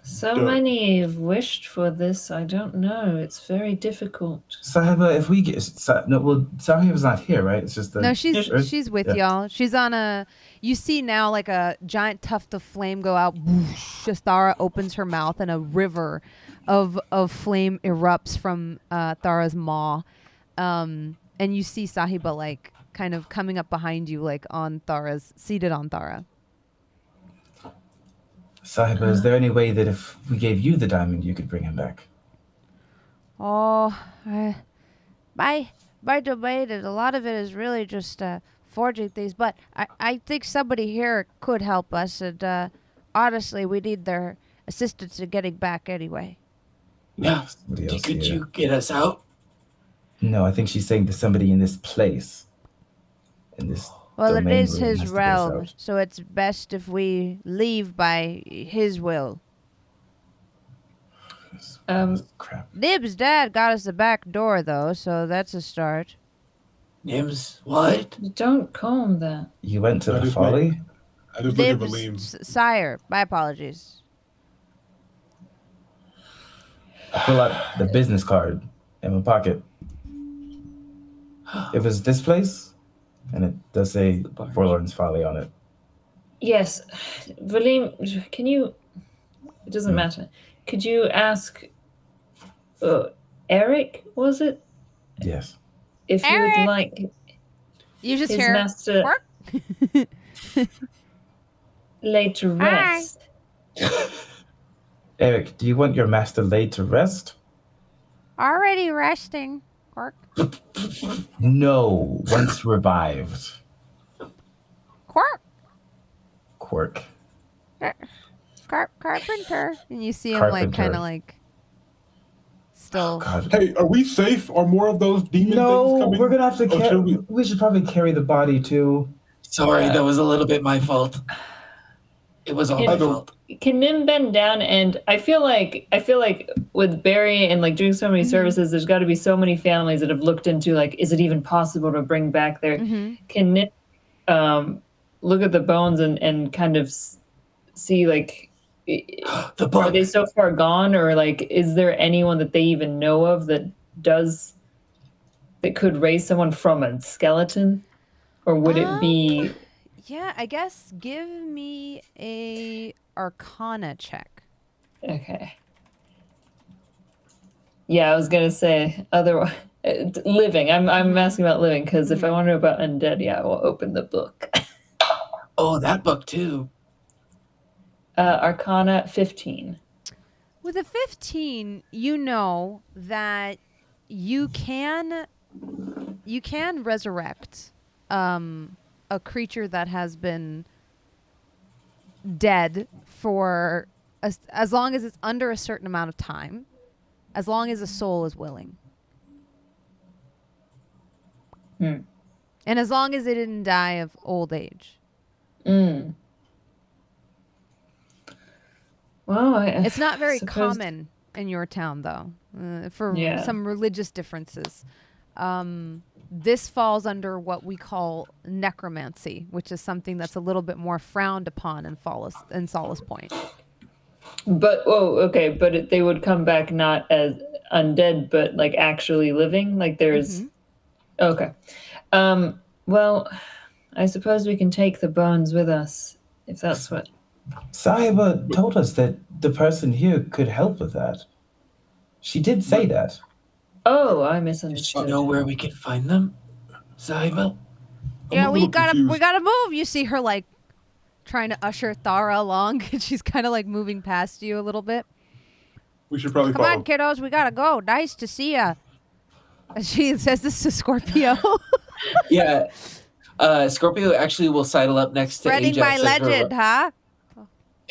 So Duh. many have wished for this. I don't know. It's very difficult. Sahiba, if we get Sahiba's not here, right? It's just the No, she's with Yeah. y'all. She's on a. You see now like a giant tuft of flame go out. Whoosh, as Thara opens her mouth and a river of flame erupts from Thara's maw, and you see Sahiba like kind of coming up behind you, like on Thara's seated on Thara. Sahiba, is there any way that if we gave you the diamond, you could bring him back? Oh, by the way, that a lot of it is really just forging things. But I think somebody here could help us, and honestly, we need their assistance in getting back anyway. Yeah. Somebody else Could here. you get us out? No, I think she's saying to somebody in this place. In this. Well, it domain is where his has to get us realm, out. so it's best if we leave by his will. Crap. Nib's dad got us the back door, though, so that's a start. Nims, what? Don't call him that. You went to I the just folly? I just look at Nib's Valym. sire. My apologies. I pull out the business card in my pocket. It was this place, and it does say The bar. Forlorn's Folly on it. Yes. Valym, can you... It doesn't matter. Could you ask... Eric, was it? Yes. If you Eric! would like You just his hear master Quark? laid to Hi. rest. Eric, do you want your master laid to rest? Already resting, Quark. No, once revived. Quark. Quirk. Carpenter. And you see him like Carpenter. kind of like still. God. Hey, are we safe? Are more of those demon things No, coming? we're gonna have to Oh, carry. should we? We should probably carry the body too. Sorry, that was a little bit my fault. It was all I my don't- fault. Can Nim bend down? And I feel like with Barry and like doing so many services, there's got to be so many families that have looked into like, is it even possible to bring back their? Can Nim look at the bones and kind of see like, The are book. they so far gone, or like, is there anyone that they even know of that could raise someone from a skeleton, or would it be? Yeah, I guess give me a Arcana check. Okay. Yeah, I was gonna say otherwise living. I'm asking about living because if I want to know about undead, yeah, I will open the book. Oh, that book too. Arcana 15. With a 15, you know that you can resurrect a creature that has been dead for as long as it's under a certain amount of time, as long as the soul is willing. Hmm. And as long as it didn't die of old age. Mm. Well, It's not very suppose- common in your town, though, for Yeah. some religious differences. This falls under what we call necromancy, which is something that's a little bit more frowned upon in Solace Point. But okay, but they would come back not as undead, but like actually living. Like there's okay. Well, I suppose we can take the bones with us if that's what. Sahiba told us that the person here could help with that. She did say that. Oh, I Does she misunderstood. know where we can find them? Sahiba? Yeah, a we little gotta confused. move. You see her like trying to usher Thara along, and she's kind of like moving past you a little bit. We should probably Come follow. on, kiddos, we gotta go. Nice to see ya. She says this to Scorpio. Yeah. Scorpio actually will sidle up next to Spreading my Ajax. as we're- legend, huh?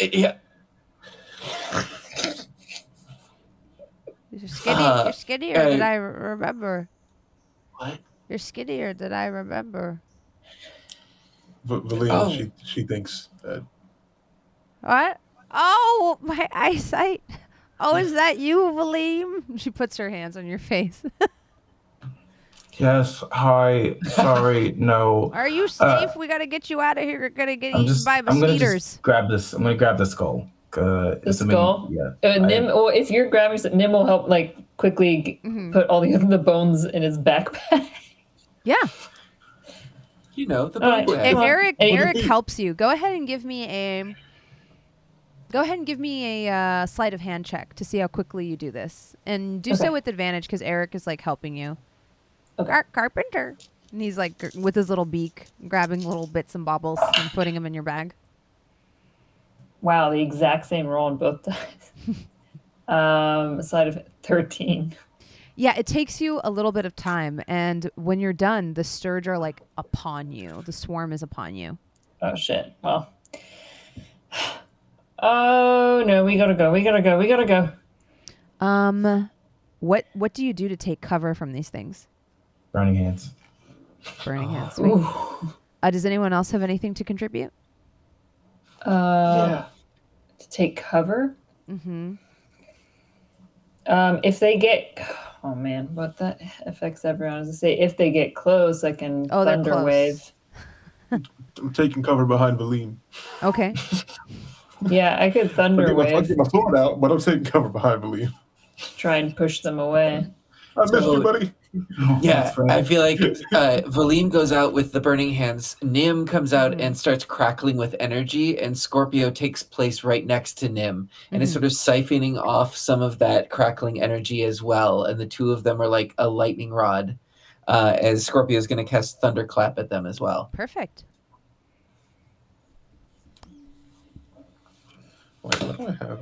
Yeah. You're skinny. You're skinnier than I remember. What? You're skinnier than I remember. Valym, Oh. she thinks that. What? Oh, my eyesight. Oh, is that you, Valym? She puts her hands on your face. Yes. Hi. Sorry. No. Are you safe? We gotta get you out of here. You're gonna get I'm eaten just. by I'm gonna mosquitoes. just grab this. I'm gonna grab the skull. The assuming- skull? Yeah. Nim, or if you're grabbing it, Nim will help like quickly put all the bones in his backpack. Yeah. You know, the All right. bone And bag. on. Eric Hey. Eric helps you. Go ahead and give me a sleight of hand check to see how quickly you do this, and do so Okay. with advantage because Eric is like helping you. Okay. Carpenter, and he's like with his little beak, grabbing little bits and baubles and putting them in your bag. Wow, the exact same roll on both dice. Side of 13. Yeah, it takes you a little bit of time, and when you're done, the Sturge are like upon you. The swarm is upon you. Oh shit. Well. Oh no, we gotta go. What do you do to take cover from these things? Burning hands. Burning hands. Sweet. Ooh. Does anyone else have anything to contribute? To take cover. Mm-hmm. If they get, oh man, what that affects everyone. I was gonna say, if they get close, I can Oh, they're thunder close. wave. I'm taking cover behind Valym. Okay. Yeah, I could I thunder get wave, my sword out, but I'm taking cover behind Valym. try and push them away. I missed So- you, buddy. Yeah, That's right. I feel like Valym goes out with the burning hands. Nim comes out and starts crackling with energy, and Scorpio takes place right next to Nim and is sort of siphoning off some of that crackling energy as well. And the two of them are like a lightning rod, as Scorpio is going to cast Thunderclap at them as well. Perfect. Wait, what do I have?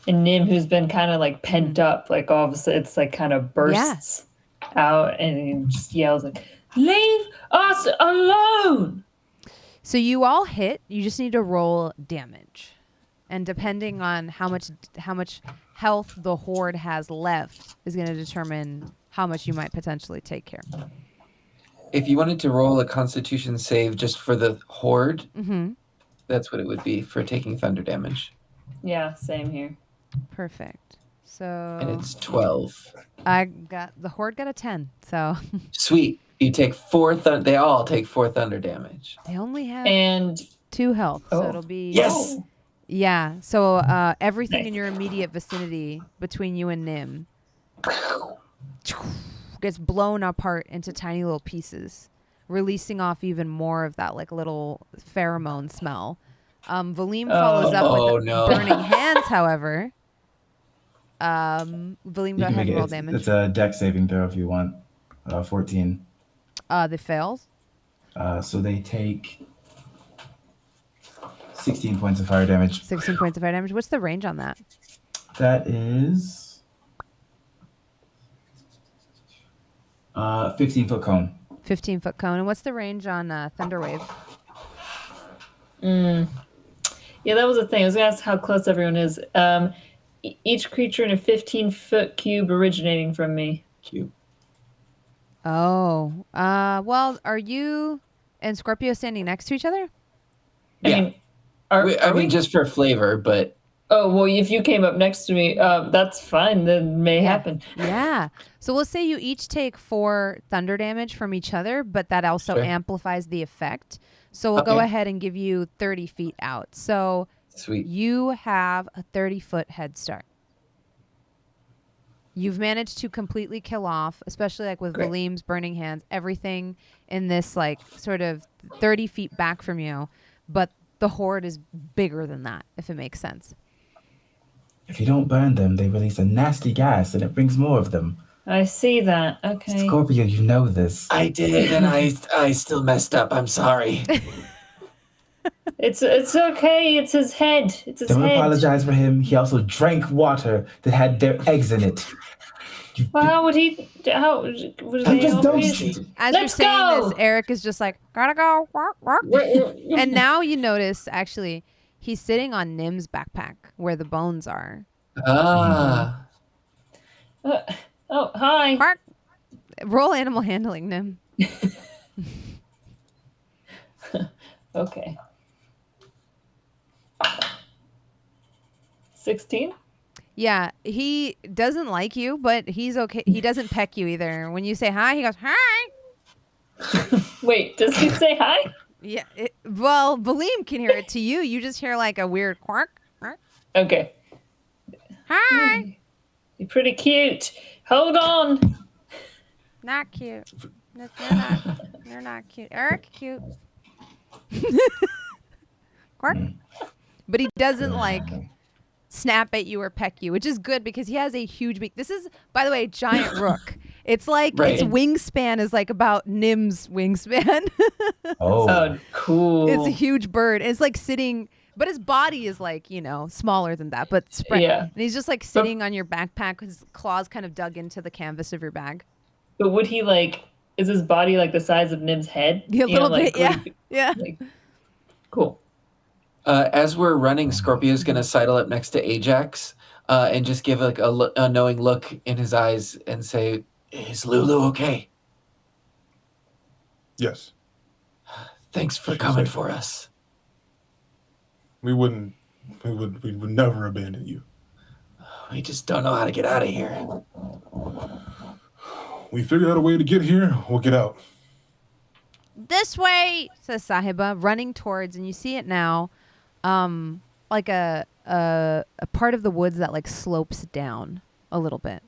And Nim, who's been kind of like pent up, like all of a sudden it's like kind of bursts out and he just yells like, "Leave us alone!" So you all hit. You just need to roll damage, and depending on how much health the horde has left is going to determine how much you might potentially take here. If you wanted to roll a Constitution save just for the horde, Mm-hmm. that's what it would be for taking thunder damage. Yeah, same here. Perfect. So And it's 12. the horde got a 10. So Sweet. You take 4 thunder. They all take 4 thunder damage. they only have And 2 health. So Oh. it'll be Yes! Yeah. So everything in Nice. your immediate vicinity between you and Nim gets blown apart into tiny little pieces, releasing off even more of that like little pheromone smell. Valym follows up Oh, with no. burning hands, however. Valym, You go can ahead make and roll it. damage. It's a deck saving throw if you want. 14. They fails. So they take 16 points of fire damage. 16 points of fire damage. What's the range on that? That is 15-foot cone. 15-foot cone. And what's the range on Thunder Wave? yeah, that was the thing. I was gonna ask how close everyone is. Each creature in a 15-foot cube originating from me. Cute. Oh. Well, are you and Scorpio standing next to each other? I Yeah. mean, are I we? mean, just for flavor, but Oh well, if you came up next to me, that's fine. That may happen. Yeah. So we'll say you each take 4 thunder damage from each other, but that also Sure. amplifies the effect. So we'll go Okay. ahead and give you 30 feet out. So sweet. you have a 30-foot head start. You've managed to completely kill off, especially like with Great. Valym's burning hands, everything in this like sort of 30 feet back from you. But the horde is bigger than that, if it makes sense. If you don't burn them, they release a nasty gas and it brings more of them. I see that. Okay. Scorpio, you know this. I did, and I still messed up. I'm sorry. It's okay. It's his head. It's his Don't head. apologize for him. He also drank water that had their eggs in it. Well, how would he? How would I'm they just all don't be- see. As Let's you're saying go! this, Eric is just like, gotta go. Walk, walk. And now you notice, actually, he's sitting on Nim's backpack where the bones are. Ah. Oh, hi. Bark. Roll animal handling, Nim. Okay. 16? Yeah, he doesn't like you, but he's okay. He doesn't peck you either. When you say hi, he goes, hi. Wait, does he say hi? Yeah. Well, Valym can hear it to you. You just hear like a weird quirk. Okay. Hi. You're pretty cute. Hold on. Not cute. You're not. You're not cute. Eric, cute. Quirk. But he doesn't like snap at you or peck you, which is good because he has a huge beak. This is, by the way, a giant rook. It's like its wingspan is like about Nim's wingspan. Oh, cool. It's a huge bird. It's like sitting, but his body is like, you know, smaller than that, but spread. Yeah. And he's just like sitting on your backpack. His claws kind of dug into the canvas of your bag. But would he like? Is his body like the size of Nim's head? Yeah, a little bit. Yeah. He, Yeah. like, cool. As we're running, Scorpio's gonna sidle up next to Ajax and just give like a knowing look in his eyes and say, "Is Lulu okay? Yes. Thanks for She's coming safe. for us. We would never abandon you. We just don't know how to get out of here." We figured out a way to get here. We'll get out. This way, says Sahiba, running towards, and you see it now, like a part of the woods that like slopes down a little bit.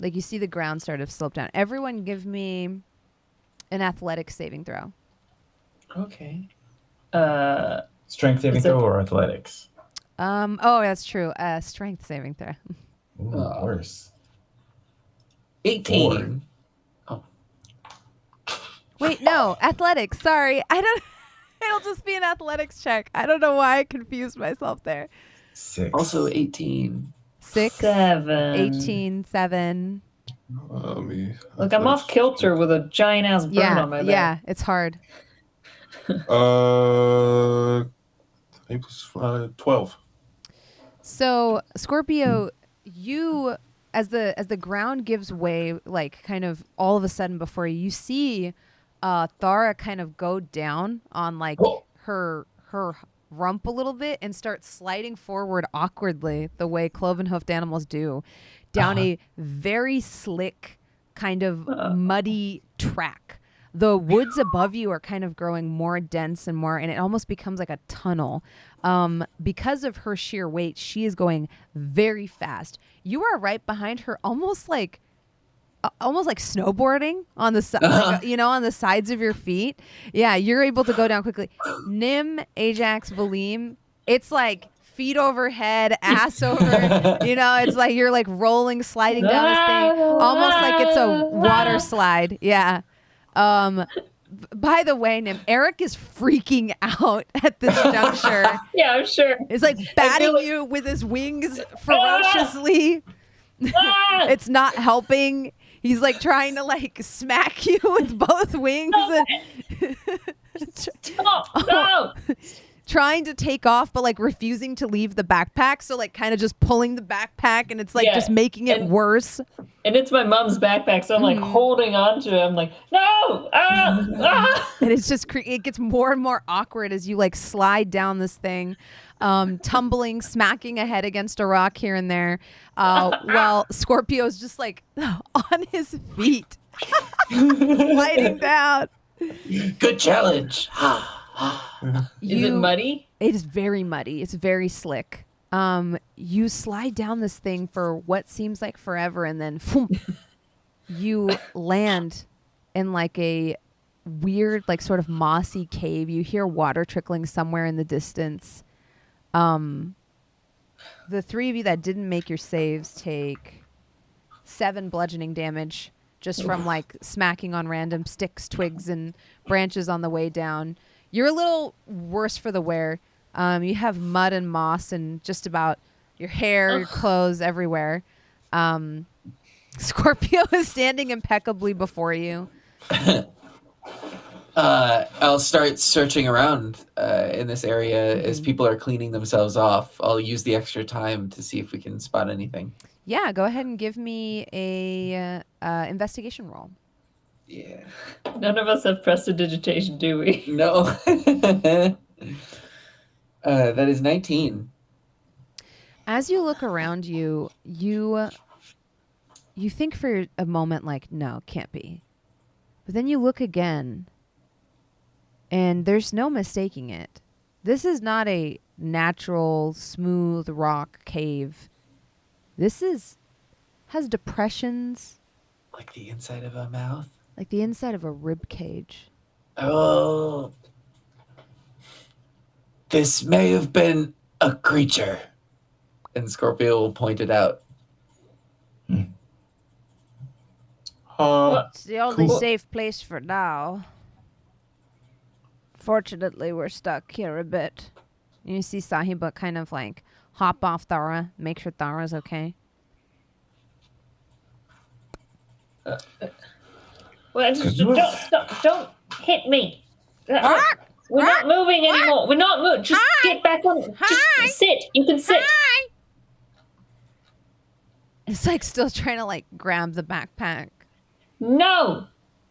Like you see the ground start to slope down. Everyone give me an athletics saving throw. Okay. Strength saving Is throw it- or athletics? Oh, that's true. Strength saving throw. Ooh, worse. 18. Wait, no, athletics. Sorry. It'll just be an athletics check. I don't know why I confused myself there. 6. Also 18. 6, 7. 18, 7. Look, I'm off kilter with a giant ass burn Yeah, on my back. yeah, it's hard. 8 plus 12. So Scorpio, you as the ground gives way, like kind of all of a sudden before you, you see Thara kind of go down on like her rump a little bit and start sliding forward awkwardly the way cloven-hoofed animals do down a very slick kind of muddy track. The woods above you are kind of growing more dense and more, and it almost becomes like a tunnel. Because of her sheer weight, she is going very fast. You are right behind her, almost like snowboarding on the side, like, you know, on the sides of your feet. Yeah, you're able to go down quickly. Nim, Ajax, Valym, it's like feet overhead, ass over. You know, it's like you're like rolling, sliding down this thing, almost like it's a water slide. Yeah. By the way, Nim, Eric is freaking out at this juncture. Yeah, I'm sure. He's like batting like- you with his wings ferociously. It's not helping. He's like trying to like smack you with both wings. No. Trying to take off, but like refusing to leave the backpack. So like kind of just pulling the backpack, and it's like Yeah, just making it and- worse. And it's my mom's backpack, so I'm like holding on to it. I'm like, no! And it's just it gets more and more awkward as you like slide down this thing, tumbling, smacking a head against a rock here and there, while Scorpio's just like on his feet, sliding down. Good challenge. Is it muddy? It is very muddy. It's very slick. You slide down this thing for what seems like forever, and then you land in like a weird, like sort of mossy cave. You hear water trickling somewhere in the distance. The three of you that didn't make your saves take 7 bludgeoning damage just from like smacking on random sticks, twigs, and branches on the way down. You're a little worse for the wear. You have mud and moss and just about your hair, your clothes, everywhere. Scorpio is standing impeccably before you. I'll start searching around in this area as people are cleaning themselves off. I'll use the extra time to see if we can spot anything. Yeah, go ahead and give me a investigation roll. Yeah. None of us have prestidigitation, do we? No. That is 19. As you look around you, you think for a moment like, no, can't be. But then you look again, and there's no mistaking it. This is not a natural, smooth rock cave. This has depressions. Like the inside of a mouth? Like the inside of a rib cage. Oh. This may have been a creature. And Scorpio will point it out. It's the only safe place for now. Fortunately, we're stuck here a bit. You see Sahiba kind of like hop off Thara, make sure Thara's okay. Well, don't hit me. We're not moving anymore. We're not moving. Just get back on. Just sit. You can sit. It's like still trying to like grab the backpack. No.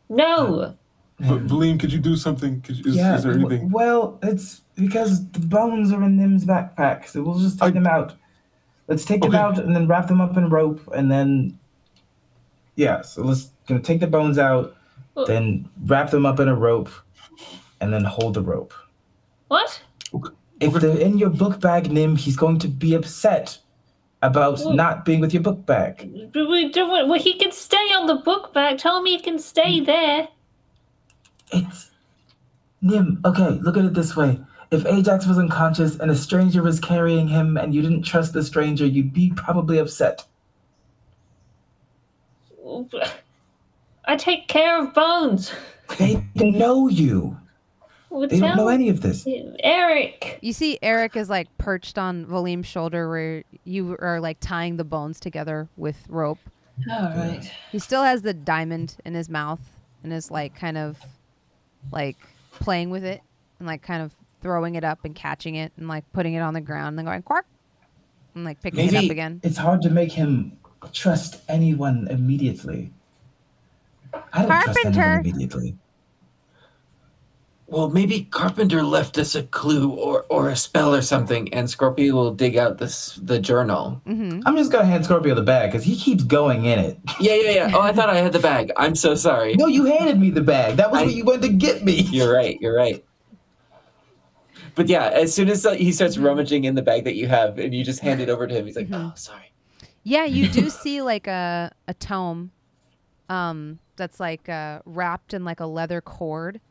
But Valym, could you do something? Is there anything? Well, it's because the bones are in Nim's backpack, so we'll just take them out. Let's take them out and then wrap them up in rope, and then so let's gonna take the bones out, then wrap them up in a rope, and then hold the rope. What? If they're in your book bag, Nim, he's going to be upset about not being with your book bag. Well, he can stay on the book bag. Tell him he can stay there. It's Nim. Okay, look at it this way. If Ajax was unconscious and a stranger was carrying him and you didn't trust the stranger, you'd be probably upset. I take care of bones. They know you. They don't know any of this. Eric. You see Eric is like perched on Valym's shoulder where you are like tying the bones together with rope. All right. He still has the diamond in his mouth and is like kind of like playing with it and like kind of throwing it up and catching it and like putting it on the ground and then going quark and like picking it up again. It's hard to make him trust anyone immediately. I don't trust anyone immediately. Well, maybe Carpenter left us a clue or a spell or something, and Scorpio will dig out the journal. Mm-hmm. I'm just gonna hand Scorpio the bag because he keeps going in it. Yeah. Oh, I thought I had the bag. I'm so sorry. No, you handed me the bag. That was what you went to get me. You're right. But yeah, as soon as he starts rummaging in the bag that you have, and you just hand it over to him, he's like, "Oh, sorry." Yeah, you do see like a tome, that's like wrapped in like a leather cord.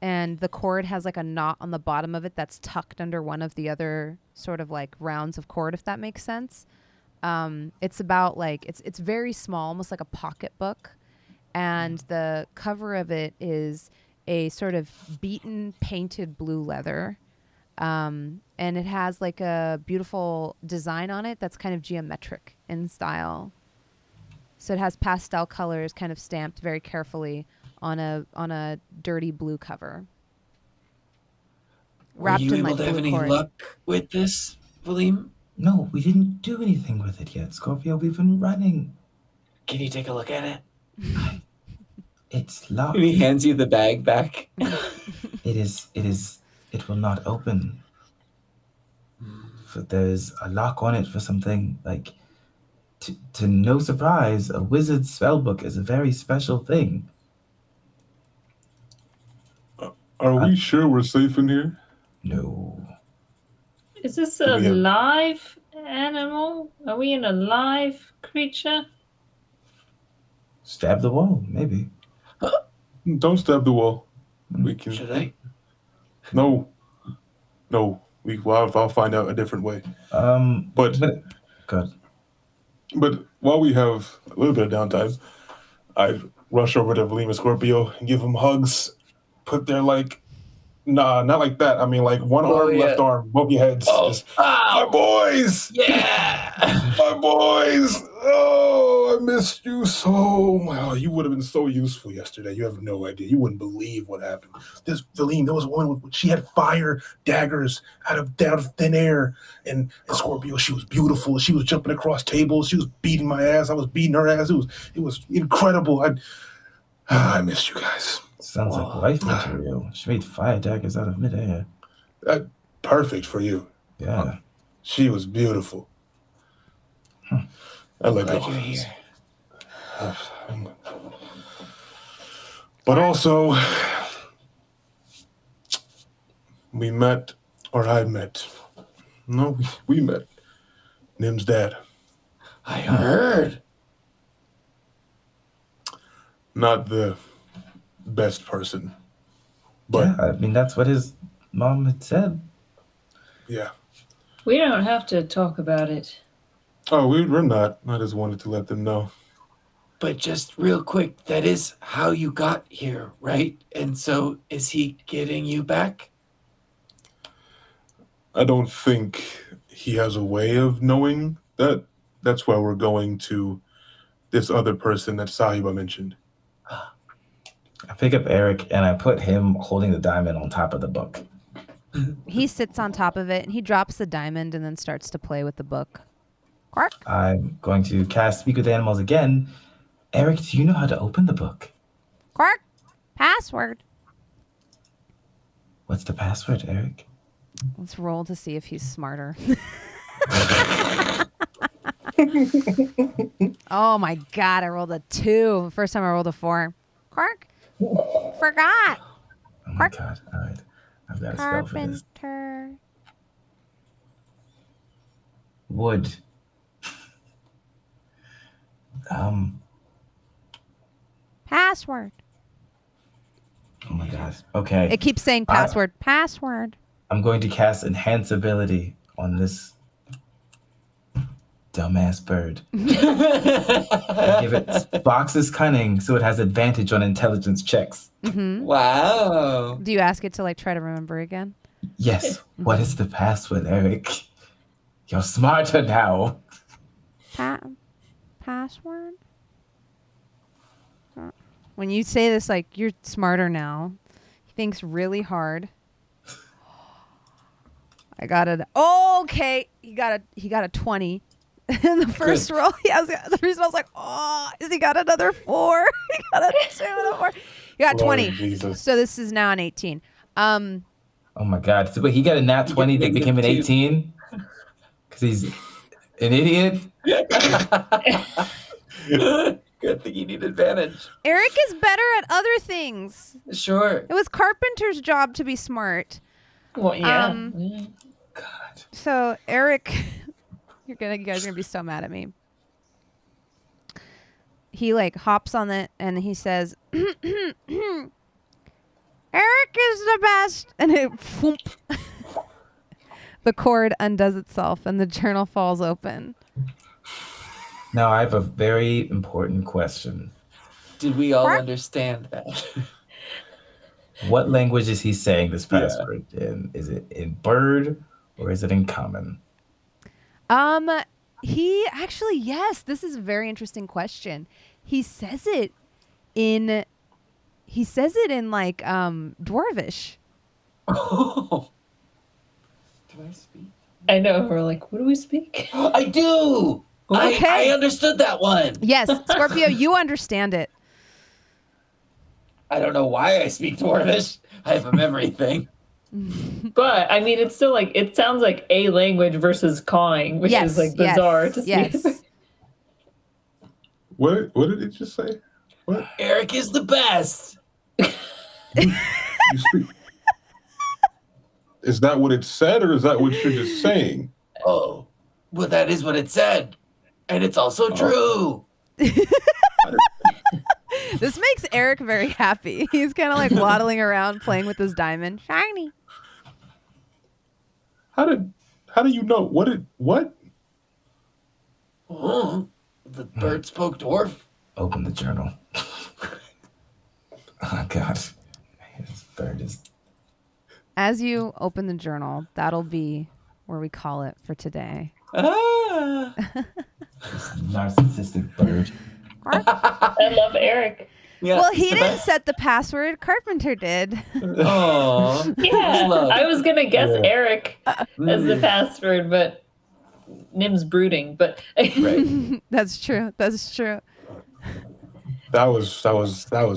And the cord has like a knot on the bottom of it that's tucked under one of the other sort of like rounds of cord, if that makes sense. It's about like, it's very small, almost like a pocketbook. And the cover of it is a sort of beaten, painted blue leather. And it has like a beautiful design on it that's kind of geometric in style. So it has pastel colors kind of stamped very carefully on a dirty blue cover. Were you able to have any luck with this, Valym? No, we didn't do anything with it yet, Scorpio. We've been running. Can you take a look at it? It's locked. And he hands you the bag back. It will not open. There's a lock on it for something like, to no surprise, a wizard's spellbook is a very special thing. Are we sure we're safe in here? No. Is this a live animal? Are we in a live creature? Stab the wall, maybe. Don't stab the wall. We can. Should I? No. I'll find out a different way. But good. But while we have a little bit of downtime, I rush over to Valym and Scorpio and give them hugs. Put their not like that. I mean, like one arm, left arm, both your heads. My boys! Yeah! My boys! Oh, I missed you so. Well, you would have been so useful yesterday. You have no idea. You wouldn't believe what happened. This Valym, there was one. She had fire daggers out of thin air, and Scorpio, she was beautiful. She was jumping across tables. She was beating my ass. I was beating her ass. It was incredible. I missed you guys. Sounds like wife material. She made fire daggers out of midair. Perfect for you. Yeah. She was beautiful. I love Glad you're here. But also, I met. No, we met Nim's dad. I heard. Not the best person. But Yeah, I mean, that's what his mom had said. yeah. We don't have to talk about it. Oh, we're not. I just wanted to let them know. But just real quick, that is how you got here, right? And so is he getting you back? I don't think he has a way of knowing that. That's why we're going to this other person that Sahiba mentioned. I pick up Eric and I put him holding the diamond on top of the book. He sits on top of it and he drops the diamond and then starts to play with the book. Quark. I'm going to cast Speak with Animals again. Eric, do you know how to open the book? Quark. Password. What's the password, Eric? Let's roll to see if he's smarter. Oh my god, I rolled a 2. First time I rolled a 4. Quark. Forgot. Oh my god. All right. I've got a spell for this. Carpenter. Wood. Password. Oh my god. Okay. It keeps saying password. Password. I'm going to cast Enhance Ability on this dumbass bird. I give it Fox's Cunning so it has advantage on intelligence checks. Mm-hmm. Wow. Do you ask it to like try to remember again? Yes. What is the password, Eric? You're smarter now. Password? When you say this, like, you're smarter now. He thinks really hard. I got it. Oh, okay. He got a 20 in the first roll. The reason I was like, oh, is he got another 4? He got a 2 and a 4. He got 20. Jesus. So this is now an 18. Oh my god. So wait, he got a nat 20 that became an 18? Because he's an idiot? Good thing you need advantage. Eric is better at other things. Sure. It was Carpenter's job to be smart. Well, yeah. God. So Eric, you guys are gonna be so mad at me. He like hops on it and he says, "Eric is the best," and it, whoomp, the cord undoes itself and the journal falls open. Now I have a very important question. Did we all What? understand that? What language is he saying this password in? Is it in bird or is it in common? He actually, yes, this is a very interesting question. He says it in like Dwarvish. Oh. Do I speak? I know. We're like, what do we speak? I do. Okay. I understood that one. Yes, Scorpio, you understand it. I don't know why I speak Dwarvish. I have a memory thing. But I mean, it's still like it sounds like a language versus cawing, which is like bizarre to see. Yes. What did it just say? What? Eric is the best. You speak. Is that what it said, or is that what you're just saying? Oh, well, that is what it said. And it's also true. This makes Eric very happy. He's kind of like waddling around playing with his diamond. Shiny. How do you know? What? Oh, the bird spoke dwarf. Open the journal. Oh god. This bird is As you open the journal, that'll be where we call it for today. Ah. this narcissistic bird. I love Eric. Yeah, Well, it's he the didn't best. set the password. Carpenter did. Oh, Yeah, love. I was gonna guess Yeah. Eric as the password, but Nim's brooding. But Right. That's true. That's true. That was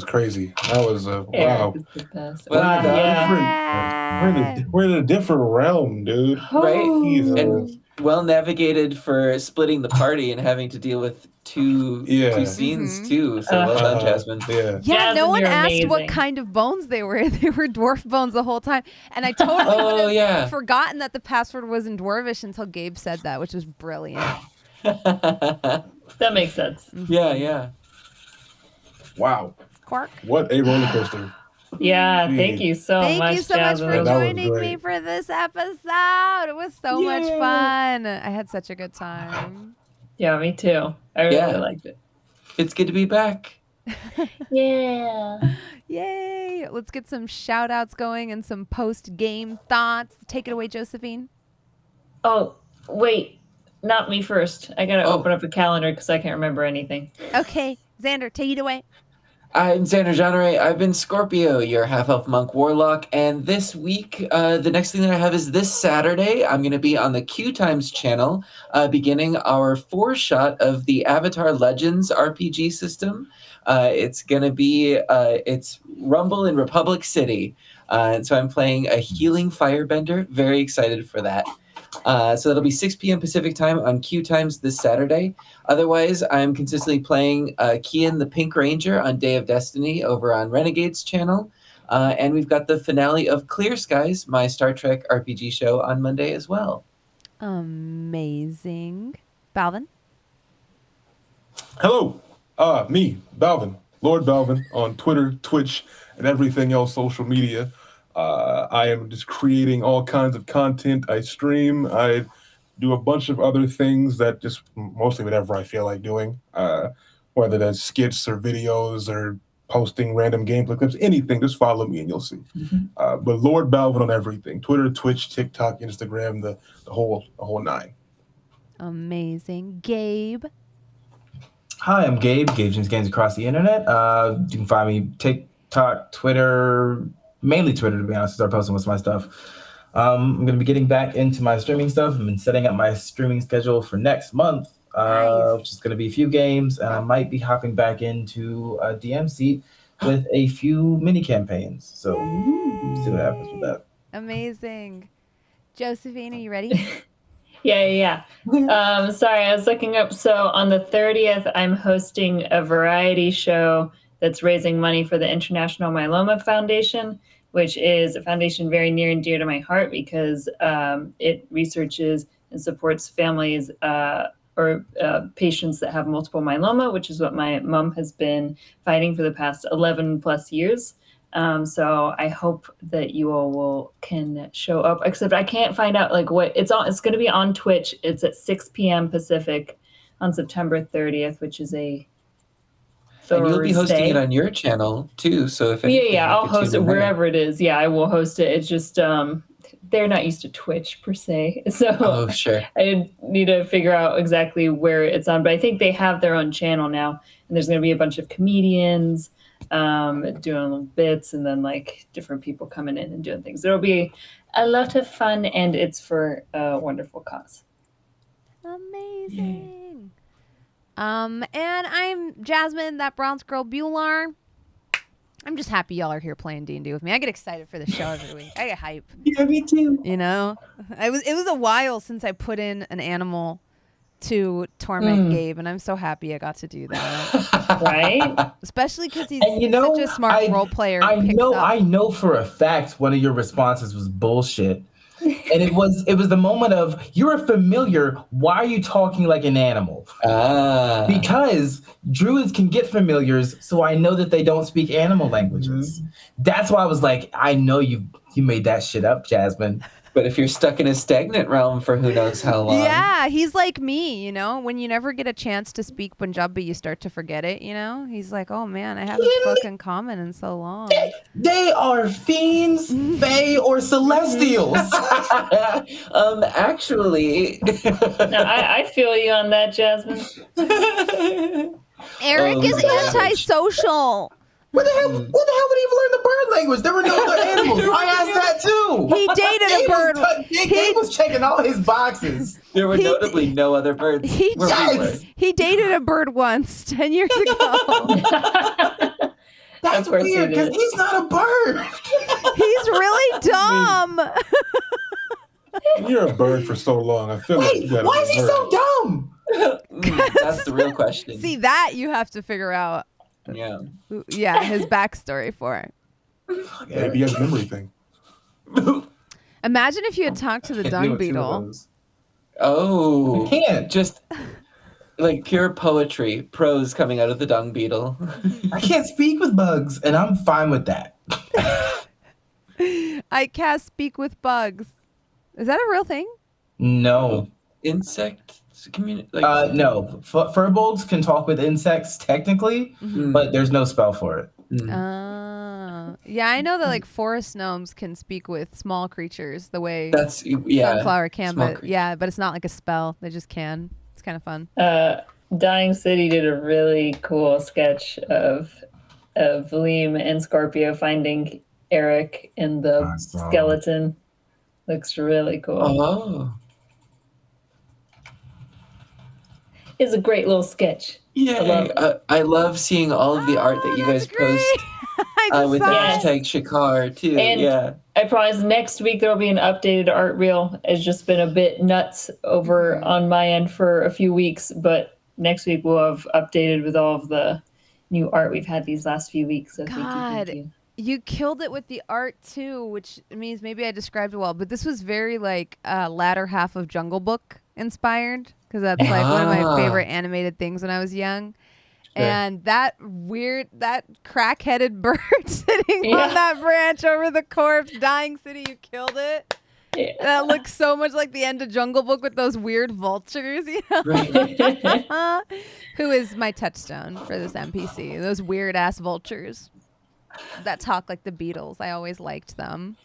crazy. That was wow. Eric is the best. Well, Wow, yeah. yeah. We're in a different realm, dude. Right? Jesus. And well navigated for splitting the party and having to deal with two scenes too. So well done, Jasmine. Yeah. Yeah, no Jasmine, one you're asked what amazing. kind of bones they were. They were dwarf bones the whole time. And I totally would have forgotten that the password was in Dwarvish until Gabe said that, which was brilliant. That makes sense. Yeah. Wow. Quark. What a roller coaster. Yeah, thank you so much, Thank you so much Jasmine. for That was joining me great. for this episode. It was so much fun. I had such a good time. Yeah, me too. I really liked it. It's good to be back. Yeah. Yay. Let's get some shout outs going and some post-game thoughts. Take it away, Josephine. Oh, wait. Not me first. I gotta open up a calendar because I can't remember anything. Okay. Xander, take it away. I'm Xander Jeanneret. I've been Scorpio, your half-elf monk warlock, and this week, the next thing that I have is this Saturday. I'm going to be on the Q Times channel, beginning our 4-shot of the Avatar Legends RPG system. It's going to be it's Rumble in Republic City, and so I'm playing a healing firebender. Very excited for that. So that'll be 6 p.m. Pacific time on Q Times this Saturday. Otherwise, I'm consistently playing Kian the Pink Ranger on Day of Destiny over on Renegade's channel. And we've got the finale of Clear Skies, my Star Trek RPG show, on Monday as well. Amazing. Balvin? Hello. Me, Balvin. LordBalvin on Twitter, Twitch, and everything else social media. I am just creating all kinds of content. I stream. I do a bunch of other things that just mostly whatever I feel like doing, whether that's skits or videos or posting random gameplay clips, anything. Just follow me and you'll see. But LordBalvin on everything: Twitter, Twitch, TikTok, Instagram, the whole nine. Amazing. Gabe? Hi, I'm Gabe. Gabe James Games across the internet. You can find me TikTok, Twitter, mainly Twitter, to be honest. Start posting most of my stuff. I'm going to be getting back into my streaming stuff. I've been setting up my streaming schedule for next month, which is going to be a few games, and I might be hopping back into a DM seat with a few mini campaigns. So see what happens with that. Amazing. Josephine, are you ready? Yeah. Sorry, I was looking up. So on the 30th, I'm hosting a variety show that's raising money for the International Myeloma Foundation, which is a foundation very near and dear to my heart because it researches and supports families or patients that have multiple myeloma, which is what my mom has been fighting for the past 11 plus years. So I hope that you all can show up, except I can't find out like what it's on. It's going to be on Twitch. It's at 6 p.m. Pacific on September 30th, which is a Thursday. And you'll be hosting it on your channell too. So if I'll host it wherever it is. Yeah, I will host it. It's just they're not used to Twitch per se, so sure. I need to figure out exactly where it's on. But I think they have their own channel now, and there's going to be a bunch of comedians doing little bits, and then like different people coming in and doing things. There'll be a lot of fun, and it's for a wonderful cause. Amazing. And I'm Jasmine, ThatBronzeGirl Bhullar. I'm just happy y'all are here playing D&D with me. I get excited for the show every week. I get hype. Yeah, me too. You know, it was a while since I put in an animal to torment Gabe, and I'm so happy I got to do that. Right? Especially because he's And such a smart role player. I know for a fact one of your responses was bullshit. And it was the moment of, you're a familiar, why are you talking like an animal? Because druids can get familiars, so I know that they don't speak animal languages. That's why I was like, I know you made that shit up, Jasmine. But if you're stuck in a stagnant realm for who knows how long. Yeah, he's like me, you know? When you never get a chance to speak Punjabi, you start to forget it, you know? He's like, oh man, I haven't spoken common in so long. They are fiends, fae, or celestials. Actually. No, I feel you on that, Jasmine. Eric is antisocial. Where the hell would he even learn the bird language? There were no other animals. I asked that too. He dated a bird. He was checking all his boxes. There were notably no other birds. He dated a bird once 10 years ago. That's weird because he's not a bird. He's really dumb. When you're a bird for so long, I feel like you Wait, gotta why be is a he bird. so dumb? That's the real question. See, that you have to figure out. Yeah. Yeah, his backstory for it. Maybe he has a memory thing. Imagine if you had talked to the Can't dung deal with two of beetle. those. Oh. I can't. Just like pure poetry, prose coming out of the dung beetle. I can't speak with bugs, and I'm fine with that. I can't speak with bugs. Is that a real thing? No. Insect community. Like, No. Furbolgs can talk with insects technically, but there's no spell for it. Yeah, I know that like forest gnomes can speak with small creatures the way That's sunflower can, small but creatures. yeah, but it's not like a spell. They just can. It's kind of fun. Dying City did a really cool sketch of Valym and Scorpio finding Eric in the I saw. skeleton. Looks really cool. Oh. It's a great little sketch. Yeah. I love seeing all of the art that you guys post with the Yes. hashtag Shikar too. And yeah. I promise next week there will be an updated art reel. It's just been a bit nuts over on my end for a few weeks, but next week we'll have updated with all of the new art we've had these last few weeks. So thank you. You killed it with the art too, which means maybe I described it well, but this was very like latter half of Jungle Book inspired, because that's like one of my favorite animated things when I was young. Sure. And that crack-headed bird sitting on that branch over the corpse, Dying City, you killed it. Yeah. That looks so much like the end of Jungle Book with those weird vultures, you know? Right. Who is my touchstone for this NPC? Those weird ass vultures that talk like the Beatles. I always liked them.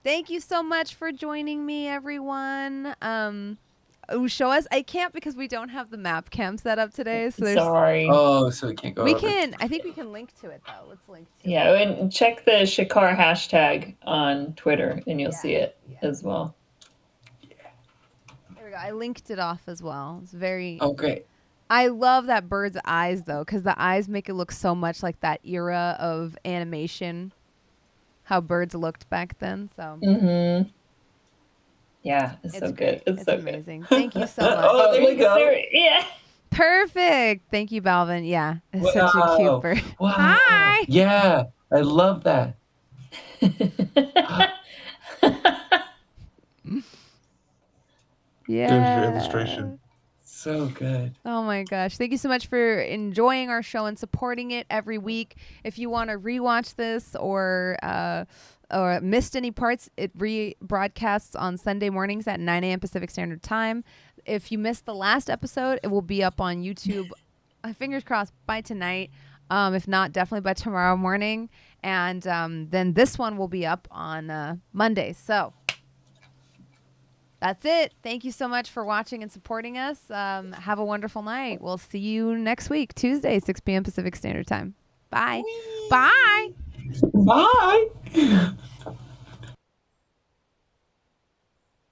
Thank you so much for joining me, everyone. Show us. I can't because we don't have the map cam set up today. So Sorry. Oh, so we can't go. we over. can. I think we can link to it though. Let's link to it. Yeah, and check the Shikar hashtag on Twitter and you'll see it as well. There we go. I linked it off as well. It's very. Oh, great. I love that bird's eyes though, because the eyes make it look so much like that era of animation, how birds looked back then. So yeah, it's so great. good. It's so amazing. Thank you so much. Oh, there you go. Yeah. Perfect. Thank you, Balvin. Yeah, it's such a cute bird. Wow. Hi. Yeah, I love that. Yeah. Good illustration. So good. Oh my gosh. Thank you so much for enjoying our show and supporting it every week. If you want to rewatch this or missed any parts, it rebroadcasts on Sunday mornings at 9 a.m. Pacific Standard Time. If you missed the last episode, it will be up on YouTube, fingers crossed, by tonight. If not, definitely by tomorrow morning. And then this one will be up on Monday. So that's it. Thank you so much for watching and supporting us. Have a wonderful night. We'll see you next week, Tuesday, 6 p.m. Pacific Standard Time. Bye. Bye. Bye.